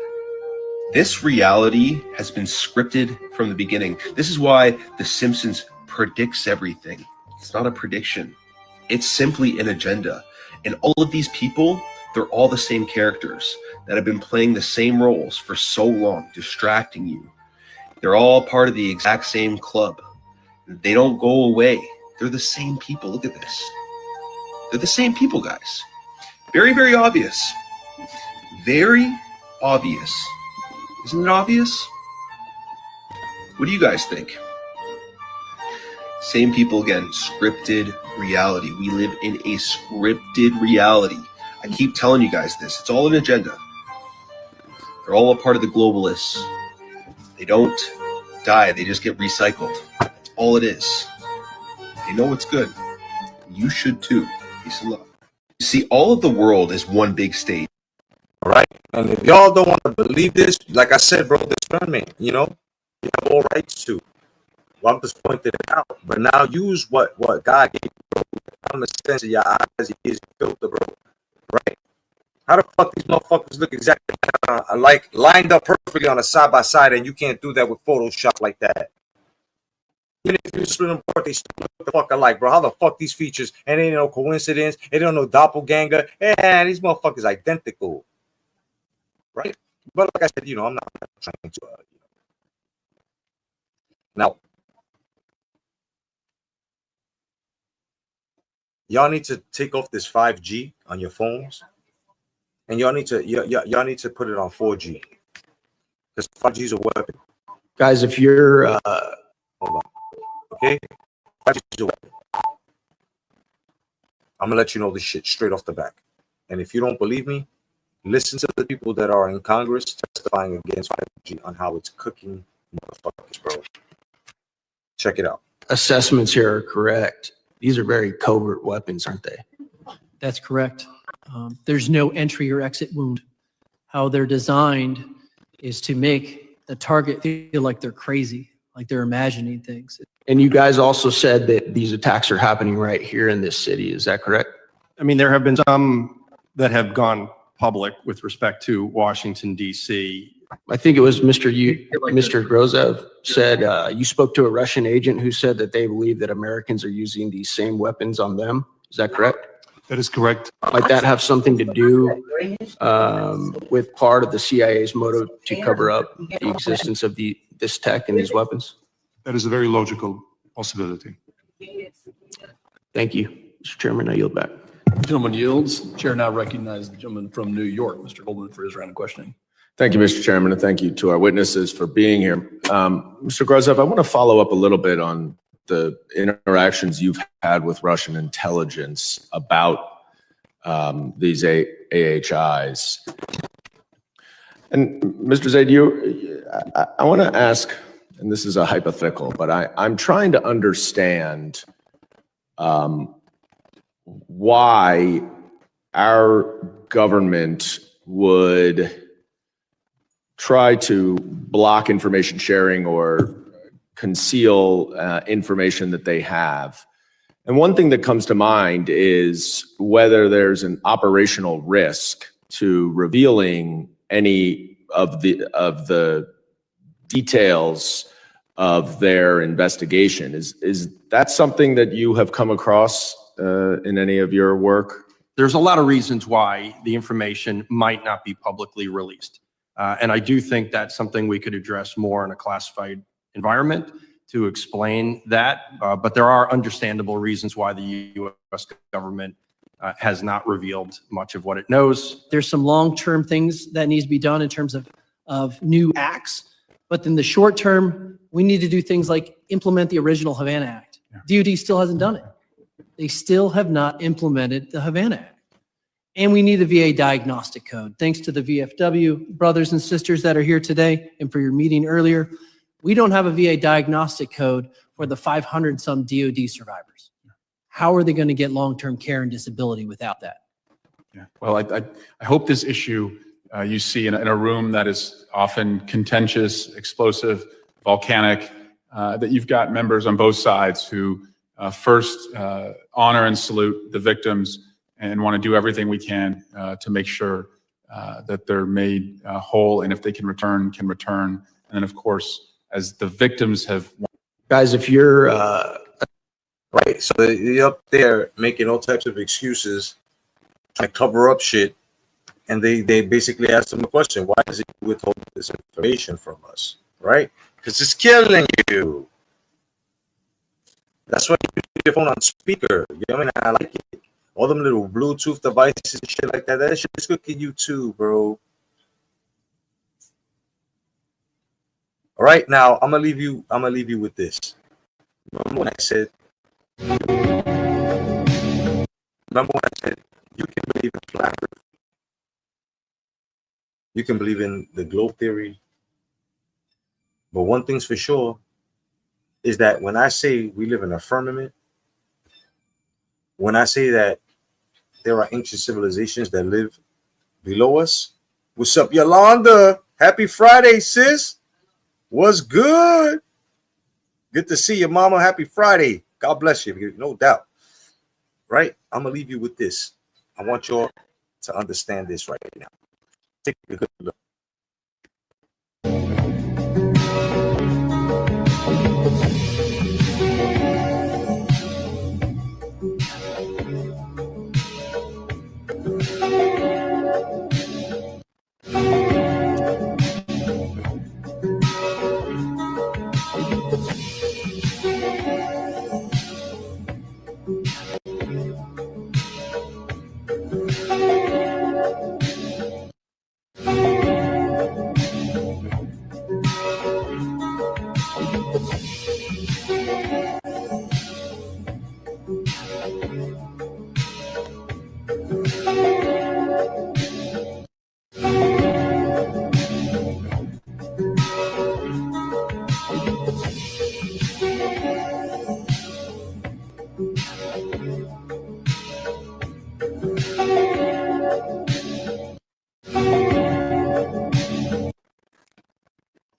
this reality has been scripted from the beginning. This is why The Simpsons predicts everything. It's not a prediction. It's simply an agenda. And all of these people, they're all the same characters that have been playing the same roles for so long, distracting you. They're all part of the exact same club. They don't go away. They're the same people. Look at this. They're the same people, guys. Very, very obvious. Very obvious. Isn't it obvious? What do you guys think? Same people again. Scripted reality. We live in a scripted reality. I keep telling you guys this. It's all an agenda. They're all a part of the globalists. They don't die. They just get recycled. That's all it is. They know it's good. You should too. Peace and love. You see, all of the world is one big stage. All right. And if y'all don't want to believe this, like I said, bro, discernment, you have all rights to. Well, I'm just pointing it out. But now use what God gave you, bro. Common sense in your eyes, your ears, filter, bro. Right? How the fuck these motherfuckers look exactly like lined up perfectly on a side by side, and you can't do that with Photoshop like that? Even if you split them apart, they still look the fuck alike, bro. How the fuck these features? And ain't no coincidence. It ain't no doppelganger. And these motherfuckers identical, right? But like I said, I'm not trying to. Now, y'all need to take off this 5G on your phones. And y'all need to put it on 4G, because 5G is a weapon. Guys, if you're hold on, okay, 5G is a weapon. I'm gonna let you know this shit straight off the back. And if you don't believe me, listen to the people that are in Congress testifying against 5G on how it's cooking motherfuckers, bro. Check it out. assessments here are correct, these are very covert weapons, aren't they? That's correct. There's no entry or exit wound. How they're designed is to make the target feel like they're crazy, like they're imagining things. And you guys also said that these attacks are happening right here in this city. Is that correct? I mean, there have been some that have gone public with respect to Washington, D.C. I think it was Mr. Grozev said you spoke to a Russian agent who said that they believe that Americans are using these same weapons on them. Is that correct? That is correct. Might that have something to do with part of the CIA's motive to cover up the existence of this tech and these weapons? That is a very logical possibility. Thank you, Mr. Chairman. I yield back. Gentleman yields. Chair now recognizes the gentleman from New York, Mr. Goldman, for his round of questioning. Thank you, Mr. Chairman, and thank you to our witnesses for being here. Mr. Grozov, I want to follow up a little bit on the interactions you've had with Russian intelligence about these AHIs. And Mr. Zaid, I want to ask, and this is a hypothetical, but I'm trying to understand why our government would try to block information sharing or conceal information that they have. And one thing that comes to mind is whether there's an operational risk to revealing any of the details of their investigation. Is that something that you have come across in any of your work? There's a lot of reasons why the information might not be publicly released. And I do think that's something we could address more in a classified environment to explain that. But there are understandable reasons why the U.S. government has not revealed much of what it knows. There's some long-term things that needs to be done in terms of new acts. But in the short term, we need to do things like implement the original Havana Act. DOD still hasn't done it. They still have not implemented the Havana Act. And we need the VA diagnostic code. Thanks to the VFW brothers and sisters that are here today and for your meeting earlier, we don't have a VA diagnostic code for the 500 some DOD survivors. How are they going to get long-term care and disability without that? Yeah. Well, I hope this issue you see in a room that is often contentious, explosive, volcanic, that you've got members on both sides who first honor and salute the victims and want to do everything we can to make sure that they're made whole, and if they can return, And then, of course, as the victims have... Guys, if you're... Right, so you're up there making all types of excuses, trying to cover up shit, and they basically ask them a question: why is it you withhold this information from us? Right? Because it's killing you. That's why you put your phone on speaker. You know what I mean? I like it. All them little Bluetooth devices and shit like that. That shit is cooking you too, bro. All right, now I'm gonna leave you with this. Remember when I said you can believe in flat earth? You can believe in the globe theory. But one thing's for sure is that when I say we live in a firmament, when I say that there are ancient civilizations that live below us, what's up, Yolanda? Happy Friday, sis. What's good? Good to see you, mama. Happy Friday. God bless you, no doubt. Right? I'm going to leave you with this. I want y'all to understand this right now. Take a good look.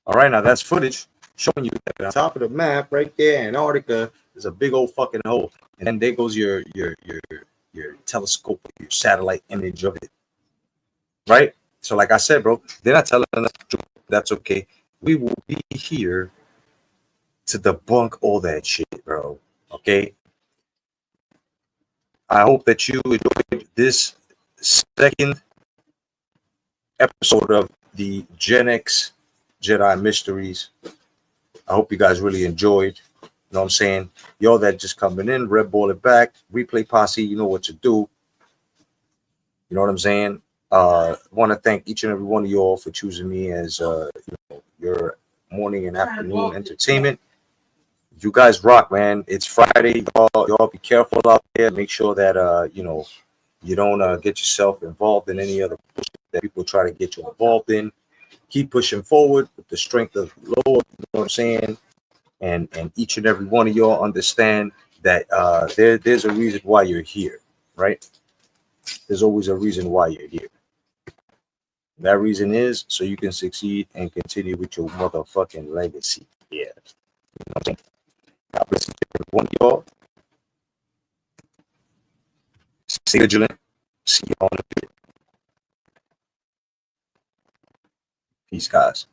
All right, now that's footage showing you that on top of the map right there, Antarctica, is a big old fucking hole. And then there goes your telescope, your satellite image of it. Right? So like I said, bro, they're not telling us the truth. That's okay. We will be here to debunk all that shit, bro. Okay? I hope that you enjoyed this second episode of the Gen X Jedi Mysteries. I hope you guys really enjoyed. You know what I'm saying? Y'all that just coming in, Red Ball it back, Replay Posse, you know what to do. You know what I'm saying? I want to thank each and every one of y'all for choosing me as your morning and afternoon entertainment. You guys rock, man. It's Friday. Y'all be careful out there. Make sure that you don't get yourself involved in any other bullshit that people try to get you involved in. Keep pushing forward with the strength of the Lord. You know what I'm saying? And each and every one of y'all understand that there's a reason why you're here, right? There's always a reason why you're here. That reason is so you can succeed and continue with your motherfucking legacy. Yeah. You know what I'm saying? God bless every one of y'all. Stay vigilant. See y'all in a bit. Peace, guys.